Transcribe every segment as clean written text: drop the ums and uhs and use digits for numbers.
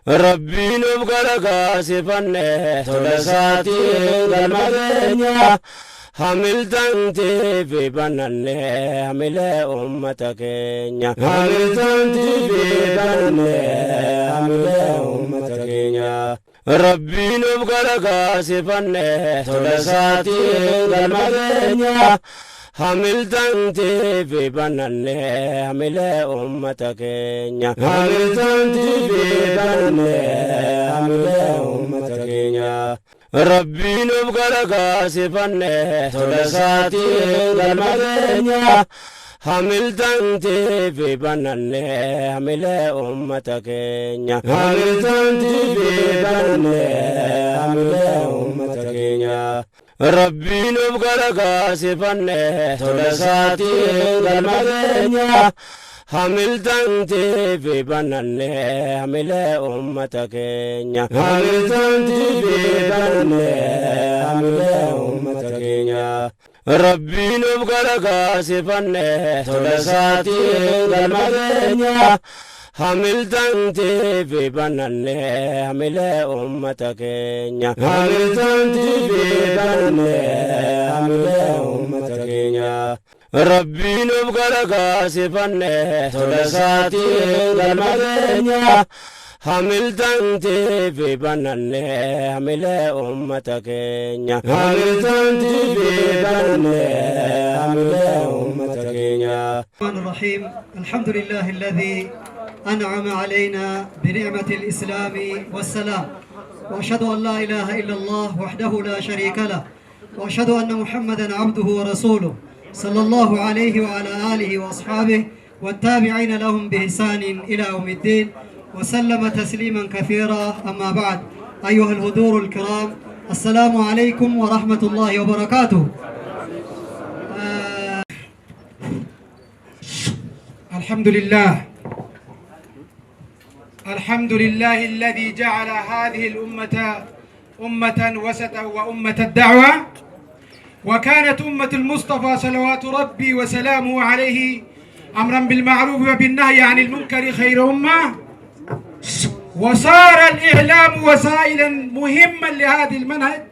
ربي نبغلك سفنة ثلثاتي المدنيا حملتنتي في بنانه حمل أمتك حملتنتي في بنانه حمل أمتك ربي نبغلك سفنة ثلثاتي المدنيا حملتنتي في بنانه حمل أمتك حملتنتي في بنانه حمل أمتك ربي نبغلك سفنة ثلثاتي المدنيا حملتنتي في بنانه حمل أمتك حملتنتي في بنانه حمل أمتك ربي نبغلك سفنة ثلثاتي المدنيا حملتنتي في بنانه حمل أمتك حملتنتي في بنانه حمل أمتك ربي نبغلك سفنة ثلثاتي المدنيا حملتنتي في بنانه حمل أمتك حملتنتي في بنانه حمل أمتك ربي نبغلك سفنة ثلثاتي المدنيا حملتنتي في بنانه حمل أمتك حملتنتي في بنانه حمل أمتك الرحمن الرحيم. الحمد لله الذي أنعم علينا بنعمة الإسلام والسلام، وأشهد أن لا إله إلا الله وحده لا شريك له، وأشهد أن محمدا عبده ورسوله صلى الله عليه وعلى آله وأصحابه والتابعين لهم بإحسان إلى يوم الدين، وسلم تسليما كثيرا. أما بعد، أيها الحضور الكرام، السلام عليكم ورحمة الله وبركاته. الحمد لله الذي جعل هذه الأمة أمة وسطا وأمة الدعوة، وكانت أمة المصطفى صلوات ربي وسلامه عليه أمرا بالمعروف وبالنهي عن المنكر خير أمة، وصار الإعلام وسائلا مهما لهذه المنهج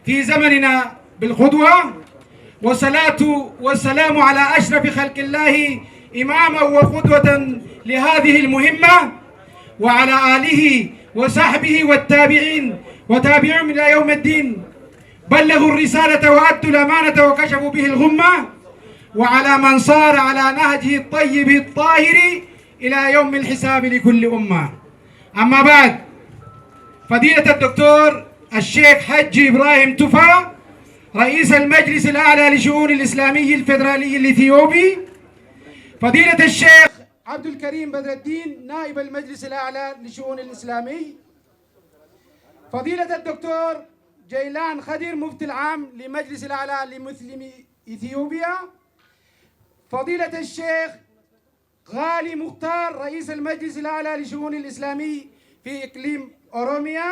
في زمننا بالقدوة. والصلاة والسلام على أشرف خلق الله إماما وقدوة لهذه المهمة، وعلى آله وصحبه والتابعين وتابعهم إلى يوم الدين، بلغوا الرسالة وأدوا الأمانة وكشفوا به الغمة، وعلى من صار على نهجه الطيب الطاهر إلى يوم الحساب لكل أمة. أما بعد، فضيلة الدكتور الشيخ حج إبراهيم توفا رئيس المجلس الأعلى لشؤون الإسلامي الفيدرالي الإثيوبي، فضيلة الشيخ عبد الكريم بدر الدين نائب المجلس الأعلى لشؤون الإسلامي، فضيلة الدكتور جيلان خدير مفتي العام لمجلس الأعلى لمسلمي إثيوبيا، فضيلة الشيخ غالي مختار رئيس المجلس الأعلى لشؤون الإسلامي في إقليم أوروميا،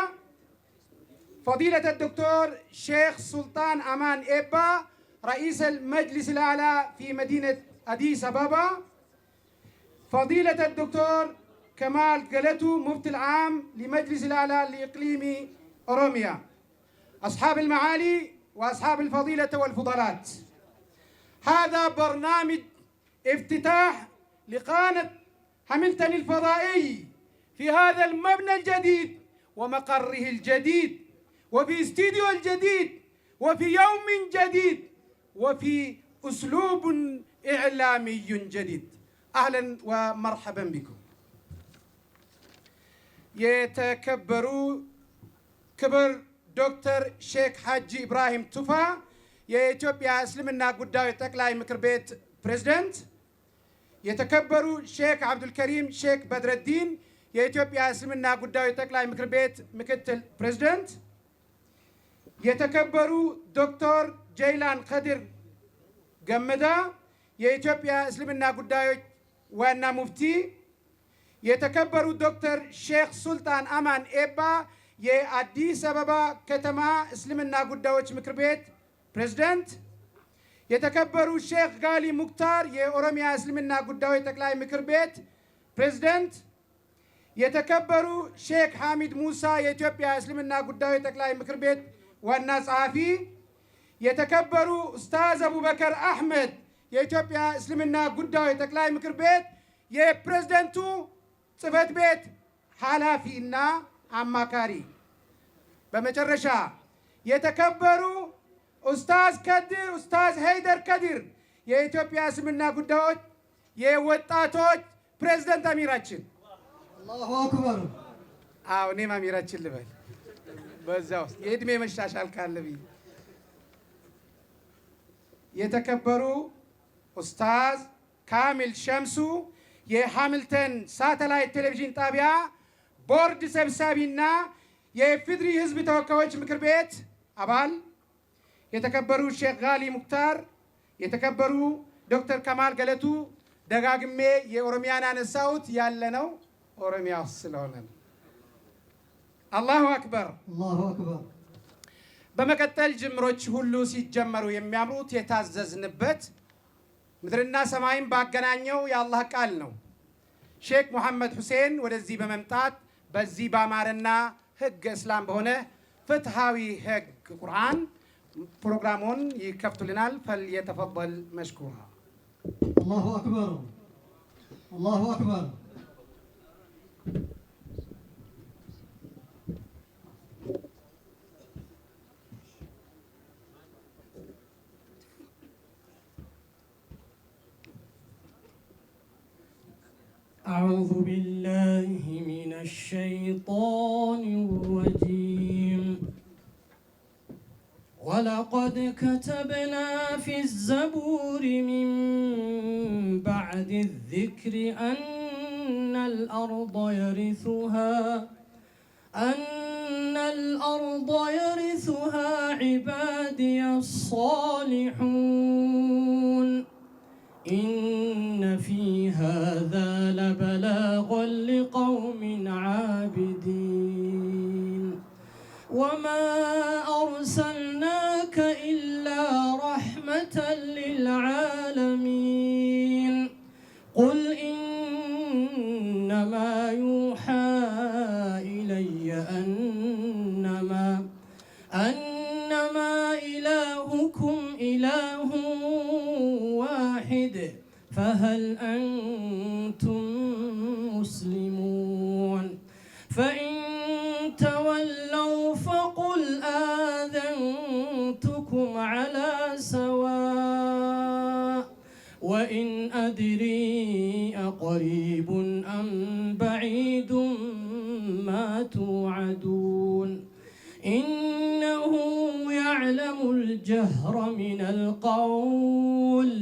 فضيلة الدكتور شيخ سلطان أمان إبا رئيس المجلس الأعلى في مدينة أديس أبابا، فضيلة الدكتور كمال قلتو مفتي العام لمجلس الأعلى لإقليم أوروميا، أصحاب المعالي وأصحاب الفضيلة والفضلات، هذا برنامج افتتاح لقناة هاملتون الفضائي في هذا المبنى الجديد ومقره الجديد وفي استديو الجديد وفي يوم جديد وفي أسلوب إعلامي جديد. أهلا ومرحبا بكم. يتكبروا كبر دكتور شيخ حج إبراهيم توفا የኢትዮጵያ እስልምና ጉዳዮች ጠቅላይ ምክር ቤት ፕሬዝዳንት፣ የተከበሩ ሼክ አብዱልከሪም ሼክ በድረዲን የኢትዮጵያ እስልምና ጉዳዮች ጠቅላይ ምክር ቤት ምክትል ፕሬዝዳንት፣ የተከበሩ ዶክተር ጀይላን ከድር ገመዳ የኢትዮጵያ እስልምና ጉዳዮች ዋና ሙፍቲ፣ የተከበሩ ዶክተር ሼክ ሱልጣን አማን ኤባ የአዲስ አበባ ከተማ እስልምና ጉዳዮች ምክር ቤት ፕሬዝዳንት፣ የተከበሩ ሼክ ጋሊ ሙክታር የኦሮሚያ እስልምና ጉዳዮች ጠቅላይ ምክር ቤት ፕሬዝዳንት፣ የተከበሩ ሼክ ሐሚድ ሙሳ የኢትዮጵያ እስልምና ጉዳዮች ጠቅላይ ምክር ቤት ዋና ጸሐፊ፣ የተከበሩ ኡስታዝ አቡበከር አህመድ የኢትዮጵያ እስልምና ጉዳዮች ጠቅላይ ምክር ቤት የፕሬዝዳንቱ ጽህፈት ቤት ኃላፊና አማካሪ፣ በመጨረሻ የተከበሩ ኡስታዝ ሀይደር ከዲር የኢትዮጵያ እስልምና ጉዳዮች የወጣቶች ፕሬዝዳንት አሚራችን። አላሁ አክበር። አዎ እኔም አሚራችን ልበል በዛ ውስጥ የእድሜ መሻሻል ካለ ብዬ። የተከበሩ ኡስታዝ ካሚል ሸምሱ የሃሚልተን ሳተላይት ቴሌቪዥን ጣቢያ ቦርድ ሰብሳቢና የኢፌዴሪ ህዝብ ተወካዮች ምክር ቤት አባል፣ የተከበሩ ሼክ ጋሊ ሙክታር፣ የተከበሩ ዶክተር ከማል ገለቱ፣ ደጋግሜ የኦሮሚያን አነሳሁት ያለ ነው ኦሮሚያ ውስጥ ስለሆነ ነው። አላሁ አክበር፣ አላሁ አክበር። በመቀጠል ጅምሮች ሁሉ ሲጀመሩ የሚያምሩት የታዘዝንበት ምድርና ሰማይን ባገናኘው የአላህ ቃል ነው። ሼክ ሙሐመድ ሁሴን ወደዚህ በመምጣት በዚህ ባማረና ህግ እስላም በሆነ ፍትሃዊ ህግ ቁርአን ፕሮግራሙን ይከፍቱልናል። ፈልየተፈضل መሽኩራ። አላሁ አክበር፣ አላሁ አክበር። أعوذ بالله من الشيطان الرجيم. ولقد كتبنا في الزبور من بعد الذكر أن الأرض يرثها عبادي الصالحون. إن في هذا لبلاغا لقوم عابدين. وما أرسلناك إلا رحمة للعالمين. قل إنما يوحى إلي أنما إلهكم إله واحد فهل أنتم مسلمون. فإن تولوا فقل آذنتكم على سواء وإن أدري أقريب أم بعيد ما توعدون. إنه يعلم الجهر من القول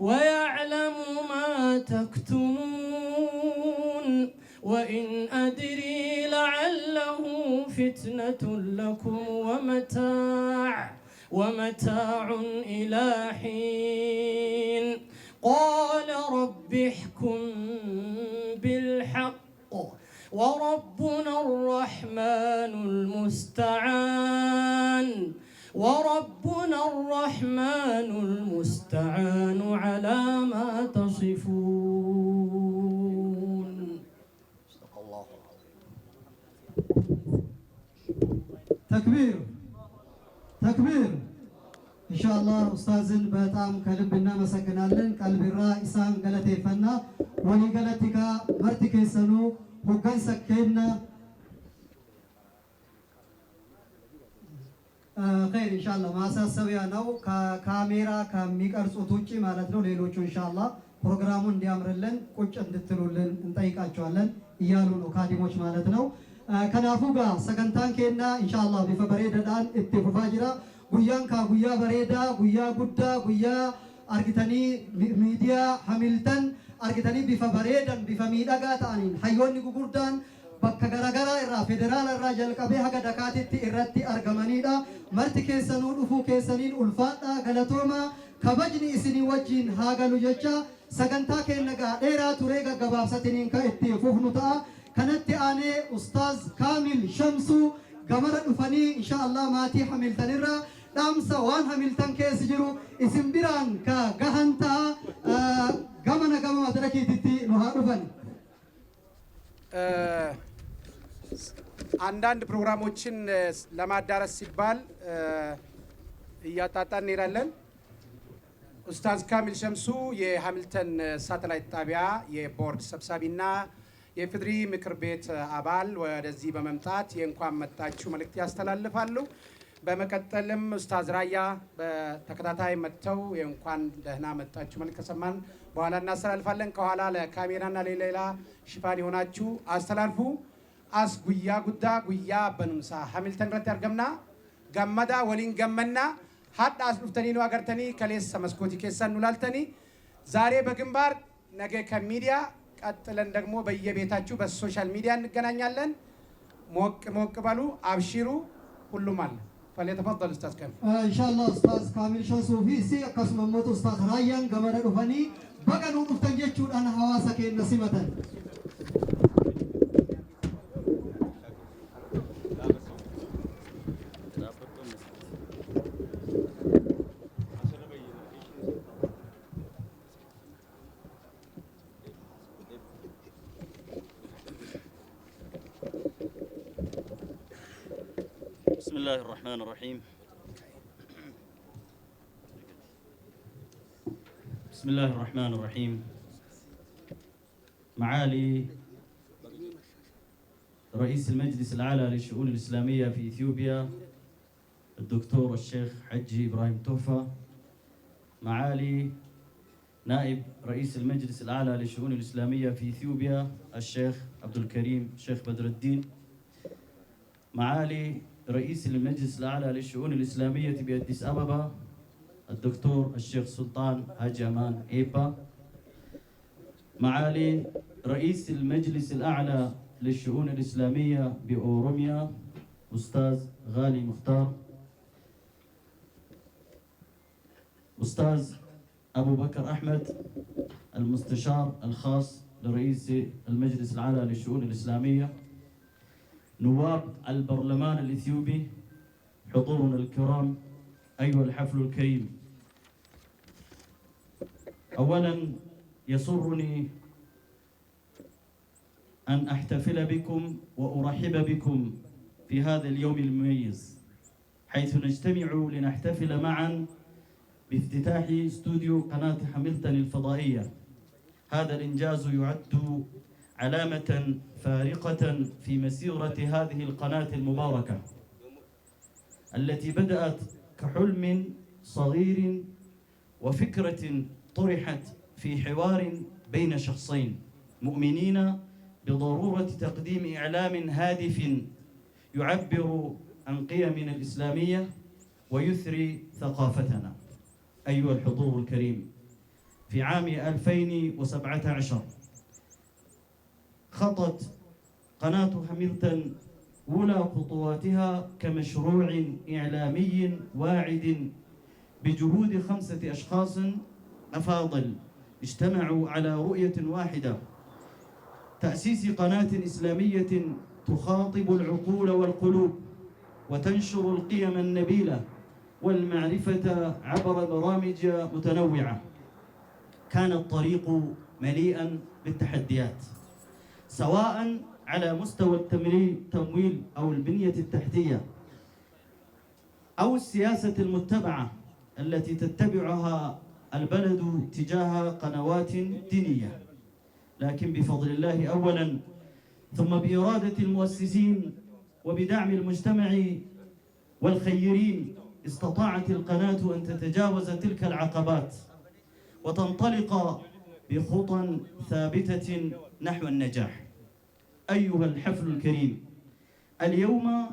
ويعلم ما تكتمون. وإن أدري لعله فتنة لكم ومتاع إلى حين. قال رب احكم بالحق وربنا الرحمن المستعان على ما تصفون. ተክቢር ተክቢር። ኢንሻአላህ ኡስታዝን በጣም ከልብ እናመሰግናለን። ቀልቢራ ኢሳን ገለቴፈና ወኒ ገለቲካ መርቲ ኬሰኑ ሁገን ሰከና ኸይር ኢንሻአላህ ማሳሰቢያ ነው። ከካሜራ ከሚቀርጹት ውጪ ማለት ነው። ሌሎቹ ኢንሻአላህ ፕሮግራሙን እንዲያምርልን ቁጭ እንድትሉልን እንጠይቃቸዋለን እያሉ ነው ካዲሞች ማለት ነው። ከናፉጋ ሰገንታን ኬና ኢንሻአላህ ቢፈ በሬዳን እትፉፋ ጅራ ጉያን ጉያ በሬዳ ጉያ ጉዳ ጉያ አርጊተኒ ሚዲያ ሐሚልተን አርጊተኒ ቢፈ በሬዳን ቢፈ ሚዳጋ ታኒን ሀዮኒ ጉጉርዳን bakka garagaraa irraa federaala irraa jalqabee haga dakaatitti irratti argamanidha. Marti keessanuu dhufuu keessaniin ulfaadha, galatooma. Kabajni isinii wajjin haa galu jecha sagantaa keenya dheeraa turee gaggabaabsatiniin kan itti fufnu ta'a. Kanatti aanee Ustaaz Kaamil Shamsuu gamara dhufanii inshaallah maatii Hamiltanirraa dhaamsa waan Hamiltan keessa jiru isin biraan ka gahan ta'a. Gamana gama madarakiititti nu haa dhufan. አንዳንድ ፕሮግራሞችን ለማዳረስ ሲባል እያጣጣን እንሄዳለን። ኡስታዝ ካሚል ሸምሱ የሃሚልተን ሳተላይት ጣቢያ የቦርድ ሰብሳቢና የፍድሪ ምክር ቤት አባል ወደዚህ በመምጣት የእንኳን መጣችሁ መልእክት ያስተላልፋሉ። በመቀጠልም ኡስታዝ ራያ በተከታታይ መጥተው የእንኳን ደህና መጣችሁ መልእክት ከሰማን በኋላ እናስተላልፋለን። ከኋላ ለካሜራና ለሌላ ሽፋን የሆናችሁ አስተላልፉ። አስ ጉያ ጉዳ ጉያ በኑምሳ ሃሚልተን ረት ያርገምና ገመዳ ወሊን ገመና ሀዳ አስዱፍተኒ ነው አገርተኒ ከሌስ መስኮቲ ከሰን ኑላልተኒ ዛሬ በግንባር ነገ ከሚዲያ ቀጥለን ደግሞ በየቤታችሁ በሶሻል ሚዲያ እንገናኛለን። ሞቅ ሞቅ በሉ፣ አብሽሩ፣ ሁሉም አለ። فليتفضل استاذ كامل. ان شاء الله استاذ كامل شمسو في سي قسم موت استاذ رايان غمر دفني بقى نو دفتنجچو انا حواسك نسمه بسم الله الرحمن الرحيم. بسم الله الرحمن الرحيم. معالي رئيس المجلس الأعلى للشؤون الإسلامية في إثيوبيا الدكتور الشيخ حجي إبراهيم توفى، معالي نائب رئيس المجلس الأعلى للشؤون الإسلامية في إثيوبيا الشيخ عبد الكريم الشيخ بدر الدين، معالي رئيس المجلس الأعلى للشؤون الإسلامية بأديس أبابا الدكتور الشيخ سلطان هاجي أمان إيبا، معالي رئيس المجلس الأعلى للشؤون الإسلامية بأوروميا أستاذ غالي مختار، أستاذ أبو بكر أحمد المستشار الخاص لرئيس المجلس الأعلى للشؤون الإسلامية، نواب البرلمان الإثيوبي، حضورنا الكرام، أيها الحفل الكريم. أولا يسرني أن أحتفل بكم وأرحب بكم في هذا اليوم المميز، حيث نجتمع لنحتفل معا بافتتاح استوديو قناة هاملتن الفضائية. هذا الإنجاز يعد علامة فارقة في مسيرة هذه القناة المباركة التي بدأت كحلم صغير وفكرة طرحت في حوار بين شخصين مؤمنين بضرورة تقديم إعلام هادف يعبر عن قيمنا الإسلامية ويثري ثقافتنا. أيها الحضور الكريم، في عام 2017 خطت قناة هاملتن أولى خطواتها كمشروع إعلامي واعد بجهود 5 أشخاص أفاضل اجتمعوا على رؤية واحدة: تأسيس قناة إسلامية تخاطب العقول والقلوب وتنشر القيم النبيلة والمعرفة عبر برامج متنوعة. كان الطريق مليئا بالتحديات، سواء على مستوى التمويل أو البنية التحتية أو السياسة المتبعة التي تتبعها البلد تجاه قنوات دينية، لكن بفضل الله أولا ثم بإرادة المؤسسين وبدعم المجتمع والخيرين استطاعت القناة أن تتجاوز تلك العقبات وتنطلق بخطى ثابتة نحو النجاح. أيها الحفل الكريم، اليوم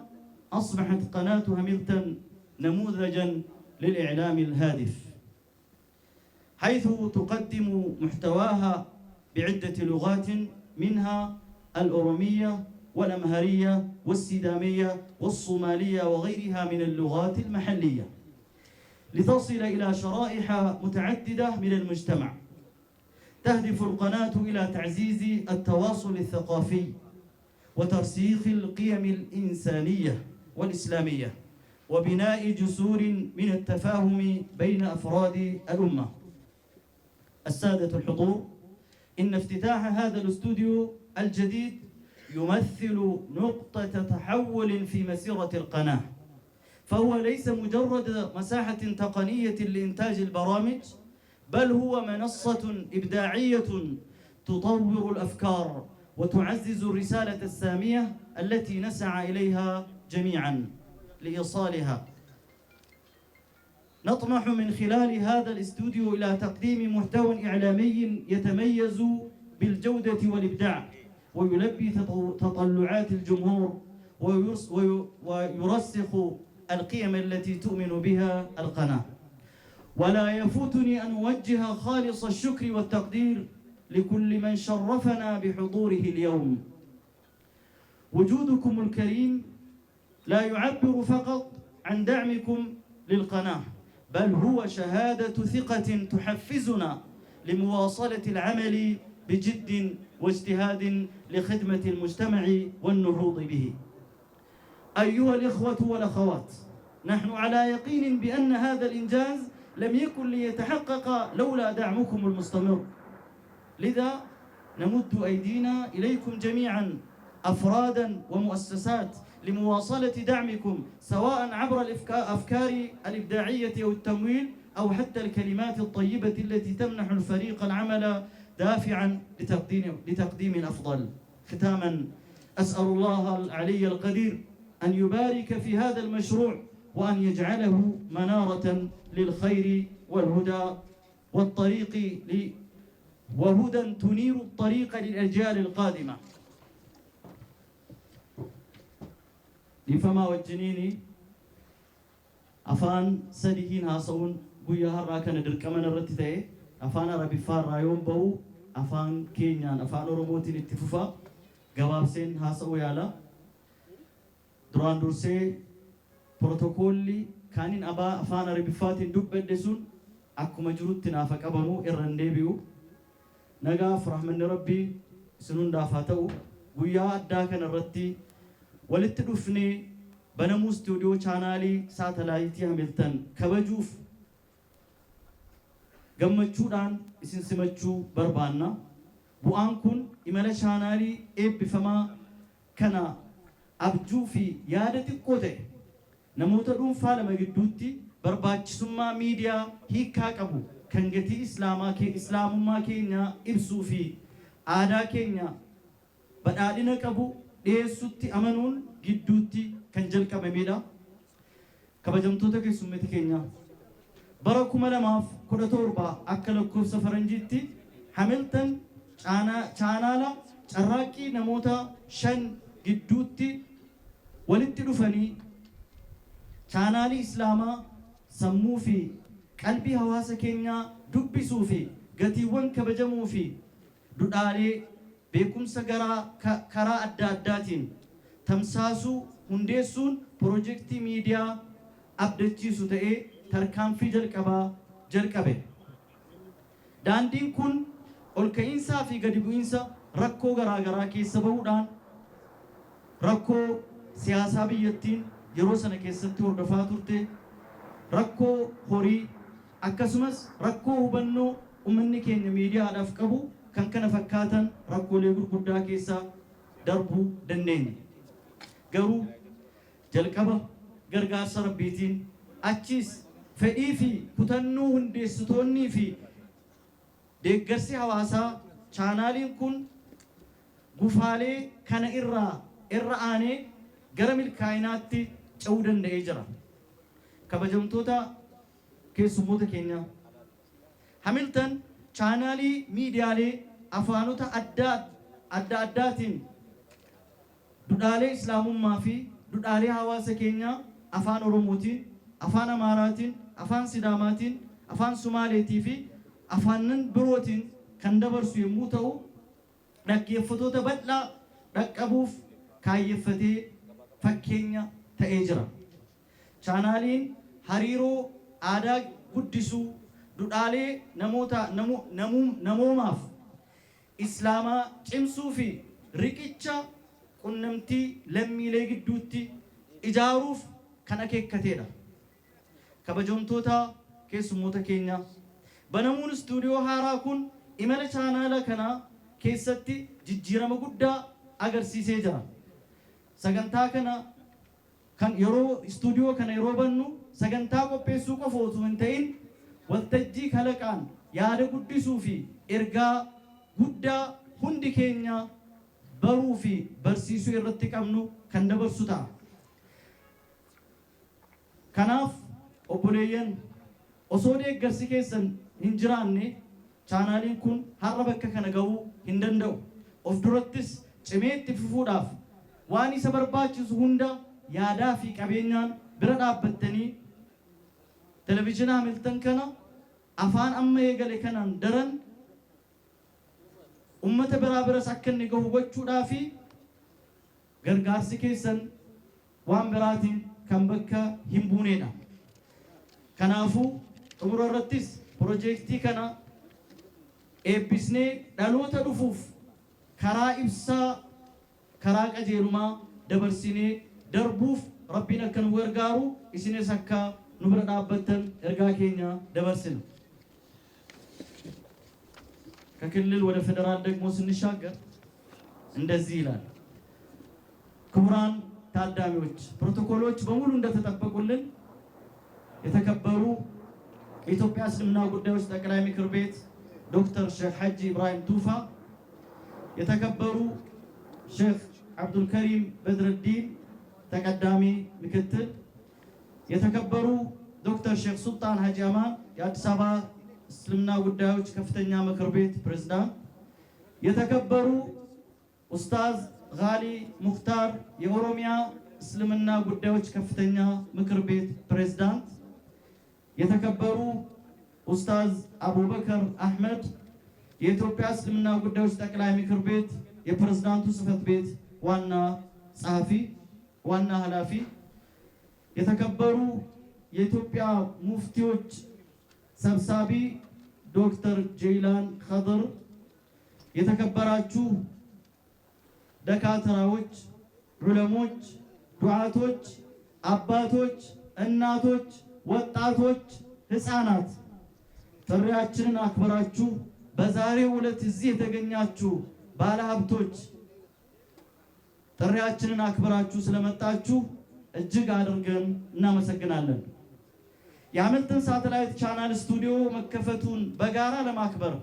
أصبحت قناة هاملتن نموذجا للإعلام الهادف، حيث تقدم محتواها بعدة لغات منها الأورومية والأمهرية والسيدامية والصومالية وغيرها من اللغات المحلية، لتصل إلى شرائح متعددة من المجتمع. تهدف القناة إلى تعزيز التواصل الثقافي وترسيخ القيم الإنسانية والإسلامية وبناء جسور من التفاهم بين أفراد الأمة. السادة الحضور، إن افتتاح هذا الاستوديو الجديد يمثل نقطة تحول في مسيرة القناة، فهو ليس مجرد مساحة تقنية لإنتاج البرامج، بل هو منصة إبداعية تطور الأفكار وتعزز الرسالة السامية التي نسعى إليها جميعا لإيصالها. نطمح من خلال هذا الاستوديو إلى تقديم محتوى إعلامي يتميز بالجودة والإبداع ويلبي تطلعات الجمهور ويرسخ القيم التي تؤمن بها القناة. ولا يفوتني أن أوجه خالص الشكر والتقدير لكل من شرفنا بحضوره اليوم. وجودكم الكريم لا يعبر فقط عن دعمكم للقناة، بل هو شهادة ثقة تحفزنا لمواصلة العمل بجد واجتهاد لخدمة المجتمع والنهوض به. أيها الإخوة والأخوات، نحن على يقين بأن هذا الإنجاز لم يكن ليتحقق لولا دعمكم المستمر، لذا نمد أيدينا إليكم جميعا أفرادا ومؤسسات لمواصلة دعمكم، سواء عبر الأفكار الإبداعية أو التمويل أو حتى الكلمات الطيبة التي تمنح الفريق العمل دافعا لتقديم أفضل. ختاما، أسأل الله العلي القدير أن يبارك في هذا المشروع وأن يجعله منارة للخير والهدى والطريق وهدى تنير الطريق للأجيال القادمة. لفما وجنيني أفان سديهين هاسون قويا هرا كان دركمان الرتتاي أفان عربي فار رايون بو أفان كينيان أفان روموتين اتفوفا قوابسين هاسو يالا دران درسي بروتوكولي كانين أبا أفان عربي فاتين دبدسون أكو مجرود تنافق أبنو إرندي بيو نغاف رحمن ربي سنون دافاتو قويا أداكن الرتي ولتدفني بنمو ستوديو چانالي ساتلايتي هملتن كبجوف gammachuudhaan isin simachuu barbaanna. Bu'aan kun imala chaanaalii eebbifamaa kana abjuu fi yaada xiqqoo ta'e namoota dhuunfaa lama gidduutti barbaachisummaa miidiyaa hiikaa qabu kan gatii islaamummaa keenya ibsuu fi aadaa keenya badhaadhina qabu dhiyeessutti amanuun gidduutti kan jalqabamedha. Kabajamtoota keessummeeti keenya bara 2017 akka lakkoofsa faranjiitti Hamilton chaanaala carraaqqii namoota 5 gidduutti walitti dhufanii chaanaalii islaamaa sammuu fi qalbii hawaasa keenyaa dubbisuu fi gatiiwwan kabajamuu fi dudhaalee beekumsa karaa adda addaatiin tamsaasuu hundeessuun piroojeektii miidiyaa abdachiisu ta'ee tarkaanfii jalqabe. Daandiin kun ol ka'iinsaa fi gadi bu'iinsa rakkoo garaagaraa keessa bahuudhaan rakkoo siyaasaa biyyattiin yeroo sana keessatti hordofaa turte, rakkoo horii akkasumas rakkoo hubannoo uummanni keenya miidiyaadhaaf qabu kan kana fakkaatan rakkoolee gurguddaa keessa darbuu dandeenya. Garuu jalqaba gargaarsa rabbiitiin achiis fedhii fi kutannoo hundeessitoonnii fi deeggarsi hawaasaa chaanaaliin kun gufaalee kana irra aanee gara milkaa'inaatti ce'uu danda'ee jira. Kabajamtoota keessummoota keenya, Hamilton chaanaalii miidiyaalee afaanota adda addaatiin dudhaalee islaamummaa fi dudhaalee hawaasa keenyaa afaan Oromootiin, afaan Amaaraatiin, afaan Sidaamaatiin, afaan Sumaaleetii fi afaanan birootiin kan dabarsu yommuu ta'u, dhaggeeffattoota bal'aa dhaqqabuuf kaayyeffatee fakkeenya ta'ee jira. Chaanaaliin hariiroo aadaa guddisuu, dudhaalee namoomaaf islaamaa cimsuu fi riqicha qunnamtii lammiilee gidduutti ijaaruuf kan akeekkateedha. Kabajamtoota keessummoota keenya, banamuun istuudiyoo haaraa kun imala chaanaala kanaa keessatti jijjiirama guddaa agarsiisee jira. Sagantaa kana kan yeroo istuudiyoo kana yeroo bannu sagantaa qopheessuu qofa osoo hin ta'in waltajjii kalaqaan yaada guddisuu fi ergaa guddaa hundi keenya baruu fi barsiisuu irratti qabnu kan dabarsu ta'a. Kanaaf obboleeyyan osoo deeggarsi keessan hin jiraanne chaanaaliin kun har'a bakka kana ga'uu hin danda'u. Of durattis cimee itti fufuudhaaf waan isa barbaachisu hunda yaadaa fi qabeenyaan bira dhaabbattanii televizyinii Hamilton kana afaan amma eegale kanaan daran ummata biraa biras akka inni gahu gochuudhaa fi gargaarsi keessan waan biraatiin kan bakka hin buuneedha. Kanaafuu xumura irrattis piroojeektii kana eebbisnee dhaloota dhufuuf karaa ibsaa karaa qajeelumaa dabarsinee darbuuf rabbiin akka nu gargaaru isinis akka nu bira dhaabbattan ergaa keenya dabarsina. ከክልል ወደ ፌደራል ደግሞ ስንሻገር እንደዚህ ይላል። ክቡራን ታዳሚዎች ፕሮቶኮሎች በሙሉ እንደተጠበቁልን የተከበሩ የኢትዮጵያ እስልምና ጉዳዮች ጠቅላይ ምክር ቤት ዶክተር ሼክ ሐጂ ኢብራሂም ቱፋ፣ የተከበሩ ሼክ አብዱልከሪም በድርዲን ተቀዳሚ ምክትል፣ የተከበሩ ዶክተር ሼክ ሱልጣን ሐጂ አማን የአዲስ አበባ እስልምና ጉዳዮች ከፍተኛ ምክር ቤት ፕሬዝዳንት፣ የተከበሩ ኡስታዝ ጋሊ ሙክታር የኦሮሚያ እስልምና ጉዳዮች ከፍተኛ ምክር ቤት ፕሬዝዳንት፣ የተከበሩ ኡስታዝ አቡበከር አህመድ የኢትዮጵያ እስልምና ጉዳዮች ጠቅላይ ምክር ቤት የፕሬዝዳንቱ ጽህፈት ቤት ዋና ጸሐፊ ዋና ኃላፊ፣ የተከበሩ የኢትዮጵያ ሙፍቲዎች ሰብሳቢ ዶክተር ጀይላን ኸድር፣ የተከበራችሁ ደካትራዎች፣ ዑለሞች፣ ዱዓቶች፣ አባቶች፣ እናቶች፣ ወጣቶች፣ ህፃናት ጥሪያችንን አክብራችሁ በዛሬው ዕለት እዚህ የተገኛችሁ ባለሀብቶች ጥሪያችንን አክብራችሁ ስለመጣችሁ እጅግ አድርገን እናመሰግናለን። የሃምልተን ሳተላይት ቻናል ስቱዲዮ መከፈቱን በጋራ ለማክበር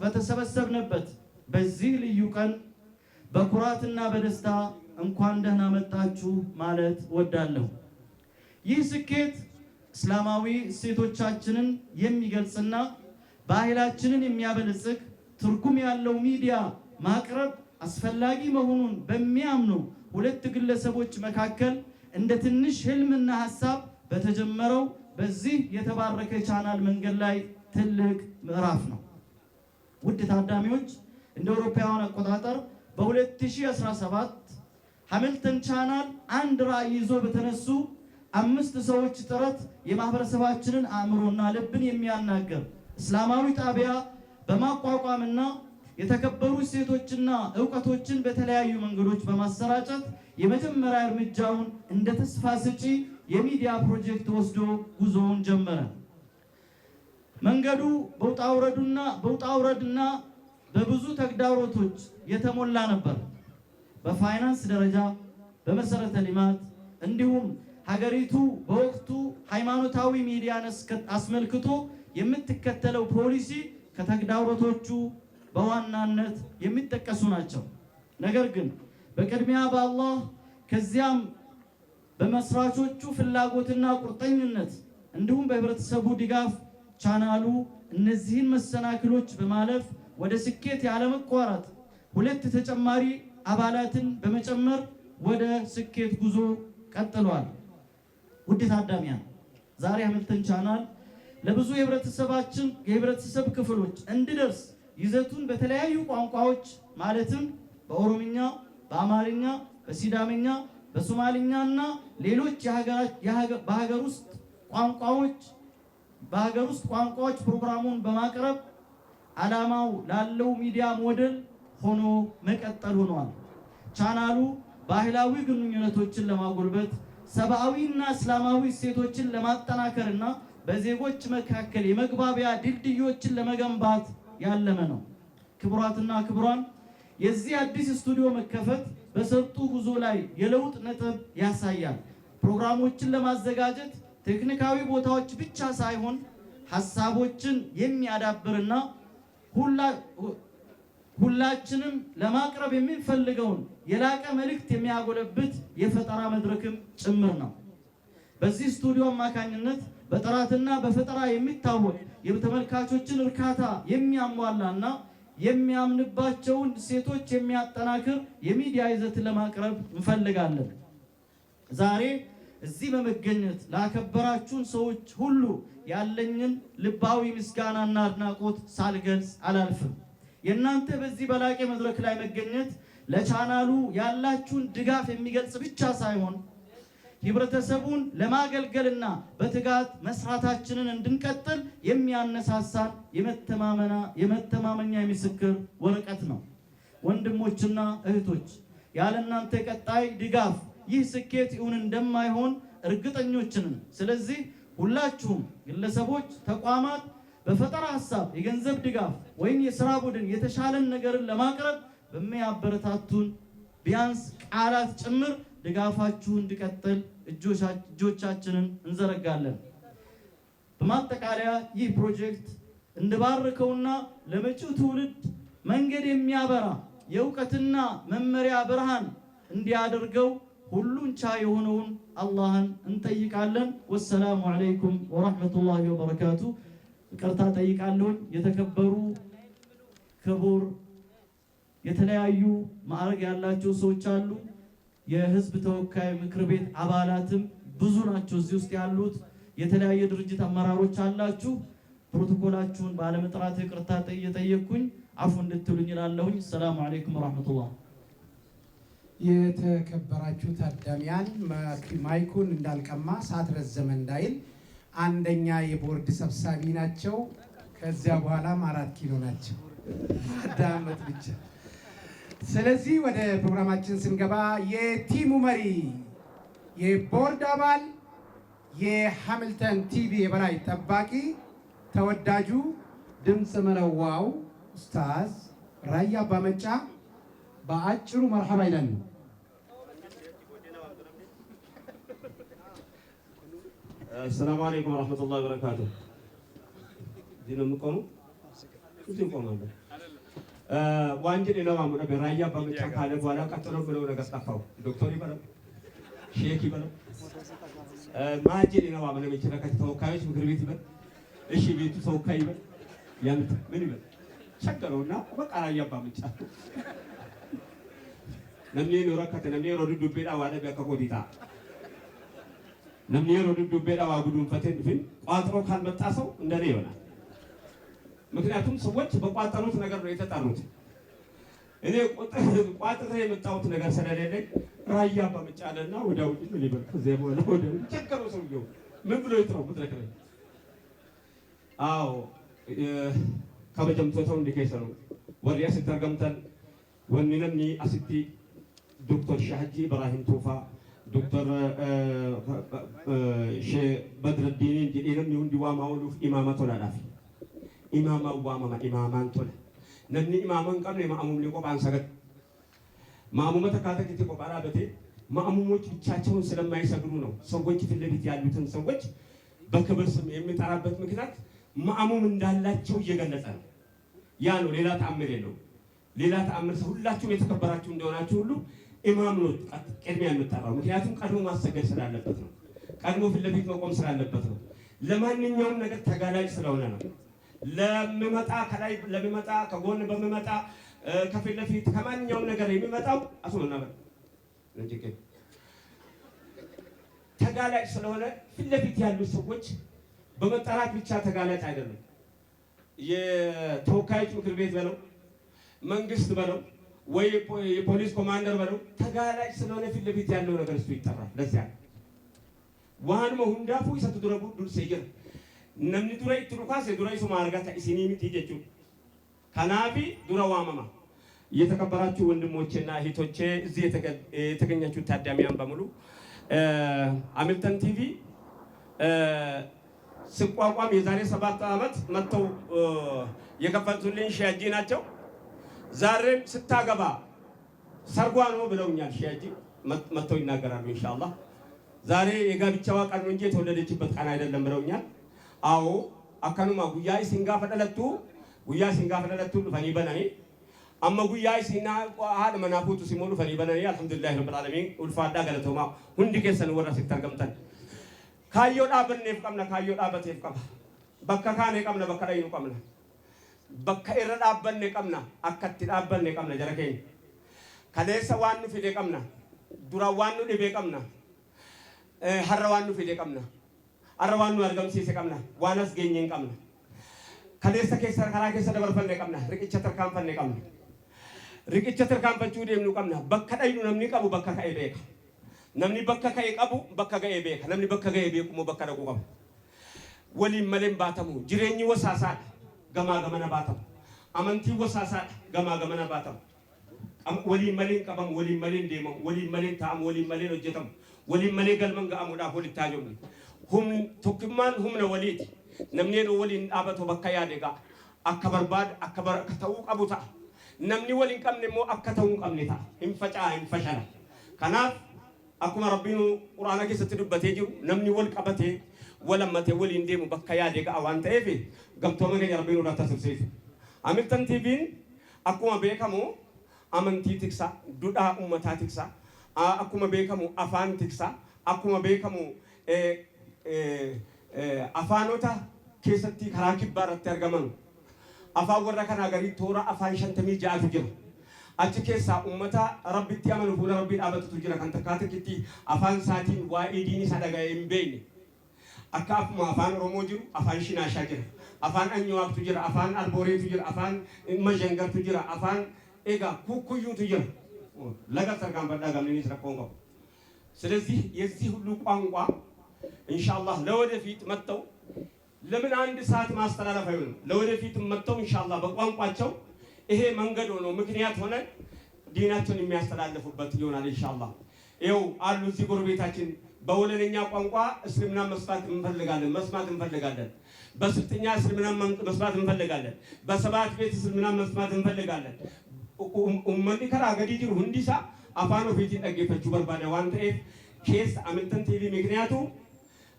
በተሰበሰብንበት በዚህ ልዩ ቀን በኩራትና በደስታ እንኳን ደህና መጣችሁ ማለት ወዳለሁ። ይህ ስኬት እስላማዊ እሴቶቻችንን የሚገልጽና ባህላችንን የሚያበለጽግ ትርጉም ያለው ሚዲያ ማቅረብ አስፈላጊ መሆኑን በሚያምኑ ሁለት ግለሰቦች መካከል እንደ ትንሽ ህልምና ሐሳብ በተጀመረው በዚህ የተባረከ ቻናል መንገድ ላይ ትልቅ ምዕራፍ ነው። ውድ ታዳሚዎች እንደ አውሮፓውያን አቆጣጠር በ2017 ሃምልተን ቻናል አንድ ራዕይ ይዞ በተነሱ 5 ሰዎች ጥረት የማህበረሰባችንን አእምሮና ልብን የሚያናገር እስላማዊ ጣቢያ በማቋቋምና የተከበሩ እሴቶችና ዕውቀቶችን በተለያዩ መንገዶች በማሰራጨት የመጀመሪያ እርምጃውን እንደ ተስፋ ሰጪ የሚዲያ ፕሮጀክት ወስዶ ጉዞውን ጀመረ። መንገዱ በውጣ ውረድና በብዙ ተግዳሮቶች የተሞላ ነበር። በፋይናንስ ደረጃ፣ በመሰረተ ልማት እንዲሁም ሀገሪቱ በወቅቱ ሃይማኖታዊ ሚዲያን አስመልክቶ የምትከተለው ፖሊሲ ከተግዳሮቶቹ በዋናነት የሚጠቀሱ ናቸው። ነገር ግን በቅድሚያ በአላህ ከዚያም በመስራቾቹ ፍላጎትና ቁርጠኝነት እንዲሁም በህብረተሰቡ ድጋፍ ቻናሉ እነዚህን መሰናክሎች በማለፍ ወደ ስኬት ያለመቋረጥ 2 ተጨማሪ አባላትን በመጨመር ወደ ስኬት ጉዞ ቀጥሏል። ውድ ታዳሚያን ዛሬ ሃምልተን ቻናል ለብዙ የህብረተሰብ ክፍሎች እንዲደርስ ይዘቱን በተለያዩ ቋንቋዎች ማለትም በኦሮምኛ፣ በአማርኛ፣ በሲዳምኛ፣ በሶማሊኛና ሌሎች በሀገር ውስጥ ቋንቋዎች ፕሮግራሙን በማቅረብ ዓላማው ላለው ሚዲያ ሞዴል ሆኖ መቀጠል ሆኗል። ቻናሉ ባህላዊ ግንኙነቶችን ለማጎልበት ሰብአዊና እስላማዊ እሴቶችን ለማጠናከርና በዜጎች መካከል የመግባቢያ ድልድዮችን ለመገንባት ያለመ ነው። ክቡራትና ክቡራን የዚህ አዲስ ስቱዲዮ መከፈት በሰጡ ጉዞ ላይ የለውጥ ነጥብ ያሳያል። ፕሮግራሞችን ለማዘጋጀት ቴክኒካዊ ቦታዎች ብቻ ሳይሆን ሐሳቦችን የሚያዳብርና ሁላችንም ለማቅረብ የሚፈልገውን የላቀ መልእክት የሚያጎለብት የፈጠራ መድረክም ጭምር ነው። በዚህ ስቱዲዮ አማካኝነት በጥራትና በፈጠራ የሚታወቅ የተመልካቾችን እርካታ የሚያሟላና የሚያምንባቸውን ሴቶች የሚያጠናክር የሚዲያ ይዘት ለማቅረብ እንፈልጋለን። ዛሬ እዚህ በመገኘት ላከበራችሁን ሰዎች ሁሉ ያለኝን ልባዊ ምስጋናና አድናቆት ሳልገልጽ አላልፍም። የእናንተ በዚህ በላቀ መድረክ ላይ መገኘት ለቻናሉ ያላችሁን ድጋፍ የሚገልጽ ብቻ ሳይሆን ህብረተሰቡን ለማገልገልና በትጋት መስራታችንን እንድንቀጥል የሚያነሳሳን የመተማመኛ ምስክር ወረቀት ነው። ወንድሞችና እህቶች፣ ያለ እናንተ ቀጣይ ድጋፍ ይህ ስኬት እውን እንደማይሆን እርግጠኞች ነን። ስለዚህ ሁላችሁም ግለሰቦች፣ ተቋማት በፈጠራ ሐሳብ የገንዘብ ድጋፍ ወይም የሥራ ቡድን የተሻለን ነገርን ለማቅረብ በሚያበረታቱን ቢያንስ ቃላት ጭምር ድጋፋችሁ እንዲቀጥል እጆቻችንን እንዘረጋለን። በማጠቃለያ ይህ ፕሮጀክት እንድባርከውና ለመጪው ትውልድ መንገድ የሚያበራ የእውቀትና መመሪያ ብርሃን እንዲያደርገው ሁሉን ቻይ የሆነውን አላህን እንጠይቃለን። ወሰላሙ አለይኩም ወራህመቱላሂ ወበረካቱ። ይቅርታ ጠይቃለሁ። የተከበሩ ክቡር የተለያዩ ማዕረግ ያላቸው ሰዎች አሉ። የህዝብ ተወካይ ምክር ቤት አባላትም ብዙ ናቸው እዚህ ውስጥ ያሉት። የተለያየ ድርጅት አመራሮች አላችሁ። ፕሮቶኮላችሁን ባለመጥራት ይቅርታ እየጠየቅኩኝ አፉ እንድትሉኝ እላለሁኝ። ሰላም አለይኩም ወራህመቱላህ። የተከበራችሁ ታዳሚያን ማይኩን እንዳልቀማ ሰዓት ረዘመ እንዳይል፣ አንደኛ የቦርድ ሰብሳቢ ናቸው። ከዚያ በኋላም 4 ኪሎ ናቸው። አዳመጥ ብቻ። ስለዚህ ወደ ፕሮግራማችን ስንገባ የቲሙ መሪ፣ የቦርድ አባል፣ የሃሚልተን ቲቪ የበላይ ጠባቂ ተወዳጁ ድምፅ መለዋው ኡስታዝ ራያ አባመጫ በአጭሩ መርሐባ ይላሉ። السلام عليكم ورحمة الله وبركاته. دينا مقامو؟ كيف مقامو؟ وانجل إلى ما منا برايا بمشى كله ولا كترون بلو نقص تفاو. دكتوري بلو، شيخي بلو. ما أجل إلى ما منا بيشنا كتفاو كايش مغربي بلو. إيش بيتو سو كاي بلو. يانت مني بلو. شكرونا بقرايا بمشى. نمني نورا كتر نمني رودو دبير أوانا بيكاكوديتا. نمني رودو دبير أوا بدون فتن فين. قاطرو كان بتأسو ندري ولا. ምክንያቱም ሰዎች በቋጠሩት ነገር ነው የተጣሩት። እኔ ቋጥሬ የመጣሁት ነገር ስለሌለ ራያ በመጫለና ወዳው ምን ይበል ከዚህ በኋላ ወዳው ቸገረው ሰውየው ምን ብሎ ይጥራው ብትረከረ አዎ ከበጀምቶታው እንዲከይሰሩ ወሪያ ሲተርገምተን ወንነኒ አስቲ ዶክተር ሻህጂ ኢብራሂም ቶፋ ዶክተር ሼህ በድርዲን ዲንም ይሁን ዲዋማውሉ ኢማማቱ ላላፊ ኢማማ ዋማማ ኢማማን ቶለ ነኒ ኢማማን ቀብለ ማሙም ሊቆባን ሰገድ ማሙመ ተካተከቲ ቆባራ በቴ ማሙሞች ብቻቸውን ስለማይሰግዱ ነው ሰዎች ፊት ለፊት ያሉትን ሰዎች በክብር ስም የሚጠራበት ምክንያት ማሙም እንዳላቸው እየገለጸ ነው። ያ ነው፣ ሌላ ተአምር የለው። ሌላ ተአምር ሁላችሁም የተከበራችሁ እንደሆናችሁ ሁሉ ኢማም ነው ቅድሚያ የምጠራው። ምክንያቱም ቀድሞ ማሰገድ ስላለበት ነው። ቀድሞ ፊት ለፊት መቆም ስላለበት ነው። ለማንኛውም ነገር ተጋላጭ ስለሆነ ነው። ለሚመጣ ከላይ ለሚመጣ ከጎን በሚመጣ ከፊት ለፊት ከማንኛውም ነገር የሚመጣው አሱና እንጂ ተጋላጭ ስለሆነ ፊት ለፊት ያሉ ሰዎች በመጠራት ብቻ ተጋላጭ አይደለም። የተወካዮች ምክር ቤት በለው መንግስት በለው ወይ የፖሊስ ኮማንደር በለው ተጋላጭ ስለሆነ ፊት ለፊት ያለው ነገር እሱ ይጠራል። ለዚያ ዋን መሁንዳፉ ይሰጡ ድረቡ ዱል ሰይር namni dura itti dhukaase dura isuma argata isinii miti jechuudha. ከናፊ ዱራ ዋማማ የተከበራችሁ ወንድሞቼና እህቶቼ እዚህ የተገኛችሁ ታዳሚያን በሙሉ ሃሚልተን ቲቪ ሲቋቋም የዛሬ 7 ዓመት መጥተው የከፈቱልኝ ሻጂ ናቸው። ዛሬም ስታገባ ሰርጓ ነው ብለውኛል። ሺያጂ መጥተው ይናገራሉ ኢንሻአላህ። ዛሬ የጋብቻዋ ቀን ነው እንጂ የተወለደችበት ቀን አይደለም ብለውኛል። አዎ አካኑማ ጉያይ ሲንጋፈ ደለቱ ፈኒ በነኒ አማ ጉያይ ሲና ሀደ መናፉቱ ሲሞሉ ፈኒ በነኒ አልሐምዱሊላህ ረብል ዓለሚን ኡልፋዳ ገለቶማ ሁንዲ ከሰን ወራ ሲተርገምተን ካዮ ዳበኔፍ ቀምና ካዮ ዳበቴፍ ቀማ በከ ካኔ ቀምና በከ ዳይኑ ቀምና በከ ኢረ ዳበኔ ቀምና አከቲ ዳበኔ ቀምና ጀረከኝ ከሌሰ ዋኑ ፊዴ ቀምና ዱራ ዋኑ ዲቤ ቀምና ሀረ ዋኑ ፊዴ ቀምና አረ ዋኑ አርገምሲሴ ቀምና ዋናስ ገኘን ቀምና ከሌሰ ከሰ ከራ ከሰ ደበርፈኔ ቀምና ሪቅቸ ተርካንፈኔ ቀምና ሪቅቸ ተርካንፈቹ ዴምኑ ቀምና በከ ዳይኑ ነምኒ ቀቡ በከ ከኤ ቤካ namni bakka ka'e qabu bakka ga'ee beeka namni bakka ga'ee beeku immoo bakka dhaquu qaba waliin maleen baatamu jireenyi wasaasaadha gamaa gamana baatamu amantii wasaasaadha gamaa gamana baatamu waliin maleen qabamu waliin maleen deemamu waliin maleen taa'amu waliin maleen hojjetamu waliin malee galman ga'amuudhaaf walitti haajomne tokkummaan humna waliiti namni yeroo waliin dhaabatu bakka yaade ga'a akka barbaadu akka ta'uu qabu ta'a namni waliin qabne immoo akka ta'uu qabne ta'a hin facaa hin fashana kanaaf akkuma rabbiin quraana keessatti dubbatee jiru namni wal qabatee walammate waliin deemu bakka yaade ga'a waan ta'eef gamtooma keenya rabbiin irraa tasirsiisu. Hamilton TV'n akkuma beekamu amantii tiksa duudhaa uummataa tiksa akkuma beekamu afaan tiksa akkuma beekamu afaanota keessatti karaa kibbaa irratti argaman afaan warra kanaa garii toora afaan 56 jira. achi keessa ummata rabbitti amanu fuula rabbii dhaabatutu jira kan takkaatitti afaan saatiin waa'ee diinii isaa dhaga'ee hin beekne akka akkuma afaan oromoo jiru afaan shinaashaa jira afaan anyowaatu jira afaan albooreetu jira afaan majangartu jira afaan egaa ኩኩዩቱ jira laga sargaan baddaa gamni rakkoon qabu ስለዚህ የዚህ ሁሉ ቋንቋ ኢንሻአላህ ለወደፊት መጥተው ለምን አንድ ሰዓት ማስተላለፍ አይሆንም ለወደፊት መጥተው ኢንሻአላህ በቋንቋቸው ይሄ መንገድ ሆኖ ምክንያት ሆነ ዲናቸውን የሚያስተላልፉበት ይሆናል ኢንሻአላህ። ይኸው አሉ እዚህ ጎረቤታችን በወለነኛ ቋንቋ እስልምና መስማት እንፈልጋለን። በስልጥኛ እስልምና መስማት እንፈልጋለን። በሰባት ቤት እስልምና መስማት እንፈልጋለን። ኡመኒ ከራ ገዲ ጅሩ ሁንዲሳ አፋኖ ፊት ጠገፈቹ በርባዳ ዋንተ ኬስ አምልተን ቲቪ ምክንያቱ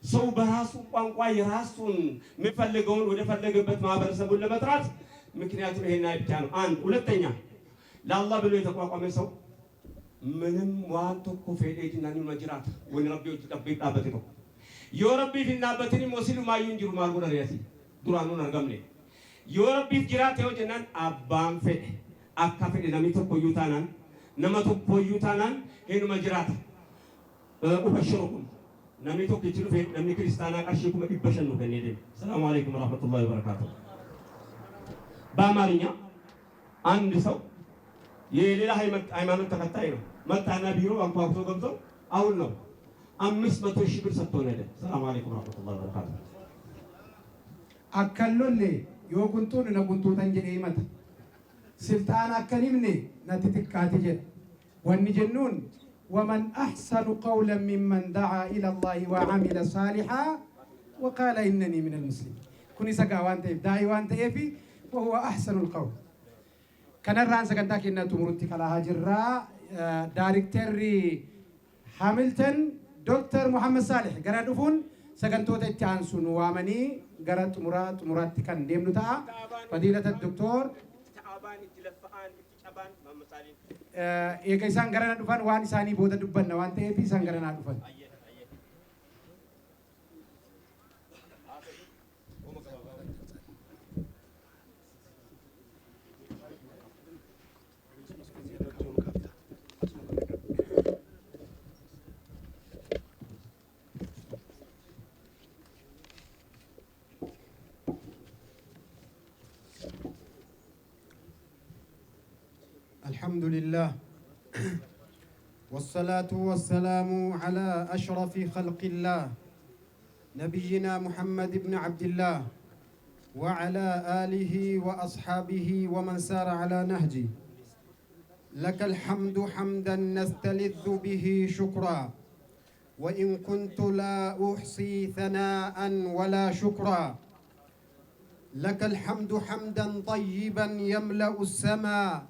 ሰው በራሱ ቋንቋ የራሱን የሚፈልገውን ወደ ፈለገበት ማህበረሰቡን ለመጥራት ምክንያቱም ይሄና ብቻ ነው። አንድ ሁለተኛ ለአላህ ብሎ የተቋቋመ ሰው ምንም ዋንቶ ኮፌዴጅ እና ነው መጅራት ወይ ረቢው ተጠብቃበት ነው የረቢ ፊናበትን ሞሲሉ ማዩን ጅሩ ማርጎ ደረያሲ ዱራኑ ነርገምኔ የረቢ ጅራት የወጀናን አባን ፈደ አካፈደ ነሚቶ ኮዩታናን ነመቶ ኮዩታናን ሄኑ መጅራት ኡበሽሩኩም ነሚቶ ከችሉ ፈደ ነሚ ክርስቲያና ቀርሽኩም ይበሸኑ ከኔደ ሰላም አለይኩም ወራህመቱላሂ ወበረካቱ። በአማርኛ አንድ ሰው የሌላ ሃይማኖት ተከታይ ነው መጣና ቢሮ አንኳኩቶ ገብቶ አሁን ነው 500 ሺህ ብር ሰጥቶ ነደ። ሰላም አለይኩም ወራህመቱላሂ ወበረካቱ። አከሎሌ የወቁንቱን ነቁንቱ ተንጀኔ ይመጣ ስልጣን አከኒምኔ ነትትካት ጀ ወን ጀኑን ومن أحسن قولا ممن دعا إلى الله وعمل صالحا وقال إنني من المسلمين كوني سقا وانتي داعي وانتي في وهو أحسن القول كان الران سكنتاك إنها تمرتي على هاجرة دايركتوري هاملتون دكتور محمد صالح قرادوفون سكنتوت التانسون وامني قرات مرات كان ديمنو تا فضيلة الدكتور يكيسان قرانا دوفان وان ساني بودا دبنا وان تيبي سان قرانا دوفان الحمد لله والصلاة والسلام على أشرف خلق الله نبينا محمد بن عبد الله وعلى آله وأصحابه ومن سار على نهجه لك الحمد حمدا نستلذ به شكرا وإن كنت لا أحصي ثناء ولا شكرا لك الحمد حمدا طيبا يملأ السماء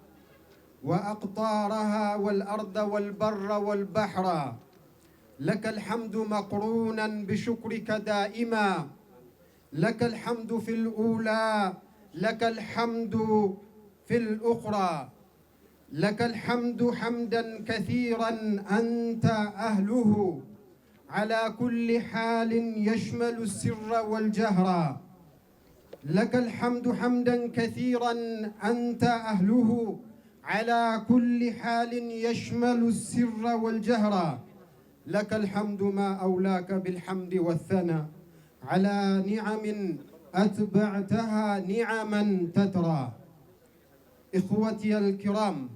وأقطارها والأرض والبر والبحر. لك الحمد مقرونا بشكرك دائما، لك الحمد في الأولى، لك الحمد في الأخرى، لك الحمد حمدا كثيرا أنت أهله على كل حال يشمل السر والجهر. لك الحمد حمدا كثيرا أنت أهله على كل حال يشمل السر والجهر. لك الحمد ما أولاك بالحمد والثناء على نعم أتبعتها نعما تترى. إخوتي الكرام،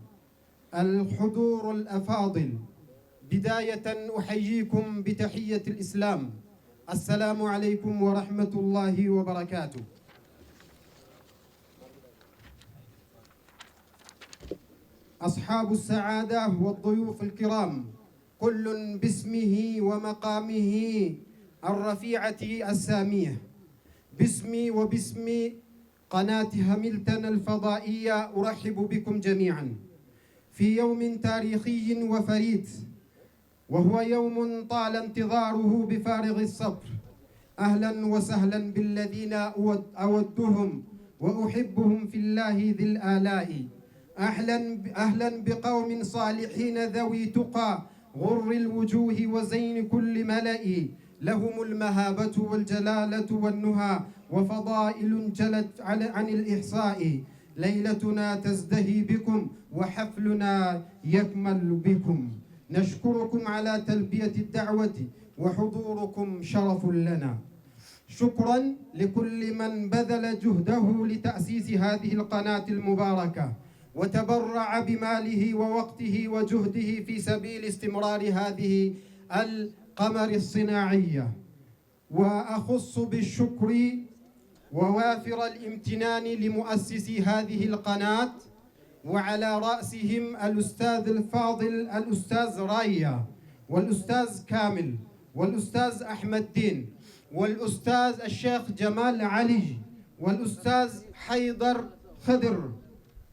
الحضور الأفاضل، بداية أحييكم بتحية الإسلام، السلام عليكم ورحمة الله وبركاته. أصحاب السعادة والضيوف الكرام، كل باسمه ومقامه الرفيعة السامية، باسمي وباسم قناة هاملتون الفضائية أرحب بكم جميعا في يوم تاريخي وفريد، وهو يوم طال انتظاره بفارغ الصبر. أهلا وسهلا بالذين أودهم وأحبهم في الله ذي الآلاء. أهلا بقوم صالحين ذوي تقى غر الوجوه وزين كل ملأ، لهم المهابة والجلالة والنهى وفضائل جلت عن الإحصاء. ليلتنا تزدهي بكم وحفلنا يكمل بكم. نشكركم على تلبية الدعوة وحضوركم شرف لنا. شكرا لكل من بذل جهده لتأسيس هذه القناة المباركة وتبرع بماله ووقته وجهده في سبيل استمرار هذه القمر الصناعية. وأخص بالشكر ووافر الامتنان لمؤسسي هذه القناة، وعلى رأسهم الأستاذ الفاضل الأستاذ رايا، والأستاذ كامل، والأستاذ أحمد دين، والأستاذ الشيخ جمال علي، والأستاذ حيدر خضر،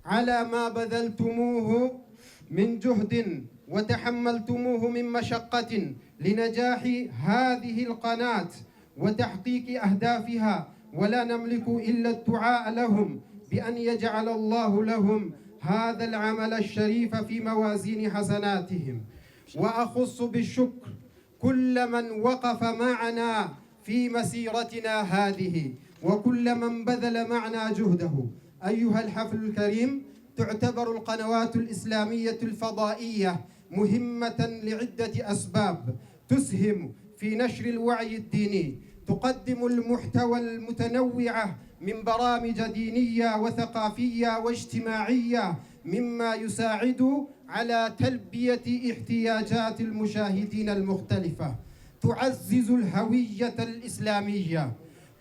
على ما بذلتموه من جهد وتحملتموه من مشقة لنجاح هذه القناة وتحقيق أهدافها. ولا نملك إلا الدعاء لهم بأن يجعل الله لهم هذا العمل الشريف في موازين حسناتهم. وأخص بالشكر كل من وقف معنا في مسيرتنا هذه وكل من بذل معنا جهده. أيها الحفل الكريم، تعتبر القنوات الإسلامية الفضائية مهمة لعدة أسباب تسهم في نشر الوعي الديني. تقدم المحتوى المتنوع من برامج دينية وثقافية واجتماعية مما يساعد على تلبية احتياجات المشاهدين المختلفة. تعزز الهوية الإسلامية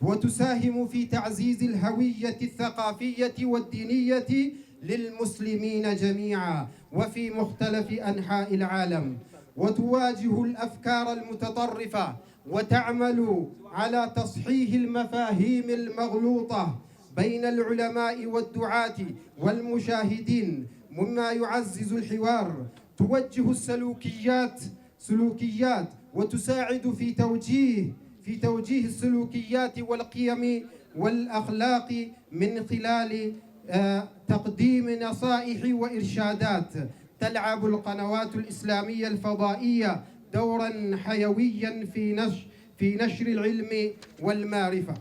وتساهم في تعزيز الهوية الثقافية والدينية للمسلمين جميعا وفي مختلف أنحاء العالم، وتواجه الأفكار المتطرفة وتعمل على تصحيح المفاهيم المغلوطة بين العلماء والدعاة والمشاهدين مما يعزز الحوار. توجه سلوكيات وتساعد في توجيه السلوكيات والقيم والأخلاق من خلال تقديم نصائح وإرشادات. تلعب القنوات الإسلامية الفضائية دورا حيويا في نشر العلم والمعرفة.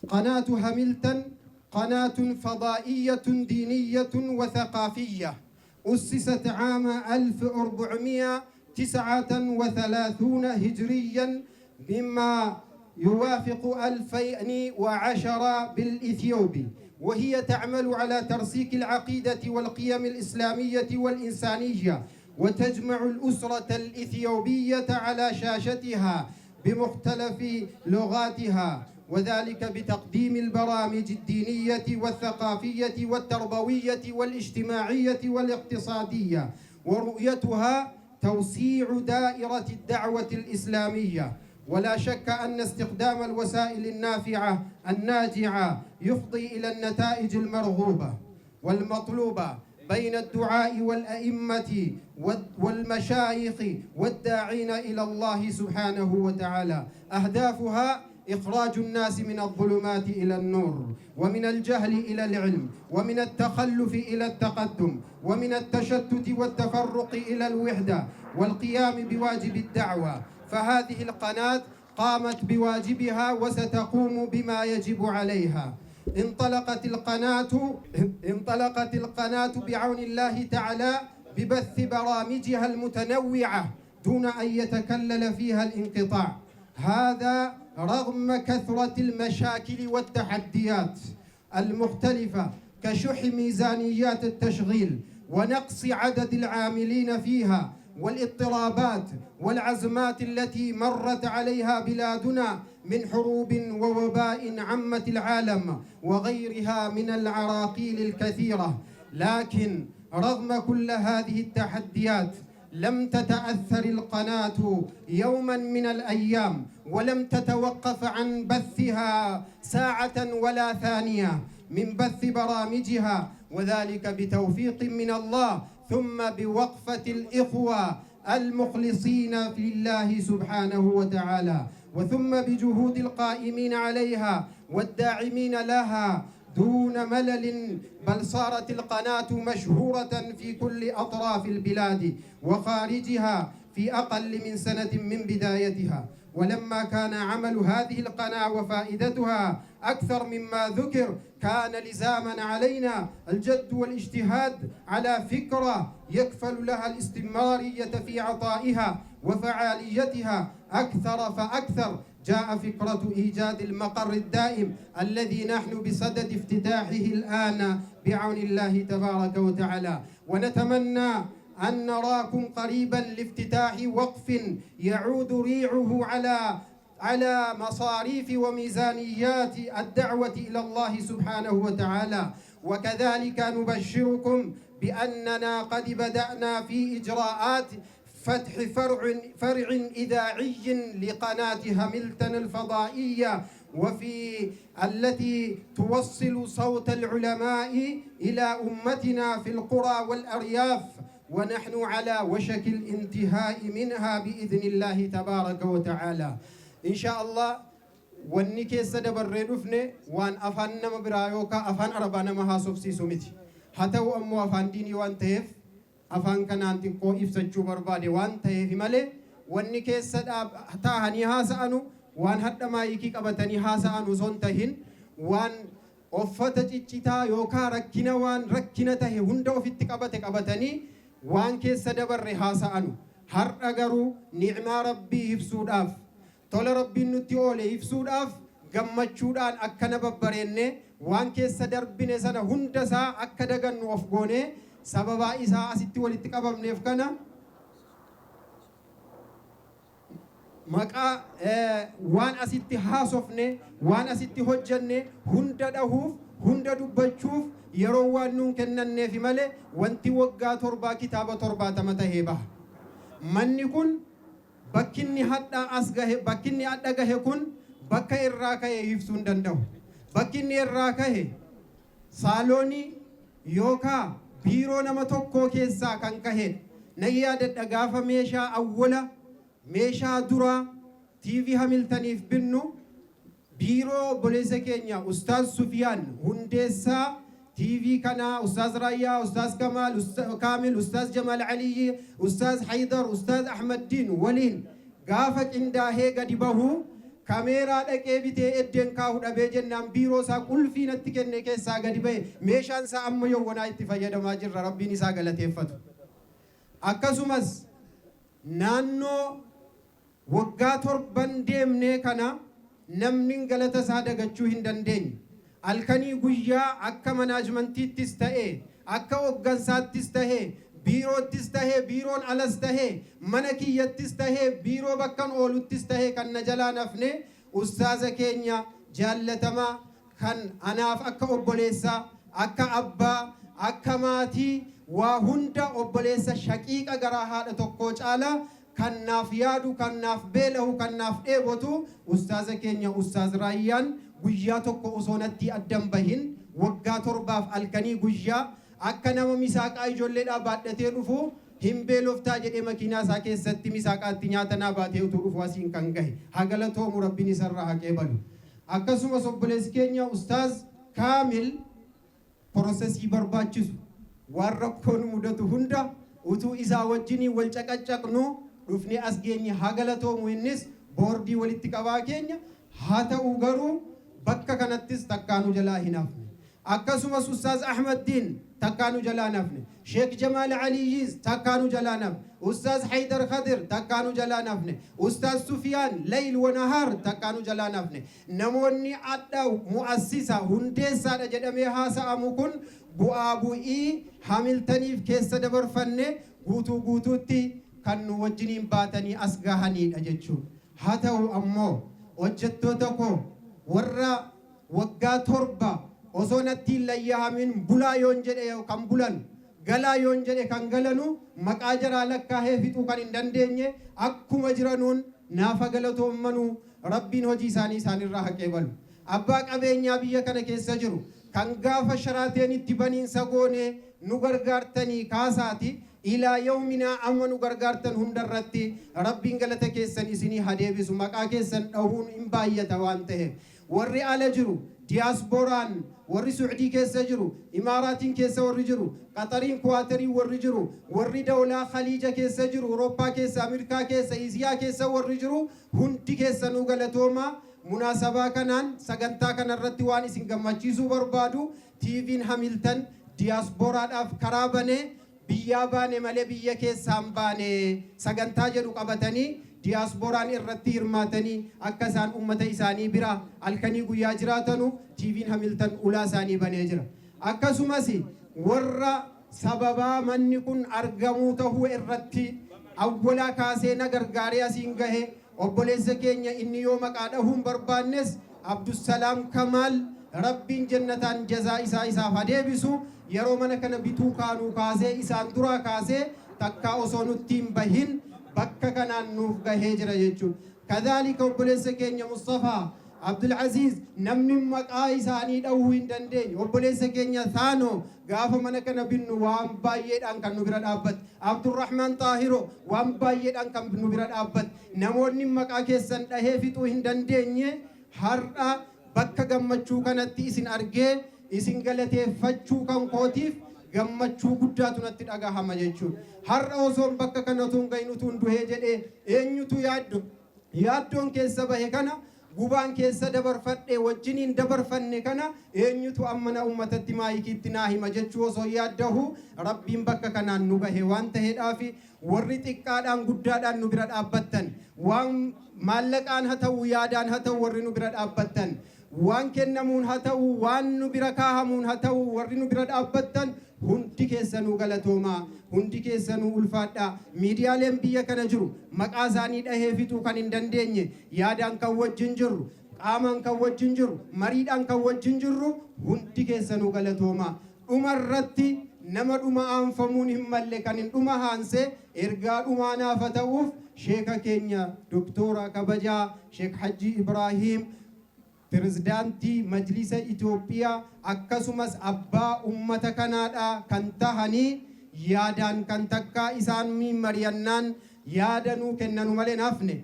قناة هاملتون قناة فضائية دينية وثقافية، أسست عام 1439 هجريا مما يوافق 2010 بالإثيوبي، وهي تعمل على ترسيخ العقيدة والقيم الإسلامية والإنسانية، وتجمع الأسرة الإثيوبية على شاشتها بمختلف لغاتها، وذلك بتقديم البرامج الدينية والثقافية والتربوية والاجتماعية والاقتصادية، ورؤيتها توسيع دائرة الدعوة الإسلامية. ولا شك أن استخدام الوسائل النافعة الناجعة يفضي إلى النتائج المرغوبة. والمطلوبة بين الدعاء والأئمة والمشايخ والداعين إلى الله سبحانه وتعالى. أهدافها إخراج الناس من الظلمات إلى النور، ومن الجهل إلى العلم، ومن التخلف إلى التقدم، ومن التشتت والتفرق إلى الوحدة، والقيام بواجب الدعوة. فهذه القناة قامت بواجبها وستقوم بما يجب عليها. انطلقت القناة بعون الله تعالى ببث برامجها المتنوعة دون أن يتكلل فيها الانقطاع، هذا رغم كثرة المشاكل والتحديات المختلفة كشح ميزانيات التشغيل ونقص عدد العاملين فيها، والاضطرابات والعزمات التي مرت عليها بلادنا من حروب ووباء عمت العالم وغيرها من العراقيل الكثيرة. لكن رغم كل هذه التحديات لم تتأثر القناة يوما من الأيام، ولم تتوقف عن بثها ساعة ولا ثانية من بث برامجها، وذلك بتوفيق من الله ثم بوقفة الإخوة المخلصين لله سبحانه وتعالى، وثم بجهود القائمين عليها والداعمين لها دون ملل. بل صارت القناة مشهورة في كل أطراف البلاد وخارجها في أقل من سنة من بدايتها. ولما كان عمل هذه القناة وفائدتها أكثر مما ذكر، كان لزاما علينا الجد والاجتهاد على فكرة يكفل لها الاستمرارية في عطائها وفعاليتها أكثر فأكثر. جاء فكرة إيجاد المقر الدائم الذي نحن بصدد افتتاحه الآن بعون الله تبارك وتعالى، ونتمنى أن نراكم قريبا لافتتاح وقف يعود ريعه على مصاريف وميزانيات الدعوة إلى الله سبحانه وتعالى. وكذلك نبشركم بأننا قد بدأنا في إجراءات فتح فرع إذاعي لقناة هاملتون الفضائية، وفي التي توصل صوت العلماء إلى أمتنا في القرى والأرياف، ونحن على وشك الانتهاء منها بإذن الله تبارك وتعالى إن شاء الله. ونكي سدبر ردفني وان أفن مبرايوكا أفن أربانا مهاسوف سيسومتي هاتو أمو أفن ديني وان تهف أفن كانان تنقو إفسجو بربادي وان تهف مالي. ونكي سدب تاهني هاسانو وان حتى ما يكيك أبتني هاسانو سنتهن وان أفتا جيتا يوكا ركنا وان ركنا تهي هندو في التقبتك أبتني وان كي سدبر هاسانو هر أغرو نعمة ربي يفسوداف طول ربي نتيولي يفسوداف gammachuudhaan akkana babbareenne waan keessa darbine sana hunda isaa akka dagannu of goone sababa isaa asitti walitti qabamneef kana maqaa waan asitti haasofne waan asitti hojjenne hunda dhahuuf hunda dubbachuuf yeroo waan nuun kennanneef malee wanti waggaa torbaa kitaaba 70 tahee baha. Manni kun bakkinni hadha as gahe bakkinni hadha gahe kun bakka irraa ka'e ibsuu hin danda'u. Bakki inni irraa ka'e saaloonii yookaan biiroo nama tokkoo keessaa kan ka'edha. Na yaadadha gaafa meeshaa awwala meeshaa duraa TV Hamiltoniif binnu biiroo obboleessa keenya Ustaaz Sufiyaan hundeessaa TV kana Ustaaz Rayyaa, Ustaaz Kamal, Ustaaz Kamil, Ustaaz Jamal Aliyyi, Ustaaz Haydar, Ustaaz Ahmad Din waliin gaafa qindaahee gadi bahu kameeraa dhaqee bitee eddeen kaa'u dhabee jennaan biiroo isaa qulfii natti kenne keessaa gadi ba'e meeshaan isaa amma yawwanaa itti fayyadamaa jirra. Rabbiin isaa galateeffatu. Akkasumas naannoo waggaa 7 deemnee kana namni galata isaa dagachuu hin dandeenye. Alkanii guyyaa akka manaajmentiittis ta'e akka hoggansaattis ta'e biiroottis tahee biiroon alas tahee mana kiyyattis tahee biiroo bakkan ooluttis tahee kan na jalaa nafne ustaaza keenya jaallatamaa kan anaaf akka obboleessaa akka abbaa akka maatii waa hunda obboleessa shaqiiqa garaa haadha tokkoo caalaa kan naaf yaadu kan naaf beelahu kan naaf dheebotu ustaaza keenya Ustaaz Raayyaan guyyaa tokko osoo natti addan bahin waggaa torbaaf alkanii guyyaa akka nama misaaqaa ijoolleedhaa baadhatee dhufu hin beeloftaa jedhee makiinaa isaa keessatti misaaqaatti nyaata naa baatee utuu dhufu asiin kan gahe hagalatoomu rabbiin isarraa haqee balu. Akkasumas obboleessi keenya Ustaaz Kaamil prosesii barbaachisu waan rakkoon mudatu hunda utuu isaa wajjinii wal caqaccaqnu dhufne as geenye hagalatoomu innis boordii walitti qabaa keenya haa ta'u garuu bakka kanattis takkaanu jalaa hin hafne. Akkasumas Ustaaz Ahmad Diin takkaanu jalaa hin hafne. Sheek Jamaal Aliyyiis takkaanu jalaa hin hafne. Ustaaz Haydar Khadir takkaanu jalaa hin hafne. Ustaaz Sufiyaan Layl wa Nahaar takkaanu jalaa hin hafne. Namoonni adda mu'assisa hundeessaadha jedhamee haasa'amu kun bu'aa bu'ii Hamiltaniif keessa dabarfanne guutuu guutuutti kan nu wajjiniin baatanii as gahanidha jechuudha. Haa ta'u ammoo hojjettoota koo warra waggaa torba osoo natti hin layyahamin bulaa yoon jedhe kan bulan galaa yoon jedhe kan galanu maqaa jaraa lakkaa'ee fixuu kan hin dandeenye akkuma jiranuun naafa galatoommanuu rabbiin hojii isaanii isaanirraa haqee balu. Abbaa qabeenyaa biyya kana keessa jiru kan gaafa sharaateen itti baniinsa goone nu gargaartanii kaasaati ilaa yawminaa amma nu gargaartan hundarratti rabbiin galata keessan isinii hadeebisu maqaa keessan dhahuun hin baay'ata waan ta'eef warri ala jiru diyaaspooraan warri suudii keessa jiru imaaraatiin keessa warri jiru qaxariin kuwaatarii warri jiru warri dawlaa khaliija keessa jiru awurooppaa keessa ameerikaa keessa isiyaa keessa warri jiru hundi keessanuu galatooma. Munaasabaa kanaan sagantaa kanarratti waan isin gammachiisuu barbaadu TV'n Hamiltan diyaasporaadhaaf karaa banee biyyaa baane malee biyya keessaan baane sagantaa jedhu qabatanii diyaasporaan irratti hirmaatanii akka isaan ummata isaanii bira halkanii guyyaa jiraatanu TV'n Hamiltan ulaa isaanii banee jira. Akkasumas warra sababaa manni kun argamuu tahuu irratti awwalaa kaasee na gargaaree asiin gahe obboleessa keenya inni yoo maqaa dhahuun barbaannes Abdusalaam Kamaal rabbiin jannataan jazaa isaaf hadeebisu yeroo mana kana bituu kaanuu kaasee isaan duraa kaasee takkaa osoo nutti hin bahin bakka kanaan nuuf gahee jira jechuudha. Kadhaalika obboleessa keenya Mustafaa Abdul Aziz namni maqaa isaanii dhahuu hin dandeenye obboleessa keenya Thaanoo gaafa mana kana binnu waan baay'eedhaan kan nu bira dhaabbate Abdurrahman Taahiro waan baay'eedhaan kan nu bira dhaabbate namoonni maqaa keessan dhahee fixuu hin dandeenye har'a bakka gammachuu kanatti isin argee isin galateeffachuu kan kootiif gammachuu guddaatu natti dhagahama jechuudha. Har'a osoon bakka kanatuun gaynutuun duhee jedhee eenyutu yaaddoon keessa bahe kana gubaan keessa dabarfadhe wajjiniin dabarfanne kana eenyutu ammana ummatatti maayikiitti naa hima jechuu osoo yaaddahu rabbiin bakka kanaan nu gahe waan ta'eedhaafi warri xiqqaadhaan guddaadhaan nu bira dhaabbattan waan maallaqaan haa ta'u yaadaan haa ta'u warri nu bira dhaabbattan waan kennamuun haa ta'u waan nu bira kaahamuun haa ta'u warri nu bira dhaabbattan hundi keessanuu galatoomaa hundi keessanuu ulfaadhaa. Miidiyaaleen biyya kana jiru maqaa isaanii dhahee fixuu kan hin dandeenye yaadaan kan wajjin jirru qaamaan kan wajjin jirru mariidhaan kan wajjin jirru hundi keessanuu galatoomaa. Dhumarratti nama dhuma aanfamuun hin malle kan hin dhuma haansee ergaa dhumaa naafa ta'uuf sheeka keenya doktora kabajaa Sheek Hajji Ibraahiim Pirezidaantii Majlisa Itoophiyaa akkasumas abbaa ummata kanaadha kan tahanii yaadaan kan takkaa isaan mari'annaan yaadanuu kennanu malee hafne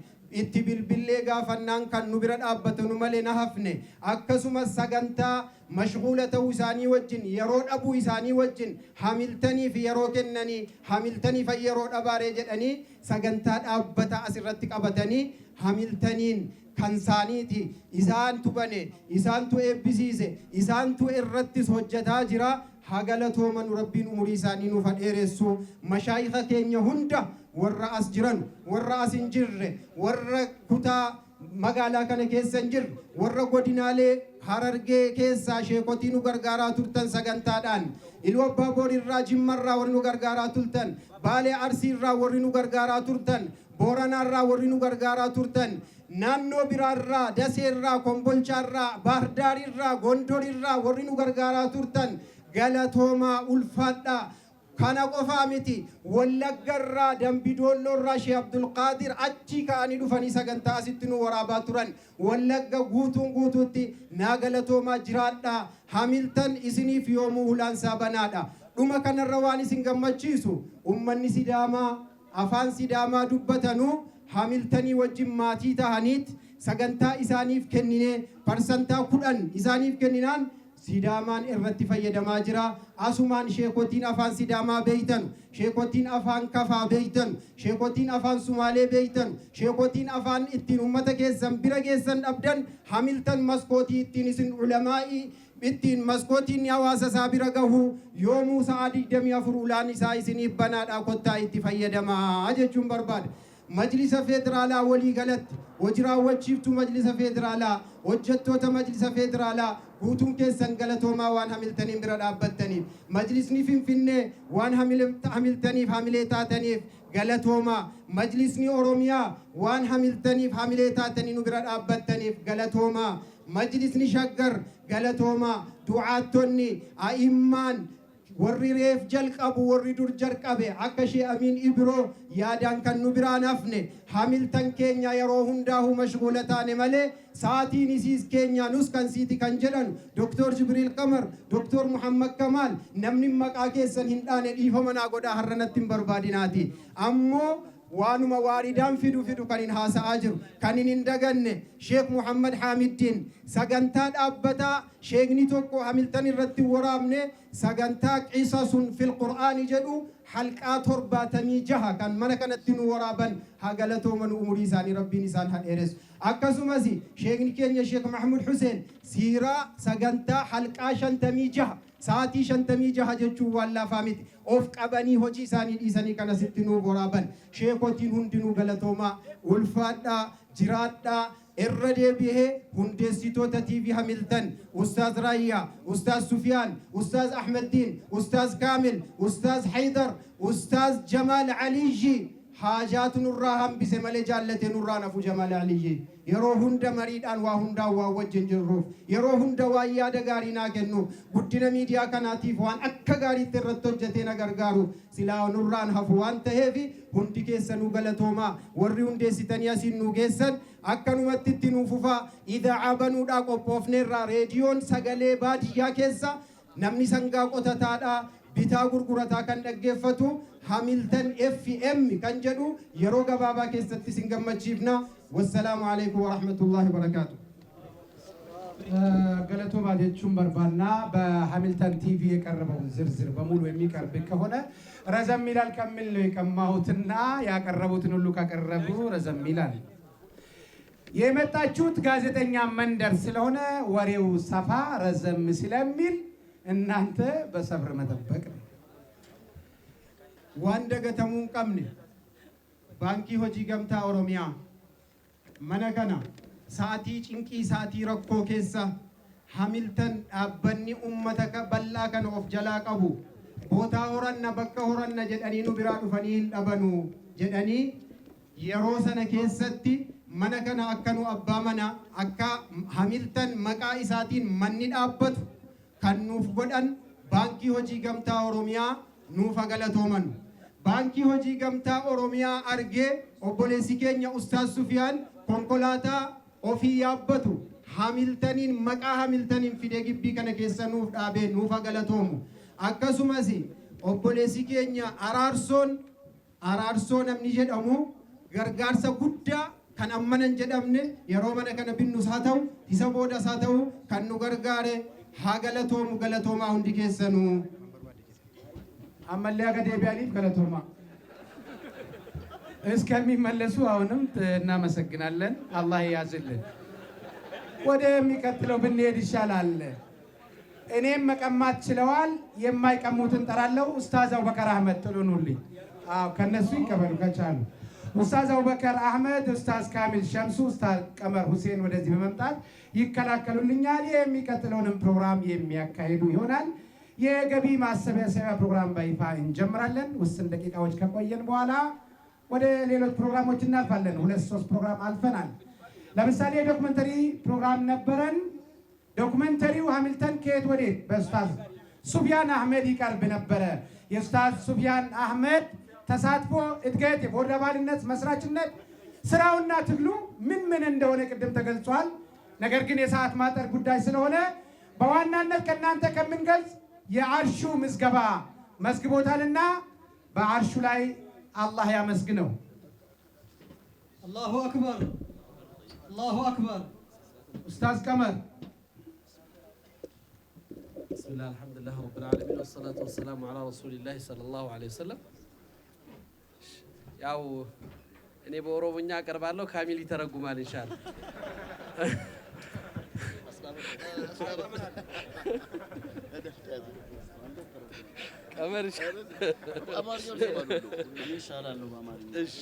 itti bilbillee gaafannaan kan nu bira dhaabbatanu malee hafne akkasumas sagantaa mashghuula ta'uu isaanii wajjin yeroo dhabuu isaanii wajjin Hamiltaniif yeroo kennanii Hamiltaniif yeroo dhabaaree jedhanii sagantaa dhaabbata asirratti qabatanii Hamiltaniin kan saaniiti isaantu bane isaantu eebbisiise isaantu irrattis hojjetaa jira hagalatooman rabbiin umurii isaanii nuuf dheeressu mashaayikha keenya hunda warra as jiran warra as hin jirre warra kutaa magaalaa kana keessa hin jirre warra godinaalee Harargee keessaa sheekotii nu gargaaraa turtan sagantaadhaan Iluu Abbaa Boor irraa Jimmarraa warri nu gargaaraa turtan Baalee Arsii irraa warri nu gargaaraa turtan Booranaa irraa warri nu gargaaraa turtan naannoo biraarraa Daseerraa Kombolchaarraa Baahardaarirraa Gondorirraa warri nu gargaaraa turtan galatoomaa ulfaadhaa kana qofa miti wallaggarraa dambidoolloorraa Sheekh Abdul Qaadir achi ka'anii dhufanii sagantaa asitti nu waraabaa turan wallagga guutuutti naa galatoomaa jiraadhaa Hamilton isiniif yoomuu hulaansaa banaadha dhuma kanarra waan isin gammachiisu ummanni Sidaamaa afaan Sidaamaa dubbatanuu Hamiltonii wajjin maatii tahaniit sagantaa isaaniif kennine parsantaa 10 isaaniif kenninaan Sidaamaan irratti fayyadamaa jira asumaan sheekotiin afaan Sidaamaa beeytan sheekotiin afaan Kafaa beeytan sheekotiin afaan Sumaalee beeytan sheekotiin afaan ittiin ummata keessan bira geessan dhabdan Hamilton maskootii ittiin isin ulamaa'ii ittiin maskootiin hawaasa isaa bira gahu yoomuu sa'a 24 ulaan isaa isiniif banaadhaa kottaa itti fayyadamaa jechuun barbaada. Majlisa Federaalaa walii galatti hojii raawwachiiftuu Majlisa Federaalaa hojjettoota Majlisa Federaalaa guutuun keessan galatoomaa waan Hamiltoniin bira dhaabbattaniif Majlisni Finfinnee waan Hamiltoniif hamilee taataniif galatoomaa Majlisni Oromiyaa waan Hamiltoniif hamilee taatanii nu bira dhaabbattaniif galatoomaa Majlisni Shaggar galatoomaa du'aattonni a'immaan warri reef jalqabu warri dur jalqabe akka Sheekh Amiin Ibiroo yaadaan kan nu biraan hafne Hamilton keenya yeroo hundaa'u mashghuula taane malee sa'aatiin isiis keenya nus kan siiti kan jedhan Dr. Jibriil Qamar Dr. Muhammad Kamal namni maqaa keessan hin dhaane dhiifama naa godhaa har'anatti hin barbaadinaati ammoo waanuma waaridaan fidu kan hin haasa'aa jiru kan hin daganne Sheekh Muhammad Hamiddiin sagantaa dhaabbataa sheekni tokko Hamilton irratti waraabne sagantaa qisasun fil Qur'aani jedhu halqaa 76 kan mana kanatti nu waraaban haa galatooman umurii isaanii rabbiin isaan haa dheeressu akkasumas sheekni keenya Sheekh Mahmud Hussein siiraa sagantaa halqaa 56 sa'aatii 56 jechuun waan laafaa miti of qabanii hojii isaanii dhiisanii kan asitti nu waraaban sheekotiin hundinuu galatoomaa ulfaadhaa jiraadhaa irra deebi'ee hundeessitoota TV Hamilton Ustaaz Raayyaa Ustaaz Sufyaan Ustaaz Ahmeddiin Ustaaz Kaamil Ustaaz Haydar Ustaaz Jamaal Aliyyi haajaatu nurraa hambise malee jaallate nurraa nafu Jamaal Aliyyi yeroo hunda mariidhaan waa hundaa waa wajjin jirruuf yeroo hunda waa yaada gaarii naa kennu guddina miidiyaa kanaatiif waan akka gaariitti irratti hojjetee na gargaaru silaa nurraan hafu waan ta'eef hundi keessanuu galatoomaa warri hundeessitanii asiin nu geessan akkanumatti itti nuuf fufaa idaa'aa banuudhaa qophoofneerraa reediyoon sagalee baadiyyaa keessa namni sangaa qotataadhaa bitaa gurgurataa kan dhaggeeffatu Hamilton FM kan jedhu yeroo gabaabaa keessatti sin gammachiifna wassalaamu alaykum wa rahmatullahi wa barakatuh ገለቶማ ጀቹን በርባና በሃሚልተን ቲቪ የቀረበውን ዝርዝር በሙሉ የሚቀርብ ከሆነ ረዘም ይላል ከሚል ነው የቀማሁትና ያቀረቡትን ሁሉ ካቀረቡ ረዘም ይላል። የመጣችሁት ጋዜጠኛ መንደር ስለሆነ ወሬው ሰፋ ረዘም ስለሚል እናንተ በሰብር መጠበቅ ነው። ዋንደ ገተሙን ቀምኔ ባንኪ ሆጂ ገምታ ኦሮሚያ መነከና ሳቲ ጭንቂ ሳቲ ረኮ ኬሳ Hamilton dhaabbanni uummata bal'aa kan of jalaa qabu bootaa horanna bakka horanna jedhanii nu biraa dhufanii hin dhabanu jedhanii yeroo sana keessatti mana kana akka nu abbaa mana akka Hamilton maqaa isaatiin manni dhaabbatu kan nuuf godhan baankii hojii gamtaa Oromiyaa nuuf galatooman. Baankii hojii gamtaa Oromiyaa argee obboleessi keenya Ustaaz Sufyaan konkolaataa ofii yaabbatu Hamiltonin maqaa Hamiltonin fidee gibbii kana keessa nuuf dhaabee nuuf galatoomu. Akkasumas obboleessi keenya Araarsoon namni jedhamu gargaarsa guddaa kan ammanan jedhamne yeroo mana kana binnus haa ta'u isa boodas haa ta'u kan nu gargaare haa galatoomu galatoomaa hundi keessanuu. አመለያ ገደቢያሊፍ ገለቶማ እስከሚመለሱ አሁንም እናመሰግናለን። አላህ ያዝልን። ወደሚቀጥለው ብንሄድ ይሻላል። እኔም መቀማት ችለዋል። የማይቀሙትን ጠራለው። ኡስታዝ አቡበከር አህመድ ጥሉኑልኝ። አዎ ከነሱ ይቀበሉ ከቻሉ። ኡስታዝ አቡበከር አህመድ፣ ኡስታዝ ካሚል ሸምሱ፣ ኡስታዝ ቀመር ሁሴን ወደዚህ በመምጣት ይከላከሉልኛል። የሚቀጥለውንም ፕሮግራም የሚያካሂዱ ይሆናል። የገቢ ማሰባሰቢያ ፕሮግራም በይፋ እንጀምራለን። ውስን ደቂቃዎች ከቆየን በኋላ ወደ ሌሎች ፕሮግራሞች እናልፋለን። 2-3 ፕሮግራም አልፈናል። ለምሳሌ ዶክመንተሪ ፕሮግራም ነበረን። ዶክመንተሪው ሃሚልተን ከየት ወዴት በኡስታዝ ሱፊያን አህመድ ይቀርብ ነበረ። የኡስታዝ ሱፊያን አህመድ ተሳትፎ እድገት የቦርድ አባልነት መስራችነት ስራውና ትግሉ ምን እንደሆነ ቅድም ተገልጿል። ነገር ግን የሰዓት ማጠር ጉዳይ ስለሆነ በዋናነት ከእናንተ ከምንገልጽ የአርሹ ምዝገባ መዝግቦታልና በአርሹ ላይ አላህ ያመስግነው። አላሁ አክበር አላሁ አክበር። ኡስታዝ ቀመር ብስሚላህ አልሐምዱሊላህ ረብል ዓለሚን ወሰላቱ ወሰላሙ ዐላ ረሱሊላህ ሰለላሁ ዐለይሂ ወሰለም። ያው እኔ በኦሮሞኛ አቀርባለሁ፣ ካሚል ይተረጉማል ኢንሻአላህ። ቀመር ይሻላል በአማርኛ። እሺ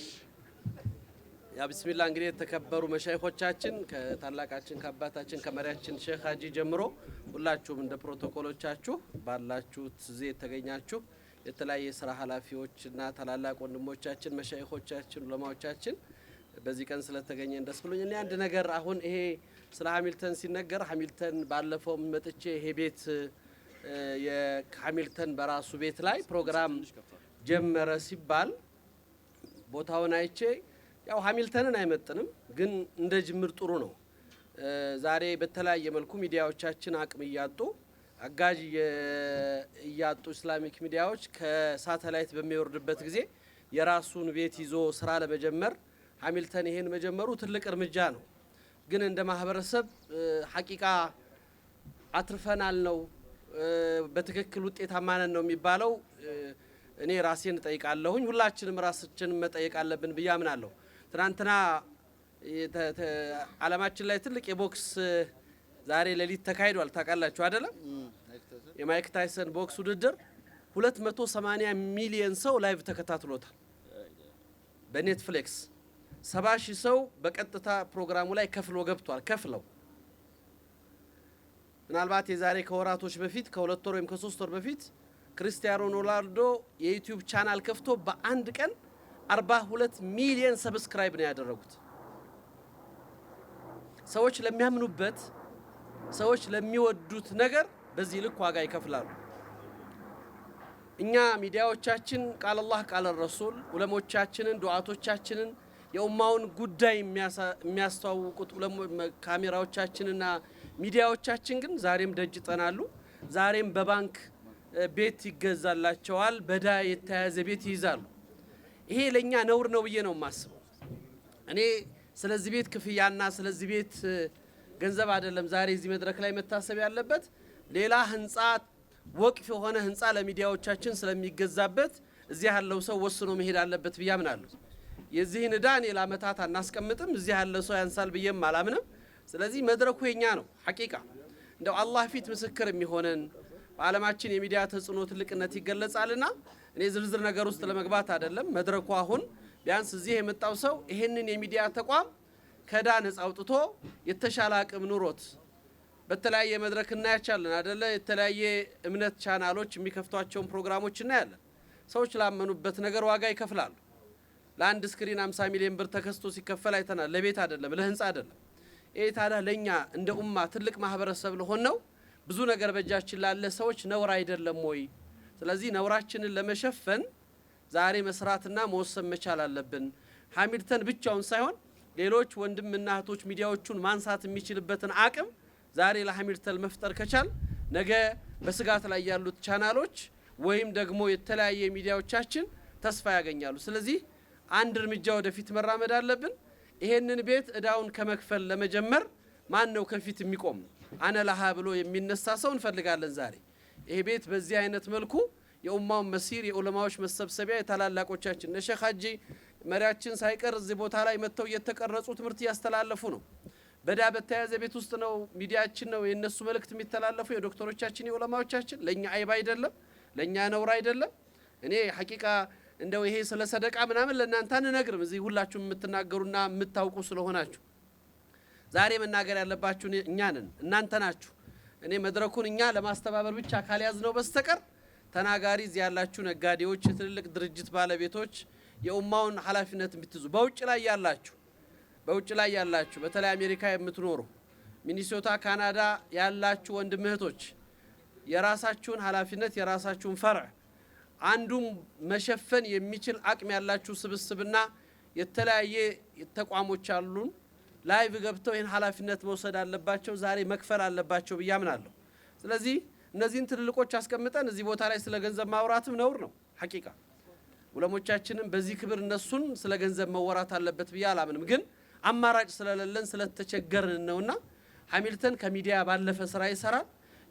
ያ ቢስሚላህ። እንግዲህ የተከበሩ መሻይኾቻችን ከታላቃችን ከአባታችን ከመሪያችን ሼክ ሀጂ ጀምሮ ሁላችሁም እንደ ፕሮቶኮሎቻችሁ ባላችሁት እዚህ የተገኛችሁ የተለያየ ስራ ኃላፊዎችና ታላላቅ ወንድሞቻችን መሻይኾቻችን ዑለማዎቻችን በዚህ ቀን ስለተገኘን ደስ ብሎኝ። እኔ አንድ ነገር አሁን ይሄ ስለ ሃሚልተን ሲነገር ሃሚልተን ባለፈው መጥቼ ይሄ ቤት የሃሚልተን በራሱ ቤት ላይ ፕሮግራም ጀመረ ሲባል ቦታውን አይቼ ያው ሃሚልተንን አይመጥንም፣ ግን እንደ ጅምር ጥሩ ነው። ዛሬ በተለያየ መልኩ ሚዲያዎቻችን አቅም እያጡ አጋዥ እያጡ ኢስላሚክ ሚዲያዎች ከሳተላይት በሚወርድበት ጊዜ የራሱን ቤት ይዞ ስራ ለመጀመር ሃሚልተን ይሄን መጀመሩ ትልቅ እርምጃ ነው። ግን እንደ ማህበረሰብ ሐቂቃ አትርፈናል ነው በትክክል ውጤታማ ነን ነው የሚባለው? እኔ ራሴን እጠይቃለሁኝ። ሁላችንም ራሳችንን መጠየቅ አለብን ብዬ አምናለሁ። ትናንትና ዓለማችን ላይ ትልቅ የቦክስ ዛሬ ሌሊት ተካሂዷል። ታውቃላችሁ አይደለም? የማይክ ታይሰን ቦክስ ውድድር 280 ሚሊዮን ሰው ላይቭ ተከታትሎታል በኔትፍሊክስ። 70 ሺህ ሰው በቀጥታ ፕሮግራሙ ላይ ከፍሎ ገብቷል። ከፍለው ምናልባት የዛሬ ከወራቶች በፊት ከ2 ወር ወይም ከ3 ወር በፊት ክርስቲያኖ ሮናልዶ የዩቲዩብ ቻናል ከፍቶ በአንድ ቀን 42 ሚሊዮን ሰብስክራይብ ነው ያደረጉት። ሰዎች ለሚያምኑበት ሰዎች ለሚወዱት ነገር በዚህ ልክ ዋጋ ይከፍላሉ። እኛ ሚዲያዎቻችን ቃል አላህ ቃል ረሱል ዑለሞቻችንን ዱዓቶቻችንን የኡማውን ጉዳይ የሚያስተዋውቁት ካሜራዎቻችንና ሚዲያዎቻችን ግን ዛሬም ደጅ ጠናሉ። ዛሬም በባንክ ቤት ይገዛላቸዋል፣ በዳ የተያዘ ቤት ይይዛሉ። ይሄ ለኛ ነውር ነው ብዬ ነው የማስበው። እኔ ስለዚህ ቤት ክፍያና ስለዚህ ቤት ገንዘብ አይደለም ዛሬ እዚህ መድረክ ላይ መታሰብ ያለበት። ሌላ ህንጻ ወቅፍ የሆነ ህንጻ ለሚዲያዎቻችን ስለሚገዛበት እዚህ ያለው ሰው ወስኖ መሄድ አለበት ብዬ አምናለሁ። የዚህን ዕዳ እኔ ለዓመታት አናስቀምጥም፣ እዚህ ያለ ሰው ያንሳል ብዬም አላምንም። ስለዚህ መድረኩ የኛ ነው። ሐቂቃ እንደው አላህ ፊት ምስክር የሚሆነን በዓለማችን የሚዲያ ተጽዕኖ ትልቅነት ይገለጻልና እኔ ዝርዝር ነገር ውስጥ ለመግባት አይደለም። መድረኩ አሁን ቢያንስ እዚህ የመጣው ሰው ይሄንን የሚዲያ ተቋም ከዳ ነጻ አውጥቶ የተሻለ አቅም ኑሮት በተለያየ መድረክ እናያቻለን አይደለ? የተለያየ እምነት ቻናሎች የሚከፍቷቸውን ፕሮግራሞች እናያለን። ሰዎች ላመኑበት ነገር ዋጋ ይከፍላሉ። ለአንድ ስክሪን 50 ሚሊዮን ብር ተከስቶ ሲከፈል አይተናል። ለቤት አይደለም፣ ለህንጻ አይደለም። ይሄ ታዲያ ለኛ እንደ ኡማ ትልቅ ማህበረሰብ ለሆን ነው ብዙ ነገር በእጃችን ላለ ሰዎች ነውር አይደለም ወይ? ስለዚህ ነውራችንን ለመሸፈን ዛሬ መስራትና መወሰን መቻል አለብን። ሃሚልተን ብቻውን ሳይሆን ሌሎች ወንድምና እህቶች ሚዲያዎቹን ማንሳት የሚችልበትን አቅም ዛሬ ለሃሚልተን መፍጠር ከቻል ነገ በስጋት ላይ ያሉት ቻናሎች ወይም ደግሞ የተለያየ ሚዲያዎቻችን ተስፋ ያገኛሉ። ስለዚህ አንድ እርምጃ ወደፊት መራመድ አለብን። ይሄንን ቤት እዳውን ከመክፈል ለመጀመር ማን ነው ከፊት የሚቆም? አነ ለሃ ብሎ የሚነሳ ሰው እንፈልጋለን። ዛሬ ይሄ ቤት በዚህ አይነት መልኩ የኡማውን መሲር የዑለማዎች መሰብሰቢያ የታላላቆቻችን ሼክ ሀጂ መሪያችን ሳይቀር እዚህ ቦታ ላይ መጥተው እየተቀረጹ ትምህርት እያስተላለፉ ነው። በዳ በተያዘ ቤት ውስጥ ነው ሚዲያችን ነው የነሱ መልእክት የሚተላለፉ የዶክተሮቻችን የዑለማዎቻችን። ለኛ አይብ አይደለም፣ ለኛ ነውር አይደለም። እኔ ሐቂቃ እንደው ይሄ ስለ ሰደቃ ምናምን ለእናንተ አንነግርም። እዚህ ሁላችሁም የምትናገሩና የምታውቁ ስለሆናችሁ ዛሬ መናገር ያለባችሁ እኛ ነን፣ እናንተ ናችሁ። እኔ መድረኩን እኛ ለማስተባበር ብቻ ካልያዝ ነው በስተቀር ተናጋሪ እዚህ ያላችሁ ነጋዴዎች፣ የትልልቅ ድርጅት ባለቤቶች፣ የኡማውን ኃላፊነት የምትይዙ በውጭ ላይ ያላችሁ በተለይ አሜሪካ የምትኖሩ ሚኒሶታ፣ ካናዳ ያላችሁ ወንድም እህቶች የራሳችሁን ኃላፊነት የራሳችሁን ፈርዕ አንዱም መሸፈን የሚችል አቅም ያላችሁ ስብስብና የተለያየ ተቋሞች አሉን ላይቭ ገብተው ይህን ኃላፊነት መውሰድ አለባቸው ዛሬ መክፈል አለባቸው ብዬ አምናለሁ ስለዚህ እነዚህን ትልልቆች አስቀምጠን እዚህ ቦታ ላይ ስለ ገንዘብ ማውራትም ነውር ነው ሐቂቃ ዑለሞቻችንም በዚህ ክብር እነሱን ስለ ገንዘብ መወራት አለበት ብዬ አላምንም ግን አማራጭ ስለሌለን ስለተቸገርን ነውና ሃሚልተን ከሚዲያ ባለፈ ስራ ይሰራል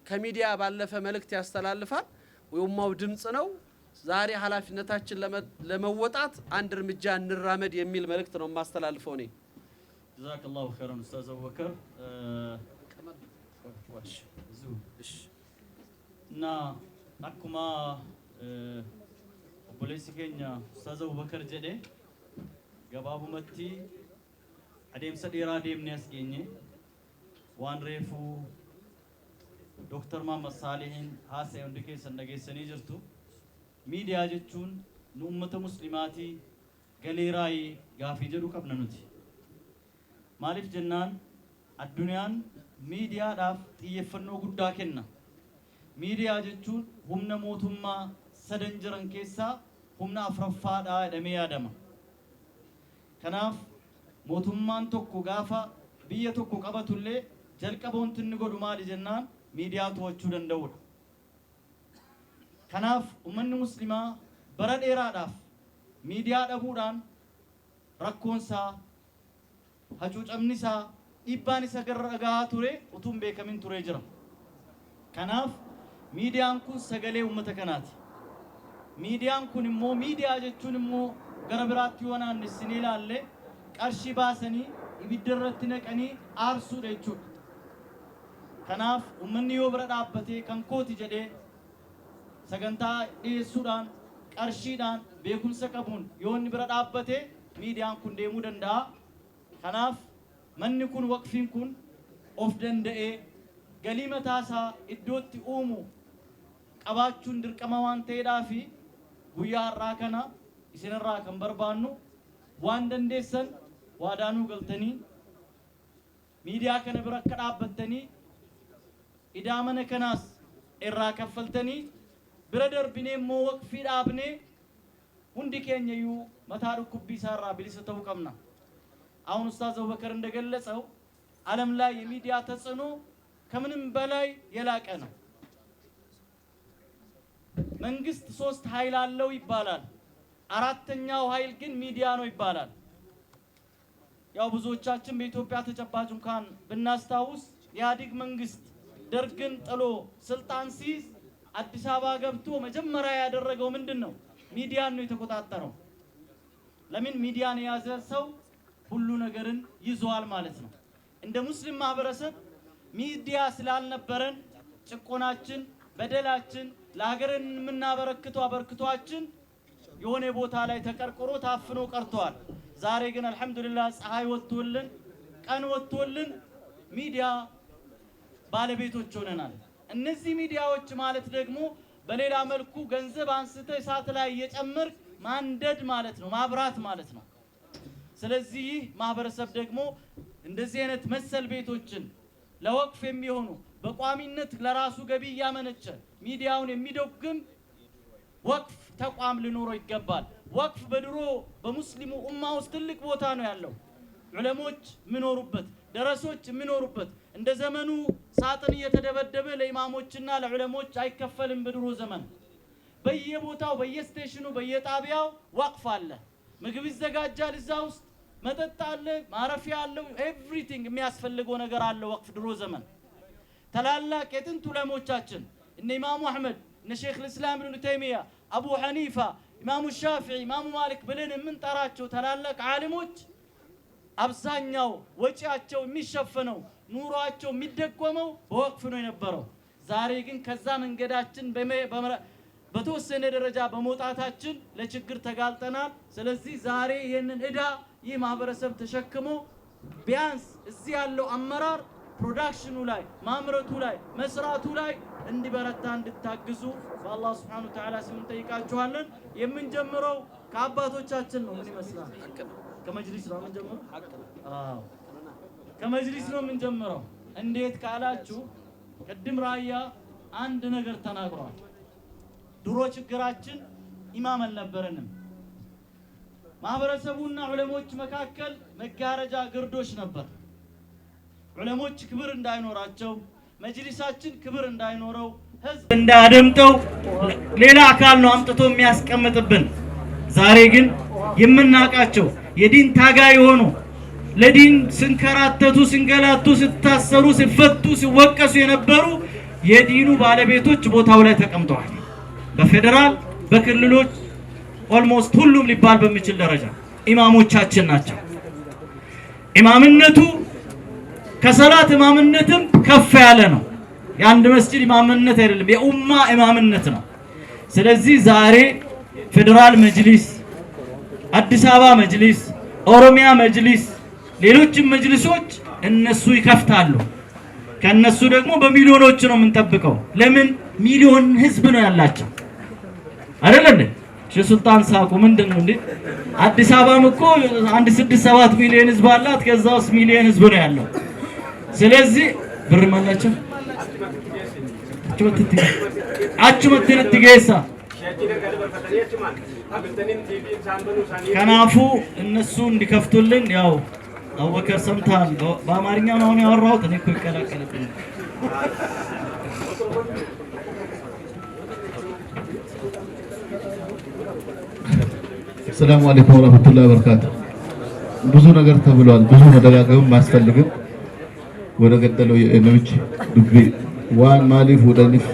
ከሚዲያ ባለፈ መልእክት ያስተላልፋል የኡማው ድምጽ ነው ዛሬ ኃላፊነታችን ለመወጣት አንድ እርምጃ እንራመድ የሚል መልእክት ነው ማስተላልፈው ነኝ ጀዛከላሁ ኸይራን ኡስታዝ አቡበከር እና አኩማ ኦቦሌሲ ኬኛ ኡስታዝ አቡበከር ጀዴ ገባቡመቲ አደምሰ ዴራ ደምኔ ያስገኘ ዋን ሬፉ ዶክተር መሐመድ ሳሊሂን ሀሳይ ወንድኬ ሰነገሰኒ ጅርቱ ሚዲያ ጀቹን ኡመተ ሙስሊማቲ ገሌራይ ጋፊ ጀዱ ቀብነኑቲ ማሊፍ ጀናን አዱንያን ሚዲያ ዳፍ ጥየፈኖ ጉዳ ከና ሚዲያ ጀቹን ሁምነ ሞቱማ ሰደንጀረን ኬሳ ሁምና አፍረፋዳ ደሜ ያደማ ከናፍ ሞቱማን ቶኮ ጋፋ ብየ ቶኮ ቀበቱሌ ጀልቀቦን ትንጎዱ ማሊ ጀናን ሚዲያ ተወቹ ደንደውድ ከናፍ ኡመን ሙስሊማ በረዴራ ዳፍ ሚዲያ ደቡዳን ረኮንሳ ሀጩጨምኒሳ ኢባኒሳ ገረጋ ቱሬ ኡቱም ቤከሚን ቱሬ ጅራ ከናፍ ሚዲያን ኩን ሰገሌ ኡመተ ከናቲ ሚዲያን ኩን ሞ ሚዲያ ጀቹን ሞ ገረብራት ይሆናን ስኒላለ ቀርሺ ባሰኒ ይብደረት ነቀኒ አርሱ ደቹ ከናፍ ኡመን ይወብረ ዳበቴ ከንኮቲ ጀዴ ሰገንታ ሱዳን ቀርሺዳን ቤኩምሰ ቀቡን ዮኒ ብረ ዳበቴ ሚዲያን ኩን ደሙ ደንዳ ከናፍ መን ኩን ወቅፊን ኩን ኦፍ ደንደኤ ገሊመታሳ እዶት ኡሙ ቀባቹን ድርቀማዋን ተዳፊ ጉያ ራከና ኢስነራ ከንበርባኑ ዋን ደንደሰን ዋዳኑ ገልተኒ ሚዲያ ከነ ብረ ከዳበተኒ ኢዳመነ ከናስ ኤራ ከፈልተኒ ብረደር ቢኔሞ ወቅፊ ዳብኔ ሁንዲ ኬኘዩ መታሩ ኩቢሳራ ቢሊሰተው ቀምና አሁን ኡስታዝ አቡበከር እንደገለጸው ዓለም ላይ የሚዲያ ተጽዕኖ ከምንም በላይ የላቀ ነው መንግስት 3 ኃይል አለው ይባላል አራተኛው ኃይል ግን ሚዲያ ነው ይባላል ያው ብዙዎቻችን በኢትዮጵያ ተጨባጭ እንኳን ብናስታውስ የኢህአዴግ መንግስት ደርግን ጥሎ ስልጣን ሲይዝ አዲስ አበባ ገብቶ መጀመሪያ ያደረገው ምንድነው ሚዲያን ነው የተቆጣጠረው ለምን ሚዲያን የያዘ ሰው ሁሉ ነገርን ይዟል ማለት ነው እንደ ሙስሊም ማህበረሰብ ሚዲያ ስላልነበረን ጭቆናችን በደላችን ለሀገርን ምናበረክተው አበርክቷችን የሆነ ቦታ ላይ ተቀርቅሮ ታፍኖ ቀርቷል ዛሬ ግን አልহামዱሊላህ ፀሐይ ወጥቶልን ቀን ወጥቶልን ሚዲያ ባለቤቶች ሆነናል እነዚህ ሚዲያዎች ማለት ደግሞ በሌላ መልኩ ገንዘብ አንስተ እሳት ላይ እየጨመር ማንደድ ማለት ነው ማብራት ማለት ነው ስለዚህ ማህበረሰብ ደግሞ እንደዚህ አይነት መሰል ቤቶችን ለወቅፍ የሚሆኑ በቋሚነት ለራሱ ገቢ ያመነጨ ሚዲያውን የሚደግም ወቅፍ ተቋም ሊኖረው ይገባል ወቅፍ በድሮ በሙስሊሙ ኡማ ውስጥ ትልቅ ቦታ ነው ያለው ዑለሞች ምኖሩበት ደረሶች ምኖሩበት እንደ ዘመኑ ሳጥን እየተደበደበ ለኢማሞችና ለዑለሞች አይከፈልም በድሮ ዘመን በየቦታው በየስቴሽኑ በየጣቢያው ወቅፍ አለ ምግብ ይዘጋጃል እዛ ውስጥ መጠጥ አለ ማረፊያ አለው ኤቭሪቲንግ የሚያስፈልገው ነገር አለ ወቅፍ ድሮ ዘመን ተላላቅ የጥንት ዑለሞቻችን እነ ኢማሙ አህመድ እነ ሼክ الاسلام ኢብኑ ተይሚያ አቡ ሐኒፋ ኢማሙ ሻፊዒ ኢማሙ ማሊክ ብለን የምንጠራቸው ተላላቅ ዓሊሞች አብዛኛው ወጪያቸው የሚሸፈነው ኑሯቸው የሚደጎመው በወቅፍ ነው የነበረው ዛሬ ግን ከዛ መንገዳችን በተወሰነ ደረጃ በመውጣታችን ለችግር ተጋልጠናል ስለዚህ ዛሬ ይሄንን እዳ ይህ ማህበረሰብ ተሸክሞ ቢያንስ እዚህ ያለው አመራር ፕሮዳክሽኑ ላይ ማምረቱ ላይ መስራቱ ላይ እንዲበረታ እንድታግዙ በአላህ Subhanahu Wa Ta'ala ስም እንጠይቃችኋለን የምንጀምረው ከአባቶቻችን ነው ምን ይመስላል ከመጅሊስ ነው የምንጀምረው አዎ ከመጅሊስ ነው የምንጀምረው እንዴት ካላችሁ ቅድም ራያ አንድ ነገር ተናግሯል ድሮ ችግራችን ኢማም አልነበረንም። ማህበረሰቡና ዑለሞች መካከል መጋረጃ ግርዶሽ ነበር። ዑለሞች ክብር እንዳይኖራቸው፣ መጅሊሳችን ክብር እንዳይኖረው፣ ህዝብ እንዳያደምጠው ሌላ አካል ነው አምጥቶ የሚያስቀምጥብን። ዛሬ ግን የምናቃቸው የዲን ታጋይ የሆኑ ለዲን ስንከራተቱ፣ ስንገላቱ፣ ሲታሰሩ፣ ሲፈቱ፣ ሲወቀሱ የነበሩ የዲኑ ባለቤቶች ቦታው ላይ ተቀምጠዋል። በፌደራል በክልሎች ኦልሞስት ሁሉም ሊባል በሚችል ደረጃ ኢማሞቻችን ናቸው። ኢማምነቱ ከሰላት ኢማምነትም ከፍ ያለ ነው። የአንድ መስጂድ ኢማምነት አይደለም፣ የኡማ ኢማምነት ነው። ስለዚህ ዛሬ ፌደራል መጅሊስ፣ አዲስ አበባ መጅሊስ፣ ኦሮሚያ መጅሊስ፣ ሌሎችም መጅሊሶች እነሱ ይከፍታሉ። ከነሱ ደግሞ በሚሊዮኖች ነው የምንጠብቀው። ለምን? ሚሊዮን ህዝብ ነው ያላቸው አይደል እንዴ? ሱልጣን ሳቁ ምንድነው እንዴ? አዲስ አበባም እኮ 1.7 ሚሊዮን ህዝብ አላት። ከዛ ውስጥ ሚሊዮን ህዝብ ነው ያለው። ስለዚህ ብር ማላቸው አቹመት ትገሳ ከናፉ እነሱ እንዲከፍቱልን ያው አወከር ሰምታል። በአማርኛ ነው ያወራሁት እኔ እኮ ይቀላቀልብኝ። ሰላም አለይኩም ወራህመቱላሂ ወበረካቱ። ብዙ ነገር ተብሏል። ብዙ መደጋገም ማስፈልግም ወደ ገደለው የነብች ዱቤ ዋን ማሊፍ ወደኒፍ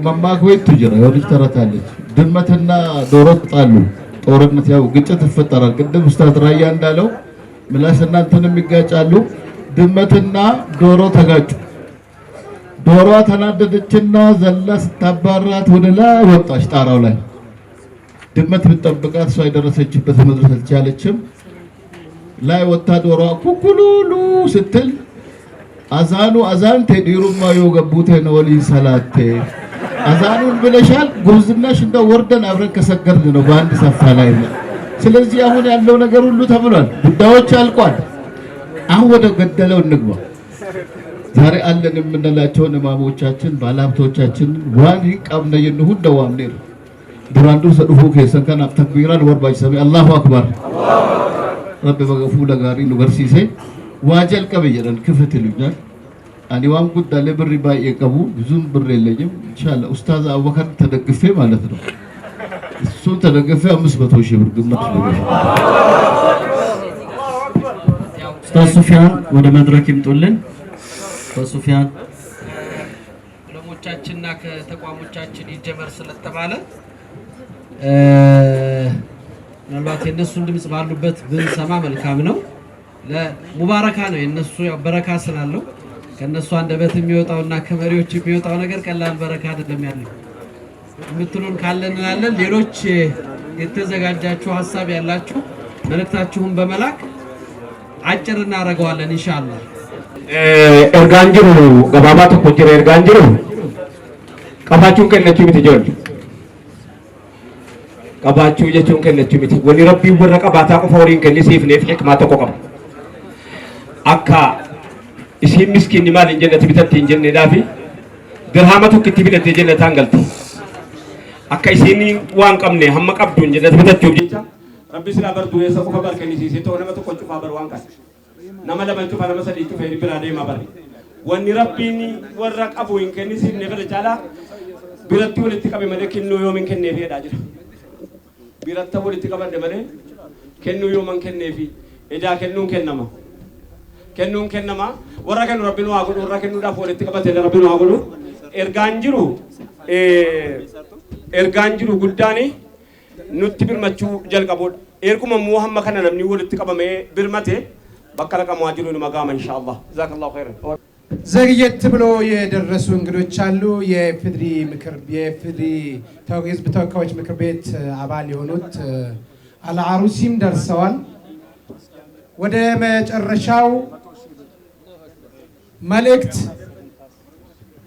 ማማክዌት ትጅራ የሆነች ተረታለች። ድመትና ዶሮ ጣሉ፣ ጦርነት ያው ግጭት ይፈጠራል። ቅድም ኡስታዝ ራያ እንዳለው ምላስና እንትንም ይጋጫሉ። ድመትና ዶሮ ተጋጩ። ዶሮዋ ተናደደችና ዘላ ስታባራት ወደ ላይ ወጣች ጣራው ላይ። ድመት ብትጠብቃት እሷ የደረሰችበት መድረስ አልቻለችም። ላይ ወጣ ዶሮዋ ኩኩሉሉ ስትል አዛኑ አዛን ተዲሩማ የገቡት ነው ወሊን ሰላቴ አዛኑን ብለሻል። ጉብዝናሽ እንደው ወርደን አብረን ከሰገርን ነው በአንድ ሰፋ ላይ ነው። ስለዚህ አሁን ያለው ነገር ሁሉ ተብሏል። ጉዳዮች አልቋል። አሁን ወደ ገደለው እንግባ። ዛሬ አለን የምንላቸውን ኢማሞቻችን ባለሀብቶቻችን ዋን ይቀምነ የነሁ ደዋምኔር ዱራንዱ ሰዱፉ ከሰን ከና ተክቢራን ወርባጅ ሰሚ አላሁ አክበር ረብ በገፉ ለጋሪ ኑበርሲሴ ዋጀል ቀበየረን ክፍት ይሉኛል። አኒ ዋን ጉዳለ ብር ባይ የቀቡ ብዙም ብር የለኝም። ኢንሻአላህ ኡስታዝ አወከር ተደግፌ ማለት ነው እሱ ተደግፌ 500 ሺህ ብር ግምት ነው። ኡስታዝ ሱፊያን ወደ መድረክ ይምጡልን። ኡስታዝ ሱፊያን ዑለሞቻችንና ከተቋሞቻችን ይጀመር ስለተባለ ምናልባት የነሱን ድምጽ ባሉበት ብንሰማ መልካም ነው። ለሙባረካ ነው የነሱ ያው በረካ ስላለው ከነሱ አንደበት የሚወጣውና ከመሪዎች የሚወጣው ነገር ቀላል በረካ አይደለም ያለው። የምትሉን ካለን እንላለን። ሌሎች የተዘጋጃችሁ ሐሳብ ያላችሁ መልእክታችሁን በመላክ አጭር እናደርገዋለን ኢንሻአላህ። ኤርጋንጅሩ ገባባቱ ኮጅራ ኤርጋንጅሩ ቀባቹን ከነቹ ምትጆል ቀባቹ የቹን ከነቹ ምት ወኒ ረቢ ወረቀ ባታ ቆፎሪን ከሊሲፍ ነፍ ህክማ ተቆቀም አካ እሺ ምስኪን ማል እንጀነት ቢተት እንጀነ ዳፊ ድርሃመቱ ክትቢለት የጀነት አንገልት አካ እሺኒ ዋን ቀምኔ ሀመ ቀብዱ እንጀነት ቢተት ጆብቻ ረቢ ስላ በርዱ የሰቆፈ በርከኒ ሲሴ ተወነ መቶ ቆጭፋ በር ዋን ቃል nama lama cufa nama sadi cufa iri birade ma bari wani rabbini warra qabu in kenni sin ne bada jala biratti walitti qabe male kennu yomin kenne fi da jira biratta walitti qabande male kennu yoman kenne fi eda kennun kennama warra kennu rabbinu agudu warra kennu da walitti qabate rabbinu agudu erganjiru guddani nutti birmachu jalqabod erkuma muhammad kana namni walitti qabame birmate በከለቀ ሙአጅሩን መጋማ ኢንሻአላህ ጀዛከላሁ ኸይረን። ዘግየት ብሎ የደረሱ እንግዶች አሉ። የፍድሪ ህዝብ ተወካዮች ምክር ቤት አባል የሆኑት አልዓሩሲም ደርሰዋል። ወደ መጨረሻው መልእክት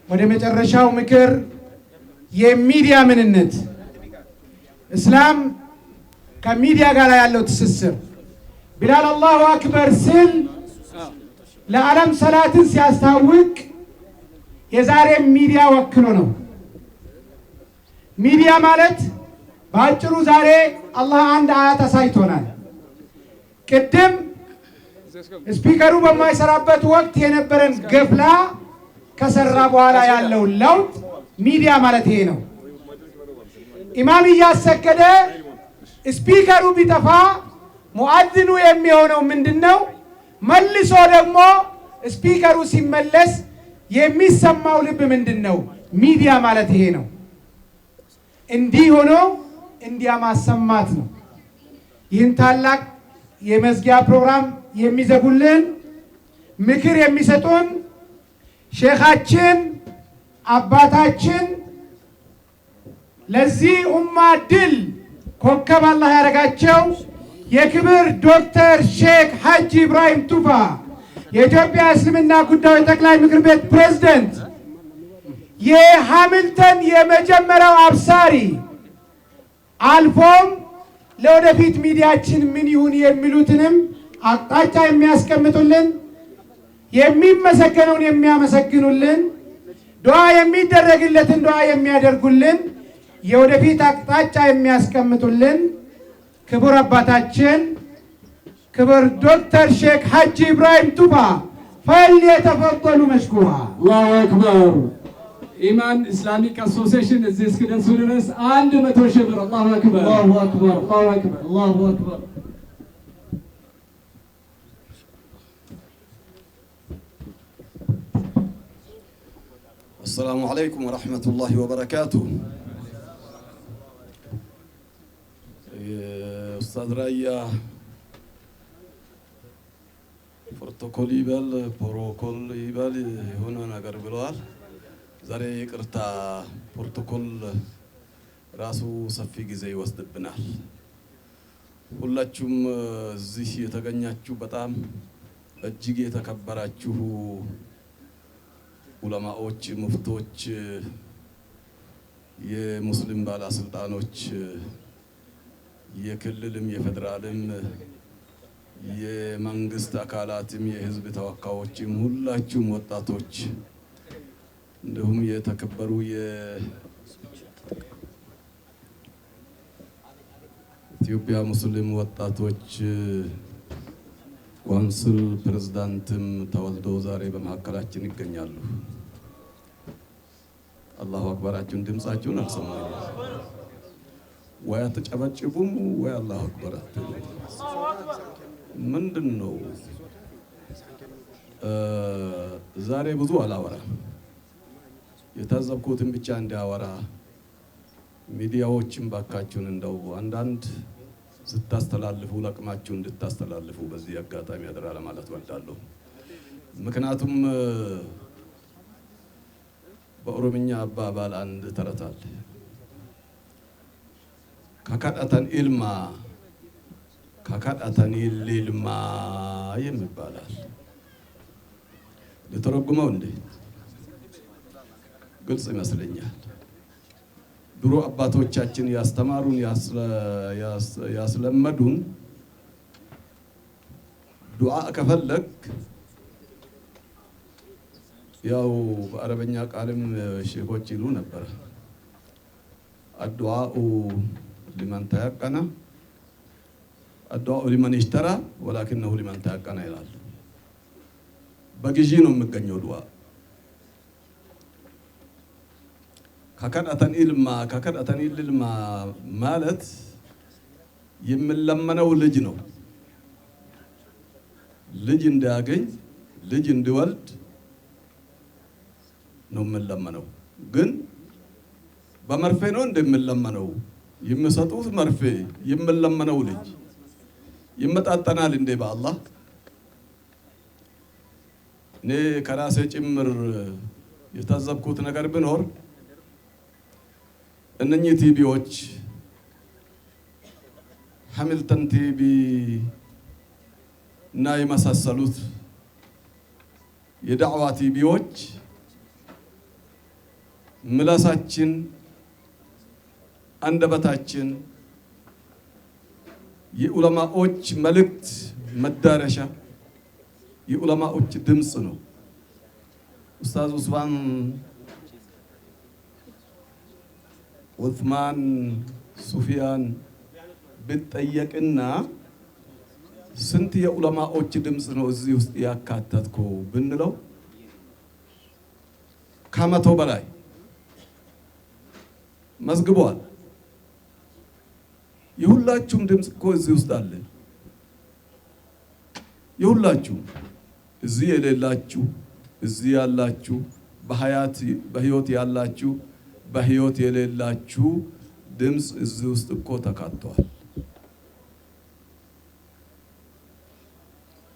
ወደ መጨረሻው ምክር የሚዲያ ምንነት እስላም ከሚዲያ ጋር ያለው ትስስር ቢላል አላሁ አክበር ሲል ለዓለም ሰላትን ሲያስታውቅ የዛሬ ሚዲያ ወክሎ ነው። ሚዲያ ማለት በአጭሩ ዛሬ አላህ አንድ አያት አሳይቶናል። ቅድም ስፒከሩ በማይሰራበት ወቅት የነበረን ገፍላ ከሰራ በኋላ ያለው ለውጥ ሚዲያ ማለት ይሄ ነው። ኢማም እያሰገደ ስፒከሩ ቢጠፋ ሙአዚኑ የሚሆነው ምንድነው? መልሶ ደግሞ ስፒከሩ ሲመለስ የሚሰማው ልብ ምንድነው? ሚዲያ ማለት ይሄ ነው። እንዲህ ሆኖ እንዲያ ማሰማት ነው። ይህን ታላቅ የመዝጊያ ፕሮግራም የሚዘጉልን ምክር የሚሰጡን ሼኻችን አባታችን ለዚህ ኡማ ድል ኮከብ አላህ ያደረጋቸው የክብር ዶክተር ሼክ ሐጂ ኢብራሂም ቱፋ የኢትዮጵያ እስልምና ጉዳዮች ጠቅላይ ምክር ቤት ፕሬዝዳንት፣ የሃሚልተን የመጀመሪያው አብሳሪ፣ አልፎም ለወደፊት ሚዲያችን ምን ይሁን የሚሉትንም አቅጣጫ የሚያስቀምጡልን፣ የሚመሰገነውን የሚያመሰግኑልን፣ ዱዓ የሚደረግለትን ዱዓ የሚያደርጉልን፣ የወደፊት አቅጣጫ የሚያስቀምጡልን ክቡር አባታችን ክቡር ዶክተር ሼክ ሐጂ ኢብራሂም ቱፋ ፈልየተፈضሉ መሽኩራ። አላሁ አክበር። ኢማን ኢስላሚክ አሶሲዬሽን እዚህ እስክደርሱ ድረስ 100 ሺህ ብር። አላሁ አክበር፣ አላሁ አክበር፣ አላሁ አክበር፣ አላሁ አክበር። السلام عليكم ورحمة الله وبركاته. أستاذ رايا ፕሮቶኮል ይበል ፕሮቶኮል ይበል የሆነ ነገር ብለዋል። ዛሬ ይቅርታ ፕሮቶኮል ራሱ ሰፊ ጊዜ ይወስድብናል። ሁላችሁም እዚህ የተገኛችሁ በጣም እጅግ የተከበራችሁ ዑለማዎች፣ ሙፍቶች፣ የሙስሊም ባለስልጣኖች፣ የክልልም የፌደራልም የመንግስት አካላትም የህዝብ ተወካዮችም ሁላችሁም ወጣቶች እንዲሁም የተከበሩ የኢትዮጵያ ሙስሊም ወጣቶች ካውንስል ፕሬዝዳንትም ተወልደው ዛሬ በመካከላችን ይገኛሉ። አላሁ አክበራችሁን ድምጻችሁን አልሰማኝ ወይ አትጨበጭቡም ወይ አላሁ አክበር አትሉ። ምንድን ነው ዛሬ ብዙ አላወራም። የታዘብኩትን ብቻ እንዲያወራ ሚዲያዎችን ባካችሁን እንደው አንዳንድ ስታስተላልፉ ለቅማችሁ እንድታስተላልፉ በዚህ አጋጣሚ አደራ ለማለት ወዳለሁ። ምክንያቱም በኦሮምኛ አባባል አንድ ተረት አለ። ካካዳታን ኢልማ ካካዳታን ኢልማ የሚባላል። ለተረጉመው እንዴ ግልጽ ይመስለኛል። ድሮ አባቶቻችን ያስተማሩን ያስለመዱን ዱዓ ከፈለክ ያው በአረበኛ ቃልም ሼኾች ይሉ ነበር አዱዓኡ ሊመን ተያቀና አዱዓኡ ሊመን ይሽተራ ወላኪነሁ ሊመን ተያቀና ይላል። በግዢ ነው የሚገኘው ዱዓ። ካካዳተን ኢልማ ማለት የሚለመነው ልጅ ነው። ልጅ እንዲያገኝ ልጅ እንዲወልድ ነው የምንለመነው። ግን በመርፌ ነው እንደምንለመነው የሚሰጡት መርፌ የምንለመነው ልጅ ይመጣጠናል እንዴ? በአላህ እኔ ከራሴ ጭምር የታዘብኩት ነገር ቢኖር እነኚህ ቲቪዎች ሃሚልተን ቲቪ እና የመሳሰሉት የዳዕዋ ቲቪዎች ምላሳችን አንደበታችን የዑለማዎች መልእክት መዳረሻ የዑለማዎች ድምጽ ነው። ኡስታዝ ኡስማን ዑስማን ሱፊያን ብትጠየቅና ስንት የዑለማዎች ድምፅ ነው እዚህ ውስጥ ያካተትከው ብንለው ከመቶ በላይ መዝግቧል። የሁላችሁም ድምፅ እኮ እዚህ ውስጥ አለ። የሁላችሁም እዚህ የሌላችሁ እዚህ ያላችሁ በህይወት ያላችሁ በህይወት የሌላችሁ ድምፅ እዚህ ውስጥ እኮ ተካቷል።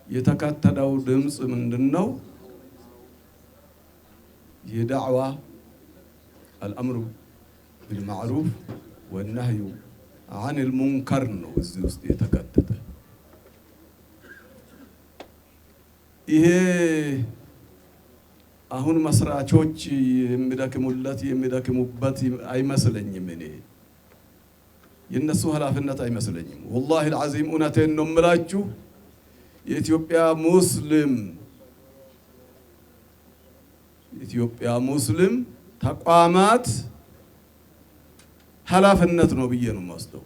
የተካተተው ድምፅ ምንድነው? የዳዕዋ አልአምሩ ቢልማዕሩፍ ወነህዩ ዐኒል ሙንከር ነው እዚህ ውስጥ የተካተተ። ይሄ አሁን መስራቾች የሚደክሙበት አይመስለኝም። እኔ የነሱ ኃላፊነት አይመስለኝም። ወላሂ አልዓዚም እውነቴን ነው የምላችሁ። የኢትዮጵያ ሙስሊም ተቋማት ኃላፊነት ነው ብዬ ነው የምወስደው።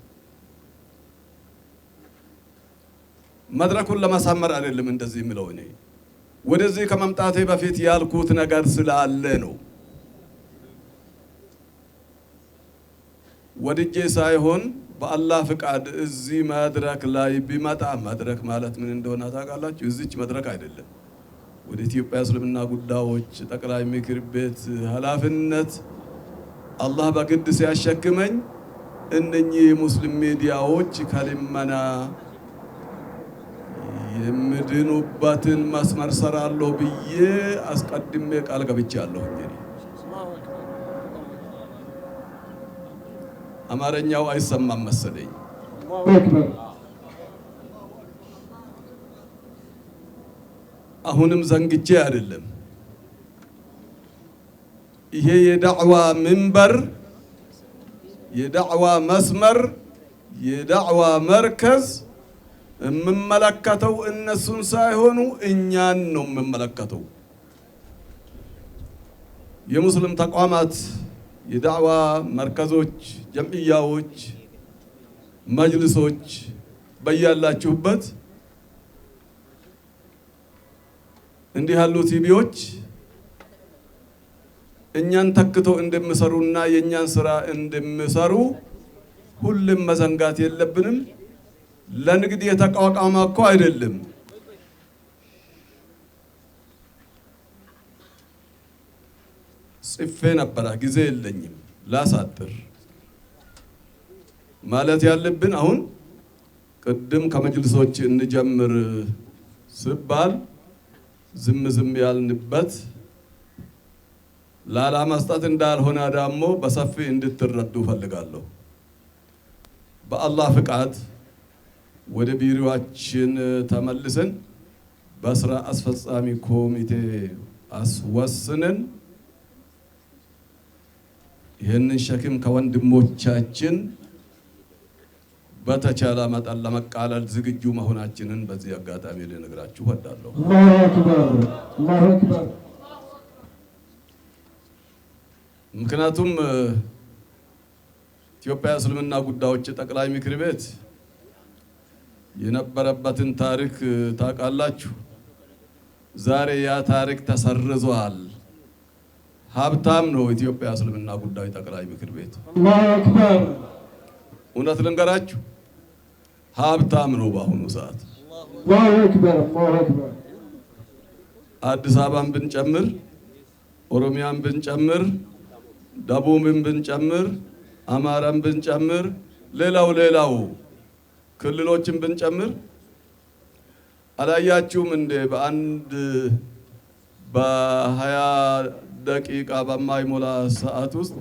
መድረኩን ለማሳመር አይደለም እንደዚህ የምለው። እኔ ወደዚህ ከመምጣቴ በፊት ያልኩት ነገር ስላለ ነው። ወድጄ ሳይሆን በአላህ ፍቃድ እዚህ መድረክ ላይ ቢመጣ፣ መድረክ ማለት ምን እንደሆነ ታውቃላችሁ? እዚች መድረክ አይደለም፣ ወደ ኢትዮጵያ እስልምና ጉዳዮች ጠቅላይ ምክር ቤት ኃላፊነት አላህ በግድ ሲያሸክመኝ እነኚህ የሙስሊም ሚዲያዎች ከልመና የምድኑበትን መስመር ሰራለሁ ብዬ አስቀድሜ ቃል ገብቻለሁ። አማርኛው አይሰማም መሰለኝ። አሁንም ዘንግቼ አይደለም። ይሄ የዳዕዋ መንበር፣ የዳዕዋ መስመር፣ የዳዕዋ መርከዝ የምመለከተው እነሱን ሳይሆኑ እኛን ነው የምመለከተው። የሙስሊም ተቋማት፣ የዳዕዋ መርከዞች፣ ጀምዕያዎች፣ መጅልሶች በያላችሁበት እንዲህ ያሉ ቲቪዎች እኛን ተክተው እንደሚሰሩና የኛን ስራ እንደሚሰሩ ሁሉም መዘንጋት የለብንም። ለንግድ የተቋቋመ እኮ አይደለም። ጽፌ ነበረ፣ ጊዜ የለኝም ላሳጥር። ማለት ያለብን አሁን ቅድም ከመጅልሶች እንጀምር ስባል ዝም ያልንበት ላላ መስጠት እንዳልሆነ ደግሞ በሰፊ እንድትረዱ ፈልጋለሁ። በአላህ ፍቃድ ወደ ቢሮአችን ተመልሰን በስራ አስፈጻሚ ኮሚቴ አስወስነን ይህንን ሸክም ከወንድሞቻችን በተቻለ መጠን ለመቃለል ዝግጁ መሆናችንን በዚህ አጋጣሚ ልነግራችሁ እወዳለሁ። አላሁ አክበር፣ አላሁ አክበር። ምክንያቱም ኢትዮጵያ እስልምና ጉዳዮች ጠቅላይ ምክር ቤት የነበረበትን ታሪክ ታውቃላችሁ። ዛሬ ያ ታሪክ ተሰርዟል። ሀብታም ነው ኢትዮጵያ እስልምና ጉዳዮች ጠቅላይ ምክር ቤት። አላሁ አክበር። እውነት ልንገራችሁ፣ ሀብታም ነው በአሁኑ ሰዓት። አላሁ አክበር፣ አላሁ አክበር። አዲስ አበባን ብንጨምር፣ ኦሮሚያን ብንጨምር፣ ደቡብን ብንጨምር፣ አማራን ብንጨምር፣ ሌላው ክልሎችን ብንጨምር አላያችሁም እንደ በአንድ በ20 ደቂቃ በማይሞላ ሰዓት ውስጥ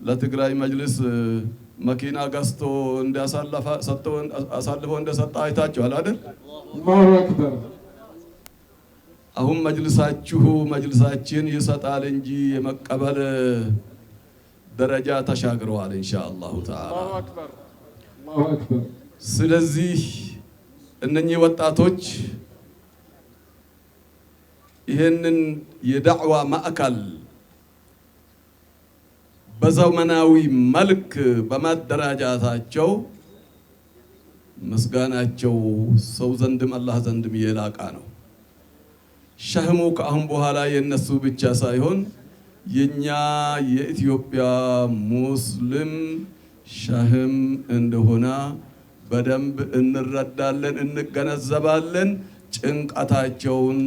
ለትግራይ መጅልስ መኪና ገዝቶ አሳልፎ እንደሰጠ አይታችኋል አይደል? አላሁ አክበር። አሁን መጅልሳችን ይሰጣል እንጂ የመቀበል ደረጃ ተሻግረዋል ኢንሻአላሁ ተዓላ። አላሁ አክበር፣ አላሁ አክበር። ስለዚህ እነኚህ ወጣቶች ይህንን የዳዕዋ ማዕከል በዘመናዊ መልክ በማደራጃታቸው ምስጋናቸው ሰው ዘንድም አላህ ዘንድም የላቃ ነው። ሸህሙ ከአሁን በኋላ የነሱ ብቻ ሳይሆን የኛ የኢትዮጵያ ሙስሊም ሸህም እንደሆነ በደንብ እንረዳለን፣ እንገነዘባለን። ጭንቀታቸውን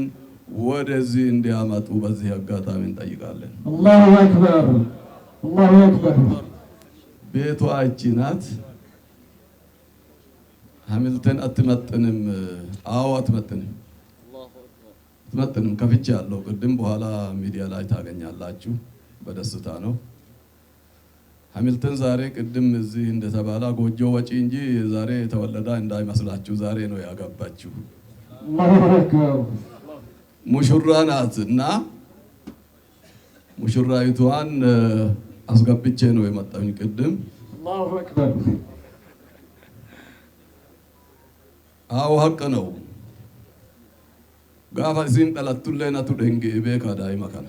ወደዚህ እንዲያመጡ በዚህ አጋጣሚ እንጠይቃለን። አላሁ አክበር፣ አላሁ አክበር። ቤቷ እቺ ናት። ሃሚልተን አትመጥንም። አዎ አትመጥንም፣ አትመጥንም። ከፍቼ ያለው ቅድም በኋላ ሚዲያ ላይ ታገኛላችሁ። በደስታ ነው። ሃሚልተን ዛሬ ቅድም እዚህ እንደተባለ ጎጆ ወጪ እንጂ ዛሬ የተወለዳ እንዳይመስላችሁ፣ ዛሬ ነው ያገባችሁ። አላሁ አክበር። ሙሽራ ናት እና ሙሽራይቷን አስገብቼ ነው የመጣሁኝ ቅድም። አላሁ አክበር። አዎ ሀቅ ነው። ጋፋ ሲን ጠላቱለናቱ ደንጌ ቤካ ዳይማ ከነ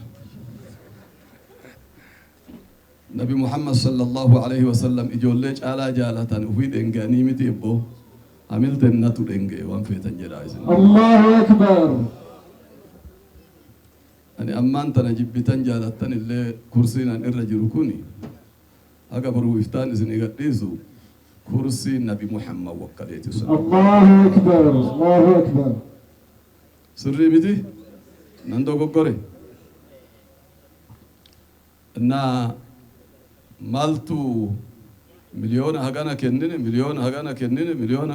ነቢ ሙሐመድ ሰለላሁ ዐለይሂ ወሰለም ኢጆሌ ጫላ ጃላታን ኡፊ ደንጋኒ ሚቴቦ ሃሚልተንነቱ ደንጌ ዋን ፌተን ጀዳይስን አላሁ አክበር። ani amman tana jibbitan jaalatan illee kursiin an irra jiru kuni haga baruu iftaan isin igadhiisu kursii nabi muhammad wakkaleeti sun Allahu akbar, Allahu akbar. sirrii miti nan dogoggore እና ማልቱ ሚሊዮን ሀጋና ከንነ ሚሊዮን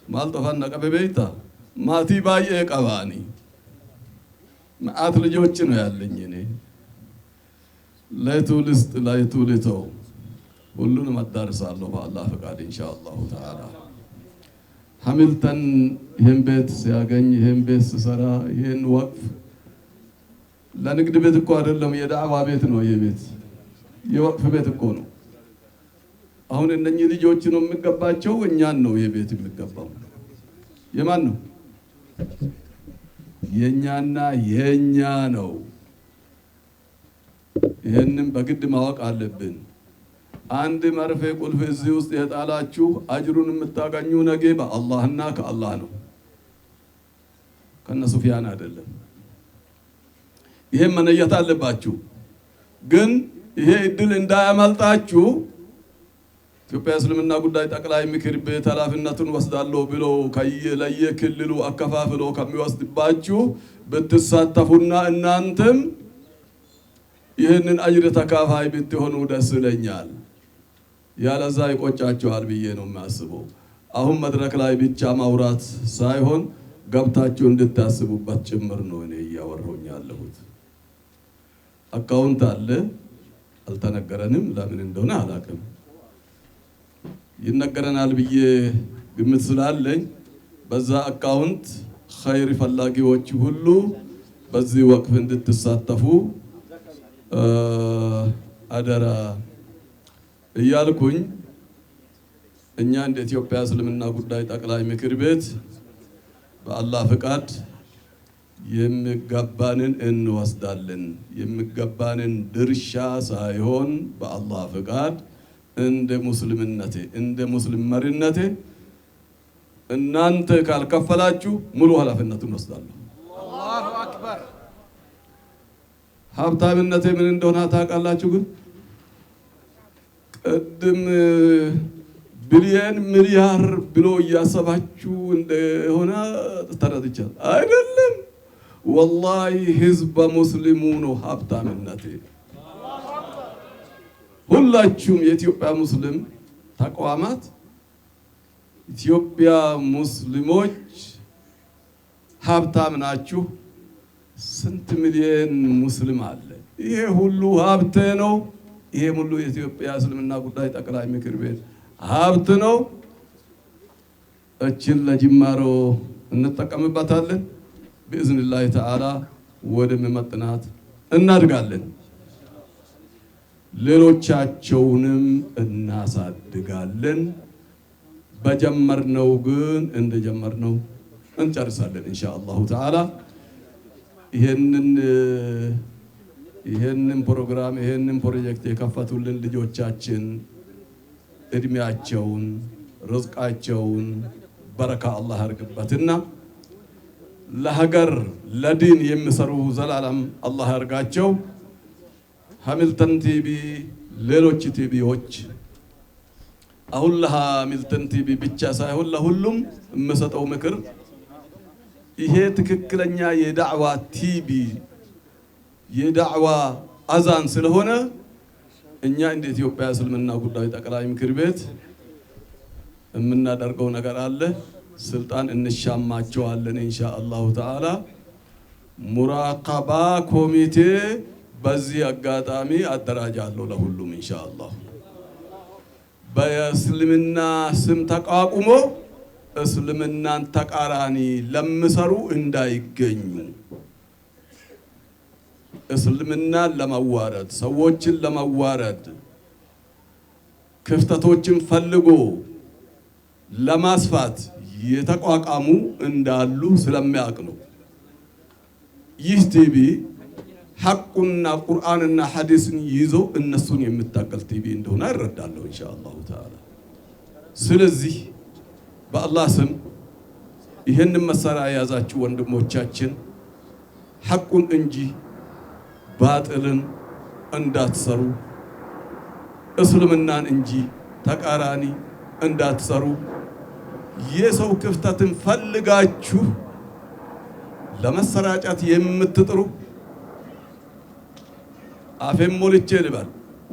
ማልቱ ፋና ቀበ ቤታ ማቲ ባየ ቀባኒ ማአት ልጆች ነው ያለኝ እኔ ለቱልተው ሁሉንም አዳርሳለሁ በአላህ ፈቃድ ኢንሻአላሁ ተዓላ። ሃሚልተን ይሄን ቤት ሲያገኝ ይሄን ቤት ሲሰራ ይሄን ወቅፍ ለንግድ ቤት እኮ አይደለም የዳዕዋ ቤት ነው። ይሄ ቤት የወቅፍ ቤት እኮ ነው። አሁን እነኚህ ልጆች ነው የሚገባቸው፣ እኛን ነው ይሄ ቤት የሚገባው። የማን ነው? የኛና የኛ ነው። ይሄንን በግድ ማወቅ አለብን። አንድ መርፌ ቁልፍ እዚህ ውስጥ የጣላችሁ አጅሩን የምታገኙ ነገ በአላህና ከአላህ ነው፣ ከነ ሱፊያን አይደለም። ይሄን መነየት አለባችሁ። ግን ይሄ እድል እንዳያመልጣችሁ ኢትዮጵያ እስልምና ጉዳይ ጠቅላይ ምክር ቤት ኃላፊነቱን ወስዳለሁ ብሎ ለየክልሉ አከፋፍሎ ከሚወስድባችሁ ብትሳተፉና እናንተም ይህንን አጅር ተካፋይ ብትሆኑ ደስ ይለኛል። ያለዛ ይቆጫችኋል ብዬ ነው የሚያስበው። አሁን መድረክ ላይ ብቻ ማውራት ሳይሆን ገብታችሁ እንድታስቡበት ጭምር ነው እኔ እያወራሁኝ ያለሁት። አካውንት አለ አልተነገረንም፣ ለምን እንደሆነ አላውቅም። ይነገረናል ብዬ ግምት ስላለኝ በዛ አካውንት ኸይር ፈላጊዎች ሁሉ በዚህ ወቅፍ እንድትሳተፉ አደራ እያልኩኝ እኛ እንደ ኢትዮጵያ እስልምና ጉዳይ ጠቅላይ ምክር ቤት በአላህ ፍቃድ የሚገባንን እንወስዳለን። የሚገባንን ድርሻ ሳይሆን በአላህ ፍቃድ እንደ ሙስሊምነቴ እንደ ሙስሊም መሪነቴ እናንተ ካልከፈላችሁ ሙሉ ኃላፊነቱን ወስዳለሁ። አላሁ አክበር። ሀብታምነቴ ምን እንደሆነ ታውቃላችሁ? ግን ቅድም ቢሊየን ሚሊያር ብሎ እያሰባችሁ እንደሆነ ተረድቻለሁ። አይደለም፣ ወላሂ ህዝበ ሙስሊሙ ነው ሀብታምነቴ። ሁላችሁም የኢትዮጵያ ሙስሊም ተቋማት ኢትዮጵያ ሙስሊሞች ሀብታም ናችሁ። ስንት ሚሊዮን ሙስሊም አለ? ይሄ ሁሉ ሀብቴ ነው። ይሄ ሁሉ የኢትዮጵያ እስልምና ጉዳይ ጠቅላይ ምክር ቤት ሀብት ነው። እችን ለጅማሮ እንጠቀምበታለን። በኢዝኒላህ ተዓላ ወደሚመጥናት እናድጋለን። ሌሎቻቸውንም እናሳድጋለን። በጀመርነው ግን እንደጀመርነው እንጨርሳለን ኢንሻአላሁ ተዓላ። ይሄንን ይህንን ፕሮግራም ይህንን ፕሮጀክት የከፈቱልን ልጆቻችን እድሜያቸውን ርዝቃቸውን በረካ አላህ ያርግበትና ለሀገር ለዲን የሚሰሩ ዘላለም አላህ ያርጋቸው። ሃሚልተን ቲቪ ሌሎች ቲቪዎች አሁን ለሃሚልተን ቲቪ ብቻ ሳይሆን ለሁሉም የምሰጠው ምክር ይሄ ትክክለኛ የዳዕዋ ቲቪ የዳዕዋ አዛን ስለሆነ እኛ እንደ ኢትዮጵያ እስልምና ጉዳይ ጠቅላይ ምክር ቤት የምናደርገው ነገር አለ። ስልጣን እንሻማቸዋለን ኢንሻአላሁ ተዓላ። ሙራቀባ ኮሚቴ በዚህ አጋጣሚ አደራጃለሁ ለሁሉም ኢንሻአላህ። በእስልምና ስም ተቋቁሞ እስልምናን ተቃራኒ ለምሰሩ እንዳይገኙ እስልምናን ለማዋረድ ሰዎችን ለማዋረድ ክፍተቶችን ፈልጎ ለማስፋት የተቋቋሙ እንዳሉ ስለሚያውቅ ነው። ይህ ቲቪ ሐቁና ቁርአንና ሐዲስን ይዞ እነሱን የምታቀል ቲቪ እንደሆነ ይረዳለሁ ኢንሻአላሁ ተዓላ። ስለዚህ በአላህ ስም ይህንን መሳሪያ የያዛችሁ ወንድሞቻችን ሐቁን እንጂ ባጥልን እንዳትሰሩ፣ እስልምናን እንጂ ተቃራኒ እንዳትሰሩ፣ የሰው ክፍተትን ፈልጋችሁ ለመሰራጨት የምትጥሩ አፌን ሞልቼ ልበል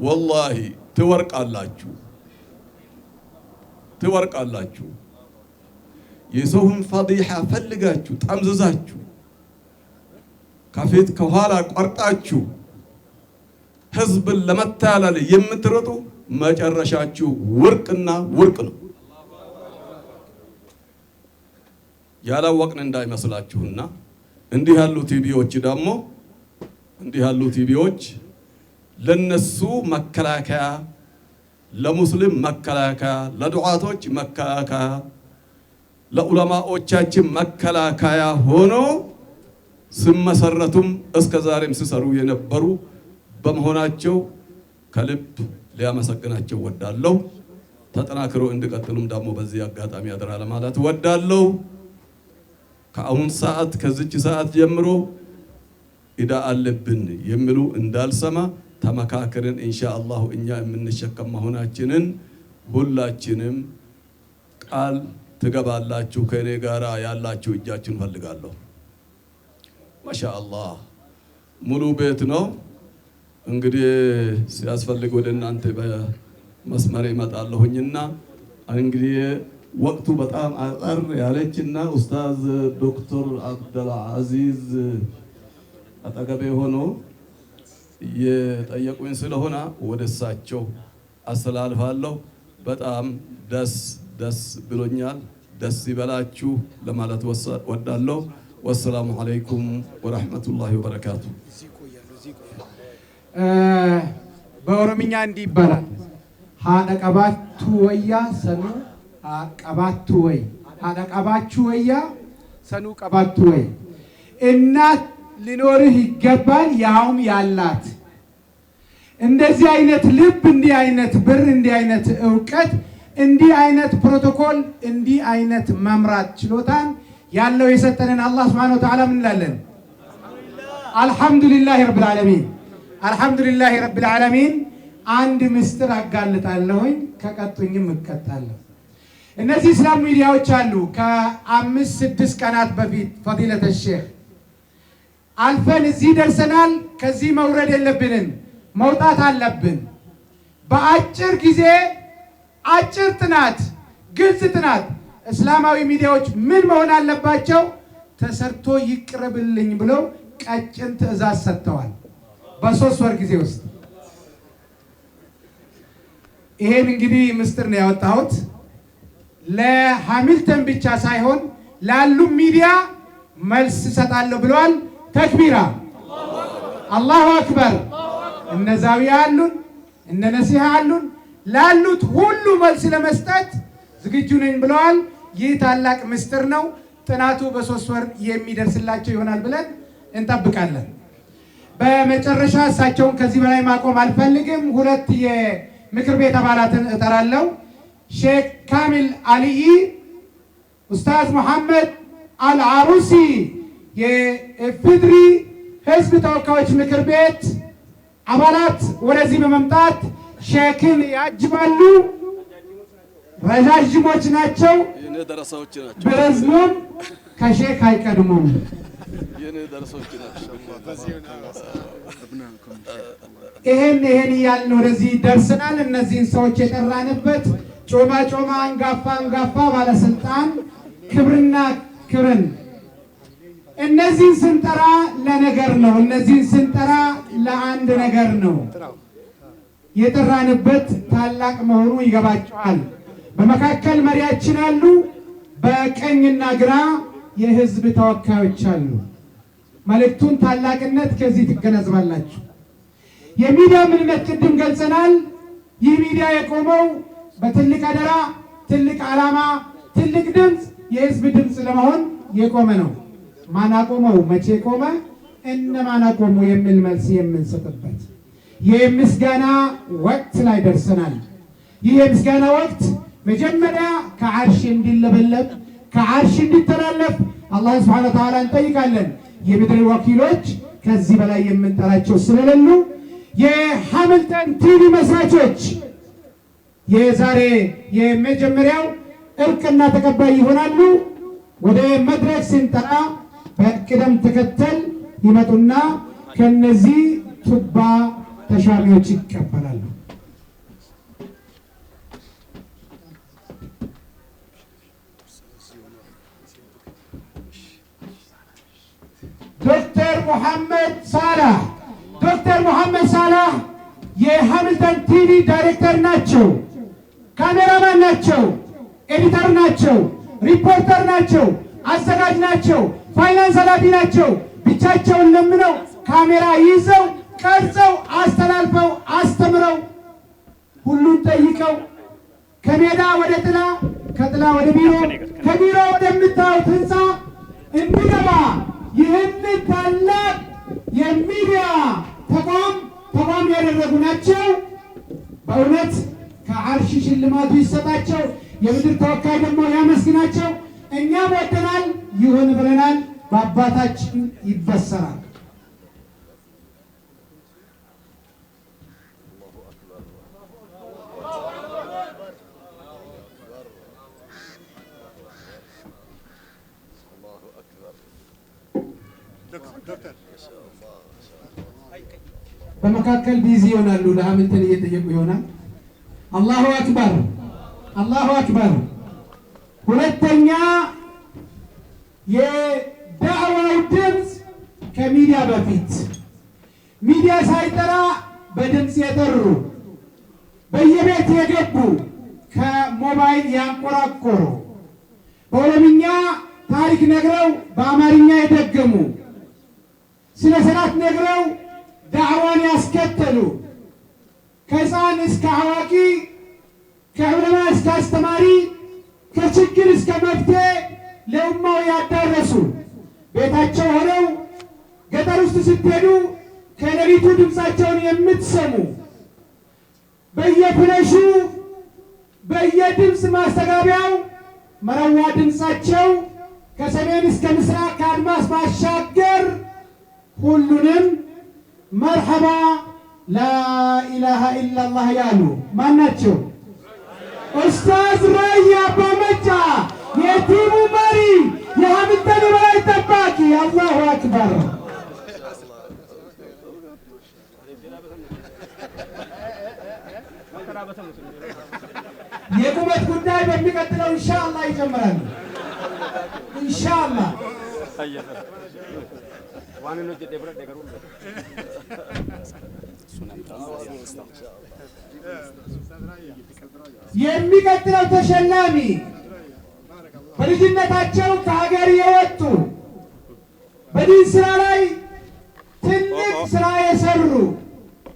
ወላሂ ትወርቃላችሁ። የሰውን ፈዲሓ ፈልጋችሁ ጠምዝዛችሁ ከፊት ከኋላ ቆርጣችሁ ህዝብን ለመታለል የምትረጡ መጨረሻችሁ ውርቅና ውርቅ ነው። ያላወቅን እንዳይመስላችሁና እንዲህ ያሉ ቲቪዎች ለነሱ መከላከያ፣ ለሙስሊም መከላከያ፣ ለዱዓቶች መከላከያ፣ ለዑለማዎቻችን መከላከያ ሆኖ ስመሰረቱም እስከ ዛሬም ሲሰሩ የነበሩ በመሆናቸው ከልብ ሊያመሰግናቸው ወዳለሁ። ተጠናክሮ እንዲቀጥሉም ደግሞ በዚህ አጋጣሚ አደራ ለማለት ወዳለሁ። ከአሁን ሰዓት ከዚች ሰዓት ጀምሮ ኢዳ አለብን የሚሉ እንዳልሰማ ተመካከርን ኢንሻአላህ እኛ የምንሸከም መሆናችንን ሁላችንም ቃል ትገባላችሁ። ከኔ ጋራ ያላችሁ እጃችሁን ፈልጋለሁ። ማሻአላህ ሙሉ ቤት ነው። እንግዲህ ሲያስፈልግ ወደ እናንተ በመስመር ይመጣለሁኝና እንግዲህ ወቅቱ በጣም አጠር ያለችና ኡስታዝ ዶክተር አብደል አዚዝ አጠገቤ ሆኖ የጠየቁኝ ስለሆነ ወደ እሳቸው አስተላልፋለሁ። በጣም ደስ ብሎኛል። ደስ ይበላችሁ ለማለት ወዳለሁ። ወሰላሙ አለይኩም ወራህመቱላሂ ወበረካቱ። በኦሮምኛ እንዲህ ይባላል። ሀደቀባቱ ወያ ሰኑ ቀባቱ ወይ ሀደቀባቹ ወያ ሰኑ ቀባቱ ወይ እናት ሊኖርህ ይገባል ያውም ያላት። እንደዚህ አይነት ልብ፣ እንዲህ አይነት ብር፣ እንዲህ አይነት ዕውቀት፣ እንዲህ አይነት ፕሮቶኮል፣ እንዲህ አይነት መምራት ችሎታን ያለው የሰጠንን አላህ Subhanahu Wa Ta'ala ምን እንላለን? አልሐምዱሊላህ ረብል ዓለሚን። አልሐምዱሊላህ ረብል ዓለሚን። አንድ ምስጢር አጋልጣለሁኝ ከቀጡኝም እቀጣለሁ። እነዚህ እስላም ሚዲያዎች አሉ። ከ5-6 ቀናት በፊት ፈዲለተ ሼህ አልፈን እዚህ ደርሰናል። ከዚህ መውረድ የለብንም፣ መውጣት አለብን። በአጭር ጊዜ አጭር ጥናት፣ ግልጽ ጥናት እስላማዊ ሚዲያዎች ምን መሆን አለባቸው ተሰርቶ ይቅረብልኝ ብለው ቀጭን ትዕዛዝ ሰጥተዋል። በ3 ወር ጊዜ ውስጥ ይሄን እንግዲህ ምስጢር ነው ያወጣሁት። ለሃሚልተን ብቻ ሳይሆን ላሉ ሚዲያ መልስ ሰጣለሁ ብለዋል። ተክቢራ አላሁ አክበር። እነ ዛዊያ አሉን፣ እነ ነሲሃ አሉን። ላሉት ሁሉ መልስ ለመስጠት ዝግጁ ነኝ ብለዋል። ይህ ታላቅ ምስጢር ነው። ጥናቱ በ3 ወር የሚደርስላቸው ይሆናል ብለን እንጠብቃለን። በመጨረሻ እሳቸውን ከዚህ በላይ ማቆም አልፈልግም። ሁለት የምክር ቤት አባላትን እጠራለሁ። ሼክ ካሚል አልይ፣ ኡስታዝ መሐመድ አልዓሩሲ የኢፌዴሪ ህዝብ ተወካዮች ምክር ቤት አባላት ወደዚህ በመምጣት ሼክን ያጅባሉ። ረዣዥሞች ናቸው፣ ቢረዝሙም ከሼክ አይቀድሙም። ይሄን እያልን ወደዚህ ደርሰናል። እነዚህን ሰዎች የጠራንበት ጮማ አንጋፋ ባለስልጣን ክብርና ክብርን እነዚህን ስንጠራ ለነገር ነው። እነዚህን ስንጠራ ለአንድ ነገር ነው። የጠራንበት ታላቅ መሆኑ ይገባቸዋል። በመካከል መሪያችን አሉ፣ በቀኝና ግራ የህዝብ ተወካዮች አሉ። መልእክቱን ታላቅነት ከዚህ ትገነዘባላችሁ። የሚዲያ ምንነት ቅድም ገልጸናል። ይህ ሚዲያ የቆመው በትልቅ አደራ፣ ትልቅ ዓላማ፣ ትልቅ ድምፅ፣ የህዝብ ድምፅ ለመሆን የቆመ ነው። ማናቆመው መቼ ቆመ፣ እነማን አቆሙ የሚል መልስ የምንሰጥበት የምስጋና ወቅት ላይ ደርሰናል። ይህ የምስጋና ወቅት መጀመሪያ ከዓርሽ እንዲለበለብ ከዓርሽ እንዲተላለፍ አላህ ሱብሓነሁ ወተዓላ እንጠይቃለን። የምድር ወኪሎች ከዚህ በላይ የምንጠራቸው ስለሌሉ የሃምልተን ቲቪ መስራቾች የዛሬ የመጀመሪያው እርቅና ተቀባይ ይሆናሉ። ወደ መድረክ ስንጠራ በቅደም ተከተል ይመጡና ከነዚህ ቱባ ተሻሚዎች ይቀበላሉ። ዶክተር ሙሐመድ ሳላህ የሃምልተን ቲቪ ዳይሬክተር ናቸው። ካሜራማን ናቸው፣ ኤዲተር ናቸው፣ ሪፖርተር ናቸው፣ አዘጋጅ ናቸው፣ ፋይናንስ ኃላፊ ናቸው። ብቻቸውን ለምነው ካሜራ ይዘው ቀርጸው አስተላልፈው አስተምረው ሁሉን ጠይቀው ከሜዳ ወደ ጥላ ከጥላ ወደ ቢሮ ከቢሮ ወደምታዩት ህንፃ እንዲገባ ይህንን ታላቅ የሚዲያ ተቋም ያደረጉ ናቸው። በእውነት ከዓርሽ ሽልማቱ ይሰጣቸው። የምድር ተወካይ ደግሞ ያመስግናቸው። እኛም ወደናል፣ ይሁን ብለናል። በአባታችን ይበሰራል። በመካከል ቢዚ ይሆናሉ። ለሃምልተን እየጠየቁ ይሆናል። አላሁ አክበር፣ አላሁ አክበር። ሁለተኛ የዳዕዋው ድምፅ ከሚዲያ በፊት ሚዲያ ሳይጠራ በድምፅ የጠሩ በየቤት የገቡ ከሞባይል ያንቆራቆሩ በኦሮምኛ ታሪክ ነግረው በአማርኛ የደገሙ ስለ ሰላት ነግረው ዳዕዋን ያስከተሉ ከሕፃን እስከ አዋቂ ከዑለማ እስከ አስተማሪ ከችግር እስከ መፍትሄ ለኡማው ያዳረሱ ቤታቸው ሆነው ገጠር ውስጥ ስትሄዱ ከሌሊቱ ድምፃቸውን የምትሰሙ በየፍለሹ በየድምፅ ማስተጋቢያው መረዋ ድምፃቸው ከሰሜን እስከ ምስራቅ ከአድማስ ባሻገር ሁሉንም መርሐባ ላኢላሃ ኢላላህ ያሉ ማናቸው? ኡስታዝ ራያ አባመጫ የቲሙ መሪ የሃምልተን በላይ ጠባቂ። አላሁ አክበር። የቁመት ጉዳይ በሚቀጥለው ኢንሻአላህ ይጀምራል። ኢንሻአላህ የሚቀጥለው ተሸላሚ በልጅነታቸው ከሀገር የወጡ በዲን ስራ ላይ ትልቅ ስራ የሰሩ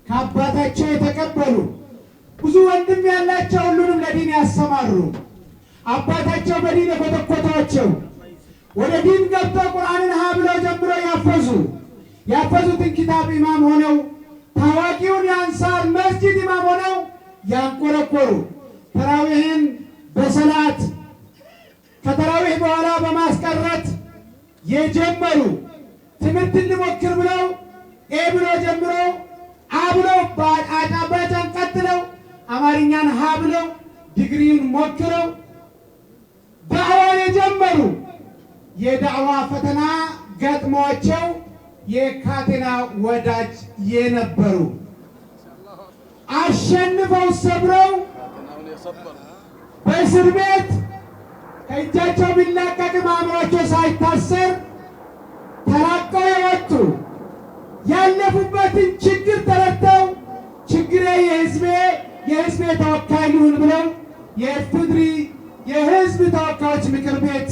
ከአባታቸው የተቀበሉ ብዙ ወንድም ያላቸው ሁሉንም ለዲን ያሰማሩ አባታቸው በዲን የኮተኮታቸው ወደ ዲን ገብተው ቁርአንን ሀ ብለው ጀምረው ያፈዙ ያፈዙትን ኪታብ ኢማም ሆነው ታዋቂውን የአንሳር መስጂድ ኢማም ሆነው ያንቆረቆሩ ተራዊህን በሰላት ከተራዊህ በኋላ በማስቀረት የጀመሩ ትምህርትን ልሞክር ብለው ብሎ ጀምረው ብለው ባጫን ቀጥለው አማርኛን ብለው ዲግሪውን ሞክረው ዳዕዋን የጀመሩ የዳዕዋ ፈተና ገጥሟቸው የካቴና ወዳጅ የነበሩ አሸንፈው ሰብረው በእስር ቤት ከእጃቸው ቢላቀቅም አእምሯቸው ሳይታሰር ተላቀው የወጡ ያለፉበትን ችግር ተረድተው ችግሬ የህዝቤ ተወካይ ልሁን ብለው የኢፌዴሪ የህዝብ ተወካዮች ምክር ቤት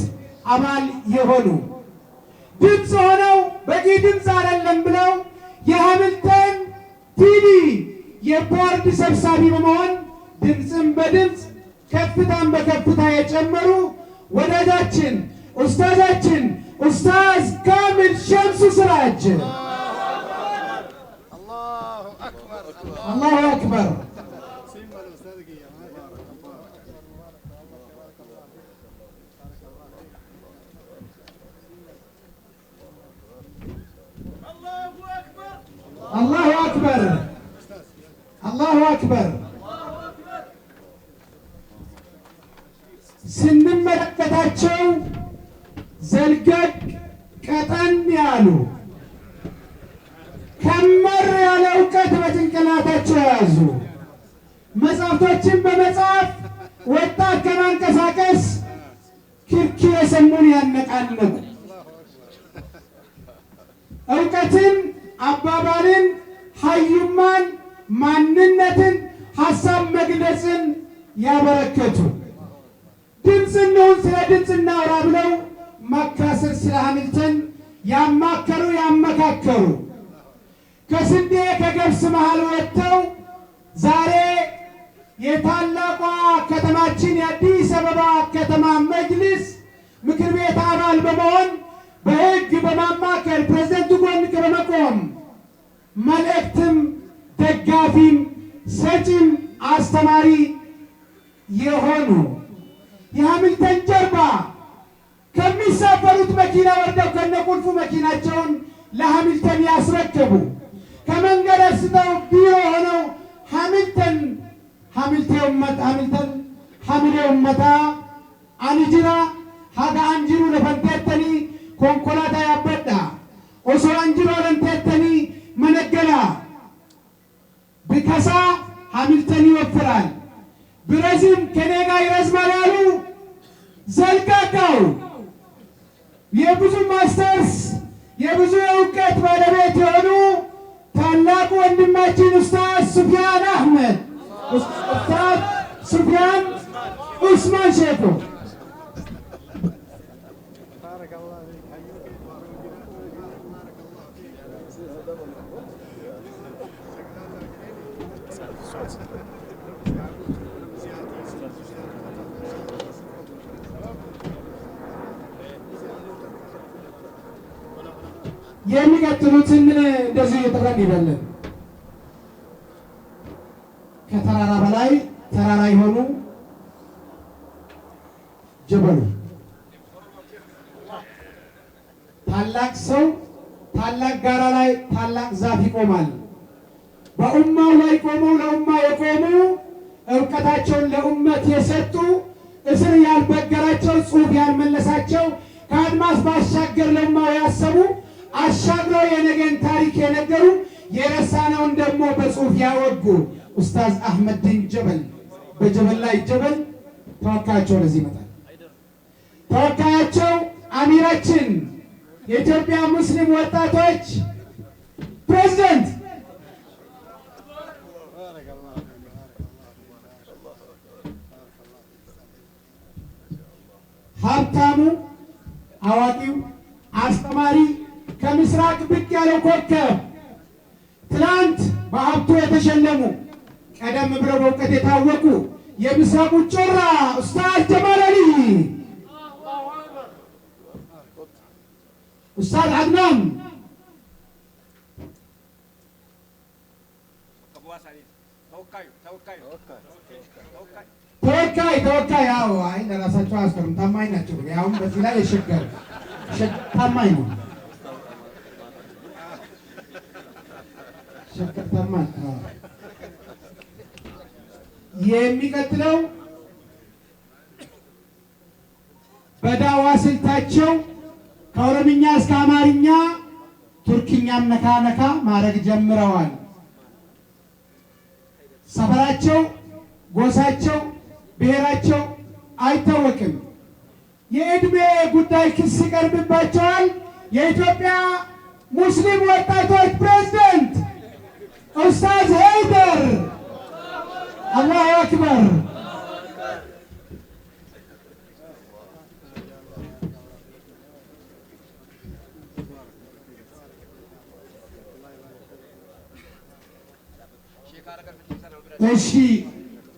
አባል የሆኑ ድምፅ ሆነው በቂ ድምፅ አይደለም ብለው የሃምልተን ቲቪ የቦርድ ሰብሳቢ በመሆን ድምፅን በድምፅ ከፍታን በከፍታ የጨመሩ ወዳጃችን ኡስታዛችን ኡስታዝ ካሚል ሸምሱ ስራጅ አላሁ አክበር አላሁ አክበር አላሁ አክበር። ስንመለከታቸው ዘልገግ ቀጠን ያሉ ከመር ያለ እውቀት በጭንቅላታቸው የያዙ መጽሐፍቶችን በመጻፍ ወጣት ከማንቀሳቀስ ክርክር የሰሙን ያነቃነቁ እውቀትን አባባልን ሀዩማን ማንነትን ሀሳብ መግለጽን ያበረከቱ ድምፅ እንሁን ስለ ድምፅ እናውራ ብለው ማካሰር ስለ ሃሚልተን ያማከሩ ያመካከሩ ከስንዴ ከገብስ መሃል ወጥተው ዛሬ የታላቋ ከተማችን የአዲስ አበባ ከተማ መጅሊስ ምክር ቤት አባል በመሆን በህግ በማማከር ፕሬዝዳንቱ ጎን በመቆም መልእክትም ደጋፊም ሰጪም አስተማሪ የሆኑ የሃሚልተን ጀርባ ከሚሳፈሩት መኪና ወርደው ከነቁልፉ መኪናቸውን ለሃሚልተን ያስረከቡ ከመንገድ አንስተው ቢሮ ሆነው ሃሚልተን ሀሚሌ ኡመታ አንጅራ ሀጋ አንጅሩ ለፈንቴተኒ ኮንኮላታ ያበዳ ኦሶ አንጅሮ ለንቴተኒ መነገላ ቢከሳ ሃሚልተን ይወፍራል ብረዝም ከኔ ጋር ይረዝማል ያሉ ዘልቃቃው የብዙ ማስተርስ የብዙ እውቀት ባለቤት የሆኑ ታላቁ ወንድማችን ኡስታዝ ሱፊያን አህመድ ኡስታዝ ሱፊያን ኡስማን ሼኮ የሚቀጥሉትን እንደዚህ እየጠራን ይበለን። ከተራራ በላይ ተራራ የሆኑ ጀበሉ ታላቅ ሰው ታላቅ ጋራ ላይ ታላቅ ዛፍ ይቆማል። በኡማው ላይ ቆመው ለኡማ የቆሙ እውቀታቸውን ለኡመት የሰጡ እስር ያልበገራቸው ጽሑፍ ያልመለሳቸው ከአድማስ ባሻገር ለኡማው ያሰቡ አሻግረው የነገን ታሪክ የነገሩ የረሳነውን ደግሞ በጽሑፍ ያወጉ ኡስታዝ አህመድን ጀበል በጀበል ላይ ጀበል ተወካያቸው ለዚህ ይመጣል። ተወካያቸው አሚራችን የኢትዮጵያ ሙስሊም ወጣቶች ፕሬዝዳንት ሀብታሙ አዋቂው አስተማሪ ከምስራቅ ብቅ ያለው ኮከብ ትላንት በሀብቱ የተሸለሙ ቀደም ብለው በእውቀት የታወቁ የምስራቁ ጮራ ኡስታዝ ጀማል አሊ፣ ኡስታዝ አድናን ተወካይ ያው አይ ለራሳቸው አስቀርም ታማኝ ናቸው። ያውም በዚህ ላይ የሸገር ታማኝ ነው። ሸገር ታማኝ የሚቀጥለው በዳዋ ስልታቸው ከኦሮምኛ እስከ አማርኛ ቱርክኛም ነካ ነካ ማድረግ ጀምረዋል። ሰፈራቸው፣ ጎሳቸው፣ ብሔራቸው አይታወቅም። የእድሜ ጉዳይ ክስ ይቀርብባቸዋል። የኢትዮጵያ ሙስሊም ወጣቶች ፕሬዝዳንት ኡስታዝ ሀይደር አላሁ አክበር እሺ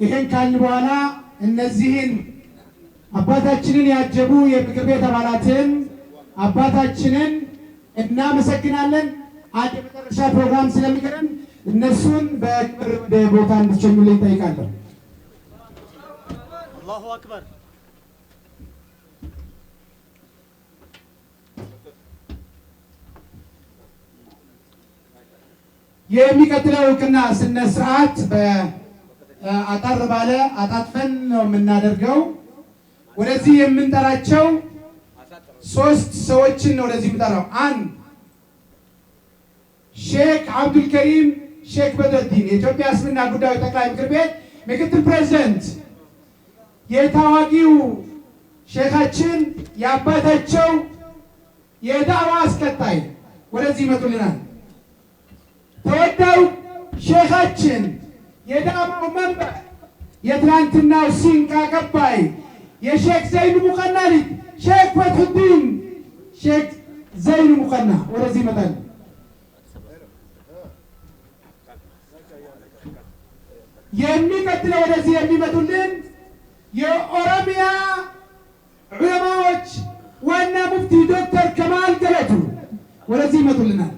ይሄን ካልን በኋላ እነዚህን አባታችንን ያጀቡ የምክር ቤት አባላትን አባታችንን እናመሰግናለን። አንድ የመጨረሻ ፕሮግራም ስለሚቀረን እነሱን በክብር ወደ ቦታ እንድትሸኙልኝ ጠይቃለሁ። አላሁ አክበር። የሚቀጥለው እውቅና ስነ ስርዓት በአጠር ባለ አጣጥፈን ነው የምናደርገው። ወደዚህ የምንጠራቸው 3 ሰዎችን ነው ወደዚህ የምንጠራው። አንድ ሼክ አብዱልከሪም ሼክ በድረዲን የኢትዮጵያ እስልምና ጉዳዮች ጠቅላይ ምክር ቤት ምክትል ፕሬዝዳንት፣ የታዋቂው ሼካችን የአባታቸው የዳዋ አስቀጣይ ወደዚህ ይመጡልናል። ተወዳው ሼኻችን የዳማው መንበር የትናንትናው ሲንቅ አቀባይ የሼክ ዘይኑ ሙቀና ልጅ ሼክ ፈትሁዲን ሼክ ዘይኑ ሙቀና ወደዚህ ይመጣል። የሚቀጥለው ወደዚህ የሚመጡልን የኦሮሚያ ዑለማዎች ዋና ሙፍቲ ዶክተር ከማል ገለቱ ወደዚህ ይመጡልናል።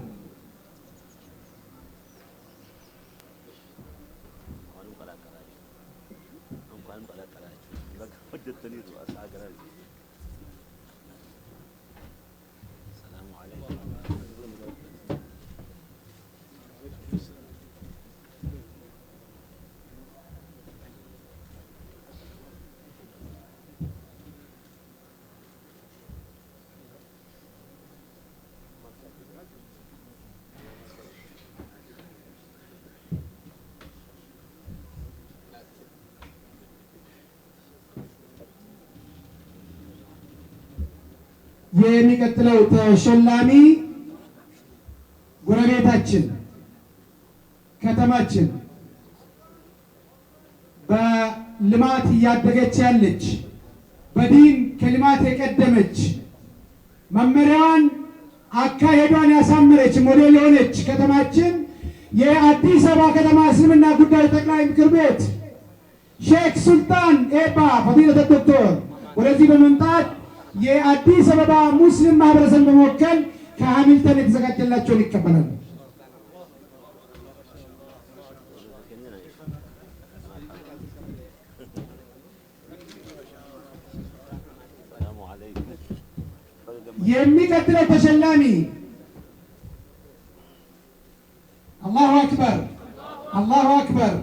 የሚቀጥለው ተሸላሚ ጎረቤታችን ከተማችን በልማት እያደገች ያለች በዲን ከልማት የቀደመች መመሪያዋን አካሄዷን ያሳመረች ሞዴል የሆነች ከተማችን የአዲስ አበባ ከተማ እስልምና ጉዳዮች ጠቅላይ ምክር ቤት ሼክ ሱልጣን ኤባ ፈዲለተ ዶክተር ወደዚህ በመምጣት የአዲስ አበባ ሙስሊም ማህበረሰብ በመወከል ከሃሚልተን የተዘጋጀላቸውን ይቀበላሉ። የሚቀጥለው ተሸላሚ አላሁ አክበር አላሁ አክበር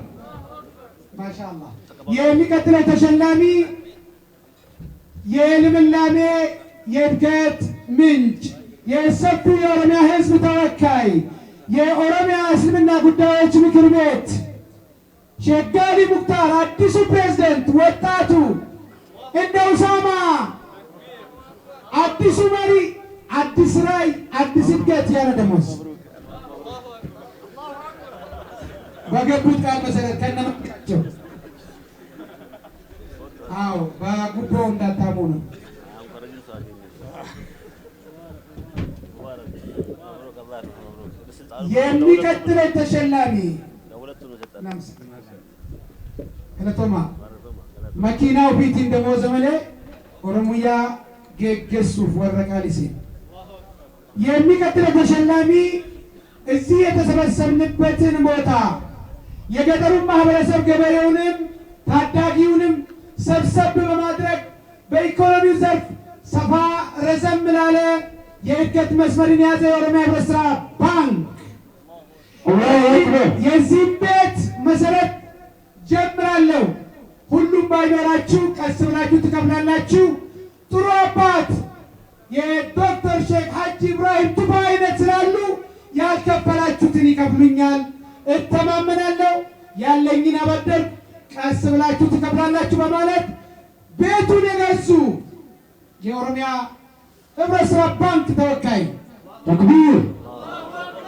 ማሻአላህ። የሚቀጥለው ተሸላሚ የልምላሜ የእድገት ምንጭ የሰፊው የኦሮሚያ ሕዝብ ተወካይ የኦሮሚያ እስልምና ጉዳዮች ምክር ቤት ሼክ ጋሊ ሙክታር አዲሱ ፕሬዝዳንት ወጣቱ እንደ ኡሳማ አዲሱ መሪ አዲስ ራዕይ አዲስ እድገት ያለ ደሞዝ በገቡት ቃል መሰረት ከነመቸው አዎ በጉቦ እንዳታሙ ነው። የሚቀጥለው ተሸላሚ ከለቶማ መኪናው ፊት እንደሞ ዘመኔ ኦሮሚያ ገገሱፍ ወረቃሊሲ የሚቀጥለው ተሸላሚ እዚህ የተሰበሰብንበትን ቦታ የገጠሩን ማህበረሰብ ገበሬውንም ታዳጊውንም ሰብሰብ በማድረግ በኢኮኖሚው ዘርፍ ሰፋ ረዘም ላለ የእድገት መስመርን የያዘ የኦሮሚያ ህብረት ስራ ባንክ የዚህ ቤት መሰረት ጀምራለሁ። ሁሉም ባይኖራችሁ ቀስ ብላችሁ ትከፍላላችሁ። ጥሩ አባት የዶክተር ሼክ ሀጂ ኢብራሂም ቱፋ አይነት ስላሉ ያልከፈላችሁትን ይከፍሉኛል፣ እተማመናለሁ። ያለኝን አበደር ቀስ ብላችሁ ትከፍላላችሁ በማለት ቤቱን የገዙ የኦሮሚያ ህብረት ስራ ባንክ ተወካይ ተክቢር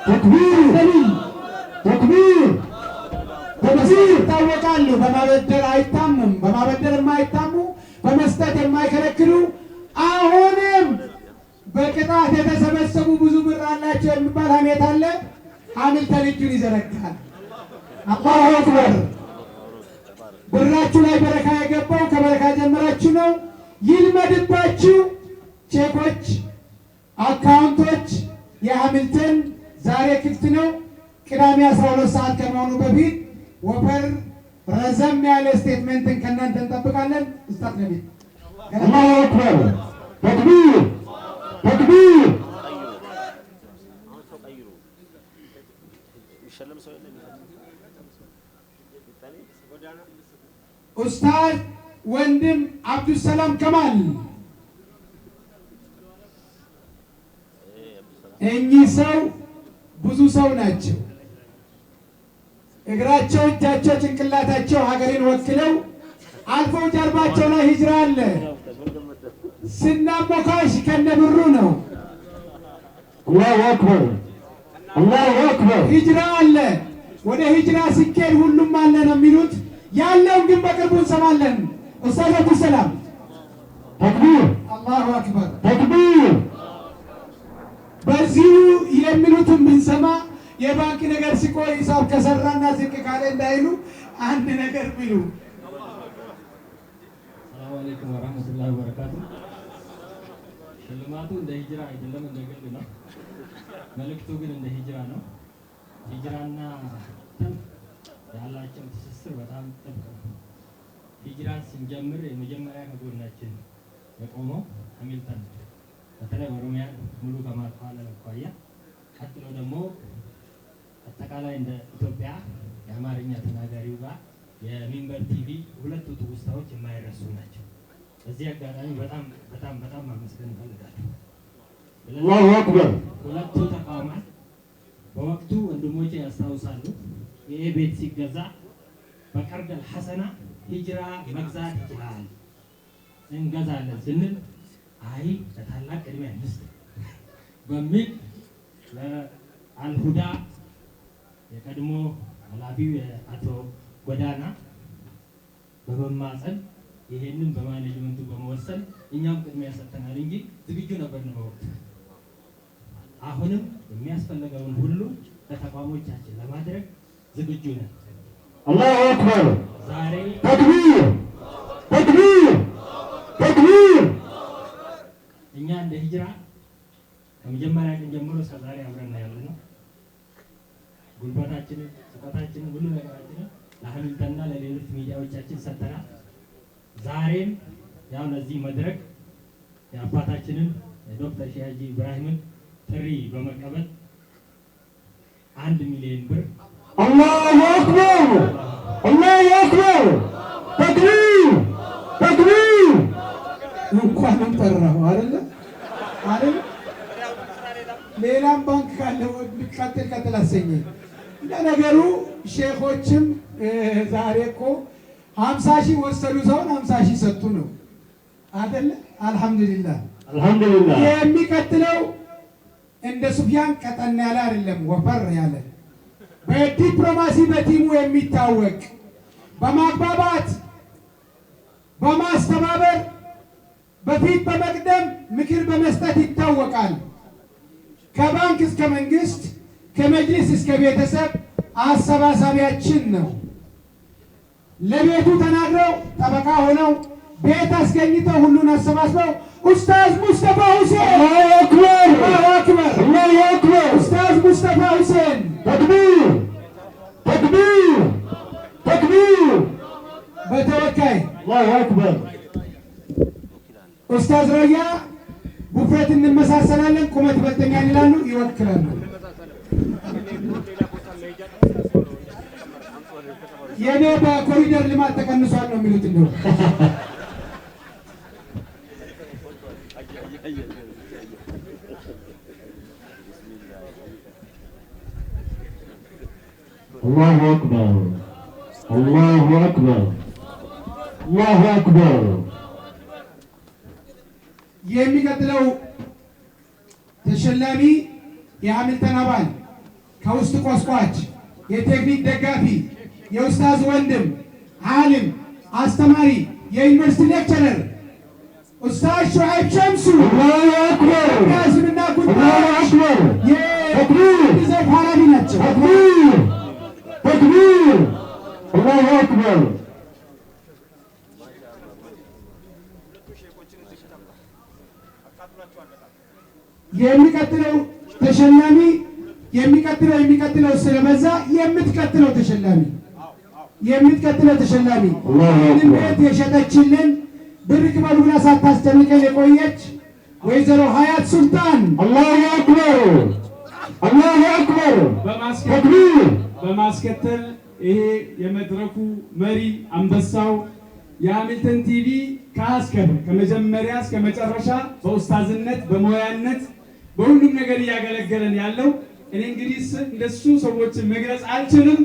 ተክቢር በዚህ ይታወቃሉ። በማበደር አይታሙም። በማበደር የማይታሙ በመስጠት የማይከለክሉ አሁንም በቅጣት የተሰበሰቡ ብዙ ብር አላቸው የሚባል ሀሜት አለ። ሀሚልተን እጁን ይዘረጋል። አላሁ አክበር። ብራችሁ ላይ በረካ የገባው ከበረካ ጀምራችሁ ነው። ይልመድባችሁ። ቼኮች፣ አካውንቶች የሀሚልተን ዛሬ ክፍት ነው። ቅዳሜ 12 ሰዓት ከመሆኑ በፊት ወፈር ረዘም ያለ ስቴትመንትን ከእናንተ እንጠብቃለን። ኡስታዝ ነቢይ አላሁ አክበር ተክቢር ተክቢር ኡስታዝ ወንድም አብዱሰላም ከማል እኚህ ሰው ብዙ ሰው ናቸው። እግራቸው፣ እጃቸው፣ ጭንቅላታቸው ሀገሬን ወክለው አልፈው ጀርባቸው ላይ ሂጅራ አለ። ስናሞካሽ ከነብሩ ነው። አላሁ አክበር አላሁ አክበር ሂጅራ አለ። ወደ ሂጅራ ሲኬድ ሁሉም አለ ነው የሚሉት። ያለውን ግን በቅርቡ እንሰማለን። ኡስታዝ አብዱሰላም ተክቢር አላሁ አክበር ተክቢር በዚሁ የሚሉትን ብንሰማ የባንክ ነገር ሲቆይ ሂሳብ ከሰራና ዝቅ ካለ እንዳይሉ አንድ ነገር ቢሉ። ሰላም አለይኩም ወራህመቱላሂ ወበረካቱ። ሽልማቱ እንደ ሂጅራ አይደለም፣ እንደ ግል ነው። መልእክቱ ግን እንደ ሂጅራ ነው። ሂጅራና ያላቸው ትስስር በጣም ጥብቅ ነው። ሂጅራን ስንጀምር የመጀመሪያ ከጎናችን የቆመው ሀሚልተን በተለይ ኦሮሚያ ሙሉ ከማጥፋት አኳያ፣ ቀጥሎ ደግሞ አጠቃላይ እንደ ኢትዮጵያ የአማርኛ ተናጋሪው ጋር የሚንበር ቲቪ ሁለቱ ትውስታዎች የማይረሱ ናቸው። በዚህ አጋጣሚ በጣም ማመስገን እፈልጋለሁ። አላሁ አክበር ሁለቱ ተቋማት በወቅቱ ወንድሞቼ ያስታውሳሉ። ይሄ ቤት ሲገዛ በቀርደል ሐሰና ሂጅራ መግዛት ይችላል እንገዛለን ስንል አይ ለታላቅ ቅድሚያ እንስጥ በሚል ለአልሁዳ የቀድሞ ኃላፊው የአቶ ጎዳና በመማፀን ይሄንን በማኔጅመንቱ በመወሰን እኛም ቅድሚያ ሰጥተናል እንጂ ዝግጁ ነበርን በወቅቱ። አሁንም የሚያስፈልገውን ሁሉ ለተቋሞቻችን ለማድረግ ዝግጁ ነን። አላሁ አክበር ዛሬ ተክቢር ተክቢር ተክቢር እኛ እንደ ሂጅራ ከመጀመሪያ ቀን ጀምሮ እስከ ዛሬ አብረን ያለ ነው። ጉልበታችንን፣ እውቀታችንን፣ ሁሉ ነገራችንን ለሀሚልተንና ለሌሎች ሚዲያዎቻችን ሰጥተናል። ዛሬም ያው ለዚህ መድረክ የአባታችንን የዶክተር ሼህ ሀጂ ኢብራሂምን ጥሪ በመቀበል 1 ሚሊዮን ብር አላሁ አክበር አላሁ አክበር ተክቢር ተክቢር እንኳንም ጠራሁ አይደለ አይደል? ሌላም ባንክ ካለ ቀጥል አሰኘኝ። ለነገሩ ሼኾችም ዛሬ እኮ 50 ሺህ ወሰዱ፣ ሰውን 50 ሺህ ሰጡ ነው አይደለ? አልሐምዱሊላህ አልሐምዱሊላህ። የሚቀጥለው እንደ ሱፊያን ቀጠን ያለ አይደለም፣ ወፈር ያለ በዲፕሎማሲ በቲሙ የሚታወቅ በማግባባት በማስተባበር በፊት በመቅደም ምክር በመስጠት ይታወቃል። ከባንክ እስከ መንግስት፣ ከመጅሊስ እስከ ቤተሰብ አሰባሳቢያችን ነው። ለቤቱ ተናግረው ጠበቃ ሆነው ቤት አስገኝተው ሁሉን አሰባስበው ኡስታዝ ሙስጠፋ ሁሴን አላሁ አክበር አላሁ አክበር አላሁ አክበር ኡስታዝ ሙስጠፋ ሁሴን ተክቢር ተክቢር አላሁ አክበር። ኡስታዝ ራያ ውፍረት እንመሳሰላለን፣ ቁመት ይበልጠኛል ይላሉ፣ ይወክላሉ። የኔ በኮሪደር ልማት ተቀንሷል ነው የሚሉት እንደው አላሁ አክበር አላሁ አክበር አላሁ አክበር። የሚቀጥለው ተሸላሚ የሃሚልተን አባል፣ ከውስጥ ቆስቋች፣ የቴክኒክ ደጋፊ፣ የኡስታዝ ወንድም፣ ዓሊም፣ አስተማሪ፣ የዩኒቨርሲቲ ሌክቸረር ኡስታዝ ሹዓይብ ሸምሱ አላሁ አክበር የሕዝብና ጉዳዮች የዘርፍ ኃላፊ ናቸው። ተክቢር ተክቢር አላሁ አክበር። የሚቀጥለው ተሸላሚ የሚቀጥለው ስለበዛ የምትቀጥለው ተሸላሚ ይህንን ቤት የሸጠችልን ብር ቅበሉ ብላ ሳታስጨንቀን የቆየች ወይዘሮ ሀያት ሱልጣን አላሁ አክበር አላሁ አክበር ተክቢር። በማስከተል ይሄ የመድረኩ መሪ አንበሳው የሃሚልተን ቲቪ ከአስከብ ከመጀመሪያ እስከ መጨረሻ በኡስታዝነት በሙያነት በሁሉም ነገር እያገለገለን ያለው እኔ እንግዲህ እንደሱ ሰዎችን መግለጽ አልችልም።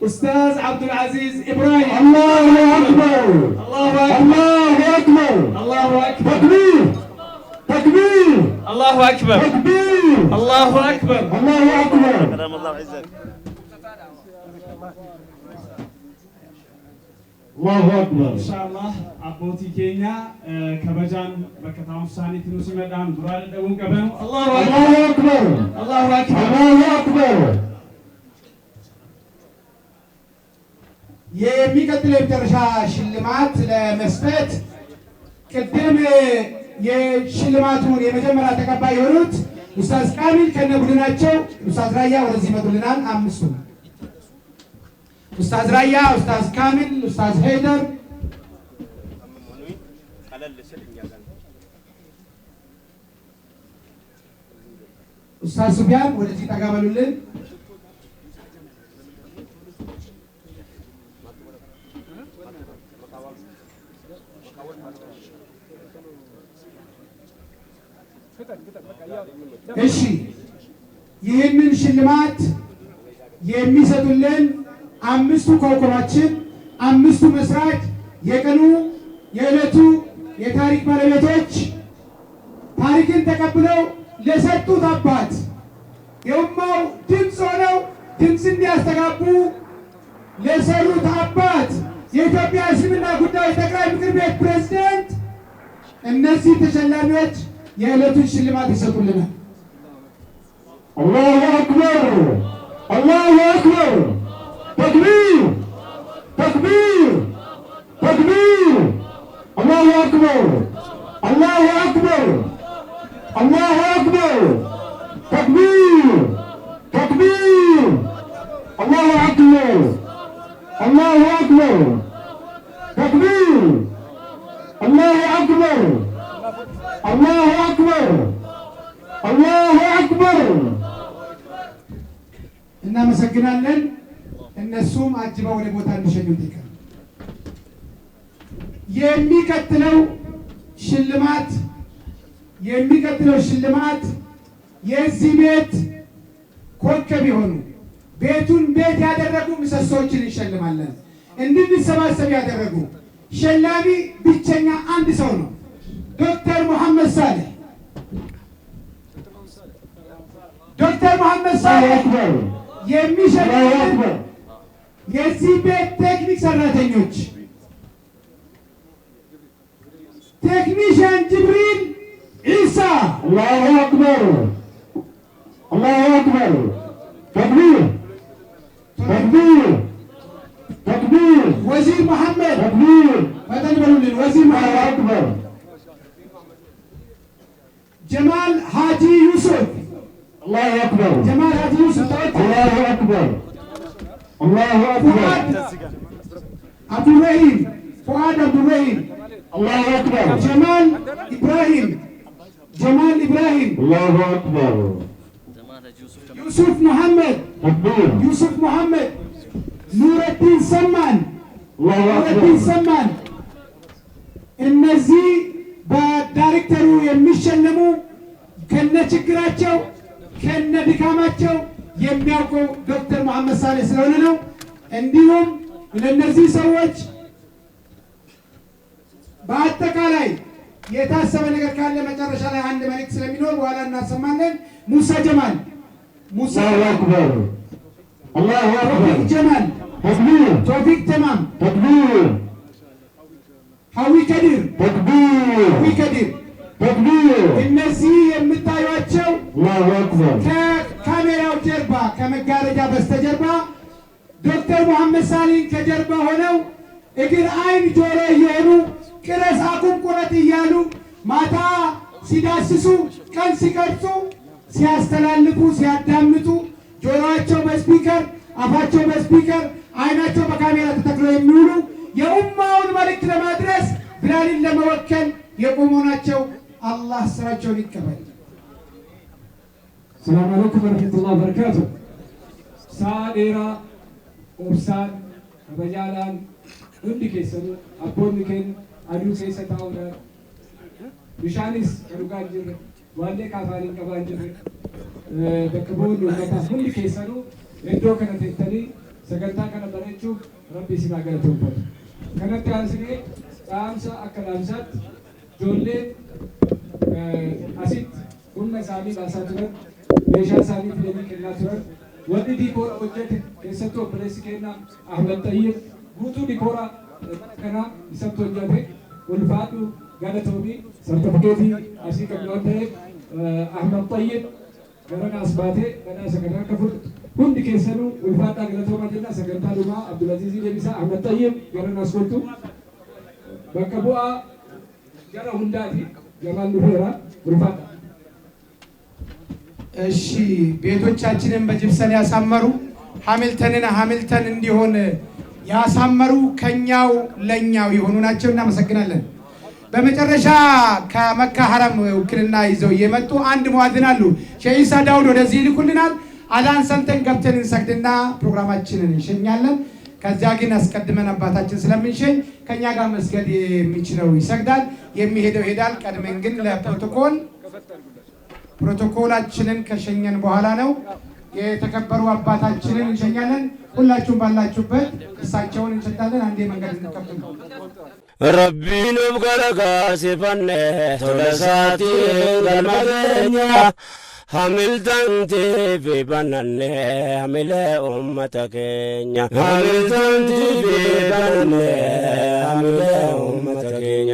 ኡስታዝ አብዱልዓዚዝ ኢብራሂም አላሁ አክበር አላሁ አክበር አላሁ አክበር ተክቢር ተክቢር አላሁ አክበር ተክቢር አላሁ አክበር አላሁ አክበር። አላሁ አክበር ኢንሻአላህ አቦቲ ኬኛ ከበጃን በከታም ሳኒት ነው ሲመዳን ዱራል ደውን ቀበኑ አላሁ አክበር አላሁ አክበር አላሁ አክበር። የሚቀጥለው የመጨረሻ ሽልማት ለመስጠት ቅድም የሽልማቱን የመጀመሪያ ተቀባይ የሆኑት ኡስታዝ ካሚል ከነ ቡድናቸው ኡስታዝ ራያ ወደዚህ ይመጡልናል። አምስቱ ኡስታዝ ራያ፣ ኡስታዝ ካሚል፣ ኡስታዝ ሄይደር፣ ኡስታዝ ሱፊያን ወደዚህ ጠጋ በሉልን። እሺ ይህንን ሽልማት የሚሰጡልን አምስቱ ኮከባችን፣ አምስቱ መስራች፣ የቀኑ የዕለቱ የታሪክ ባለቤቶች ታሪክን ተቀብለው ለሰጡት አባት የኡማው ድምፅ ሆነው ድምፅ እንዲያስተጋቡ ለሰሩት አባት የኢትዮጵያ እስልምና ጉዳዮች ጠቅላይ ምክር ቤት ፕሬዝዳንት እነዚህ ተሸላሚዎች የዕለቱን ሽልማት ይሰጡልናል። አላሁ አክበር አላሁ አክበር ተክቢር ተክቢር ተክቢር አላሁ አክበር አላሁ አክበር አላሁ አክበር ተክቢር ተክቢር አላሁ አክበር አላሁ አክበር ተክቢር አላሁ አክበር አላሁ አክበር አላሁ አክበር። እናመሰግናለን። እነሱም አጅበው ወደ ቦታ እንዲሸኙ ይቀር። የሚቀጥለው ሽልማት የዚህ ቤት ኮከብ የሆኑ ቤቱን ቤት ያደረጉ ምሰሶዎችን እንሸልማለን። እንድንሰባሰብ ያደረጉ ሸላሚ ብቸኛ አንድ ሰው ነው፣ ዶክተር መሐመድ ሳሌህ። ዶክተር መሐመድ ሳሌህ የሚሸልሙን የዚህ ቤት ቴክኒክ ሰራተኞች ቴክኒሽያን ጅብሪል ኢሳ። አላሁ አክበር አላሁ አክበር ተክቢር ተክቢር ተክቢር። ወዚር መሐመድ ተክቢር ፈጠን በሉልን። ወዚር መሐመድ አክበር። ጀማል ሀጂ ዩሱፍ። አላሁ አክበር ጀማል ሀጂ ዩሱፍ። አላሁ አክበር አላሁ አክበር። አብዱራሂም فؤاد عبد الرحيم الله أكبر جمال إبراهيم الله أكبر يوسف محمد يوسف محمد نور الدين سمان الله أكبر እነዚህ በዳይሬክተሩ የሚሸለሙ ከነ ችግራቸው ከነ ድካማቸው የሚያውቀው ዶክተር መሐመድ ሳሌህ ስለሆነ ነው። እንዲሁም ለነዚህ ሰዎች በአጠቃላይ የታሰበ ነገር ካለ መጨረሻ ላይ አንድ መልእክት ስለሚኖር በኋላ እናሰማለን። ሙሳ ጀማል ሙሳ አክበር አላሁ አክበር ጀማል ተክቢር ቶፊቅ ተማም ተክቢር ሀዊ ከዲር ተክቢር እነዚህ የምታዩቸው ከካሜራው ጀርባ ከመጋረጃ በስተጀርባ ዶክተር መሐመድ ሳሌህ ከጀርባ ሆነው እግር አይን ጆሮ እየሆኑ ቅረስ አቁም ቁረት እያሉ ማታ ሲዳስሱ ቀን ሲቀርጹ ሲያስተላልፉ ሲያዳምጡ ጆሮአቸው በስፒከር አፋቸው በስፒከር አይናቸው በካሜራ ተተክሎ የሚውሉ የኡማውን መልእክት ለማድረስ ብላልን ለመወከል የቆሙ ናቸው። አላህ ስራቸውን ይቀበል። ሰላም አለይኩም ወረህመቱላሂ ወበረካቱ። ሳዴራ ኦብሳን ከበጃላን ሁንዲ ኬሰኑ አቦኒ ኬን አዱ ኬሰ ታውነ ቢሻኒስ ከዱጋን ጅር ዋሌ ካፋሪን ቀባን ጅር በከቦን ወጣ ሁንዲ ኬሰኑ እዶ ከነተተኒ ሰገንታ ከነበረቹ ረቢ ሲናገረቱበት ከነተ አንስኔ ጣምሳ አከላምሳት ጆሌ አሲት ሁነ ሳሚ ባሳቱን ቤሻ ሳሚ ፍለኒ ከናቱን ወዲ ዲኮር ኦጀት ከሰቶ ፕሬስ ከና አህመድ ጠይብ ጉቱ ዲኮራ ከና ይሰቶ ጀቴ ወልፋቱ ጋለቶቢ ሰርተፍኬቲ አሲ ከኖተ አህመድ ጠይብ ገረና አስባቴ ገና ሰገራ ከፉት ሁንዲ ከሰኑ ወልፋታ ጋለቶማ ጀና ሰገንታ ዱማ አብዱልአዚዝ ደቢሳ አህመድ ጠይብ ገረና አስቆልቱ በከቡአ ገረ ሁንዳቲ ጀማል ኑራ ወልፋታ እሺ ቤቶቻችንን በጅብሰን ያሳመሩ ሃሚልተን እንዲሆን ያሳመሩ ከኛው ለኛው የሆኑ ናቸው። እናመሰግናለን። በመጨረሻ ከመካ ሐረም ውክልና ይዘው የመጡ አንድ ሙአዚን አሉ። ሼህ ኢሳ ዳውድ ወደዚህ ይልኩልናል። አዳን ሰምተን ገብተን እንሰግድና ፕሮግራማችንን እንሸኛለን። ከዚያ ግን አስቀድመን አባታችን ስለምንሸኝ ከኛ ጋር መስገድ የሚችለው ይሰግዳል፣ የሚሄደው ይሄዳል። ቀድመን ግን ፕሮቶኮላችንን ከሸኘን በኋላ ነው የተከበሩ አባታችንን እንሸኛለን። ሁላችሁም ባላችሁበት እሳቸውን እንሸኛለን። አንዴ መንገድ እንከፍል ረቢኑ ገረጋ ሲፈነ ቶለሳቲ ገልመገኛ ሀሚልተንቲ ፊበነነ ሀሚለ ኡመተ ኬኛ ሀሚልተንቲ ፊበነነ ሀሚለ ኡመተ ኬኛ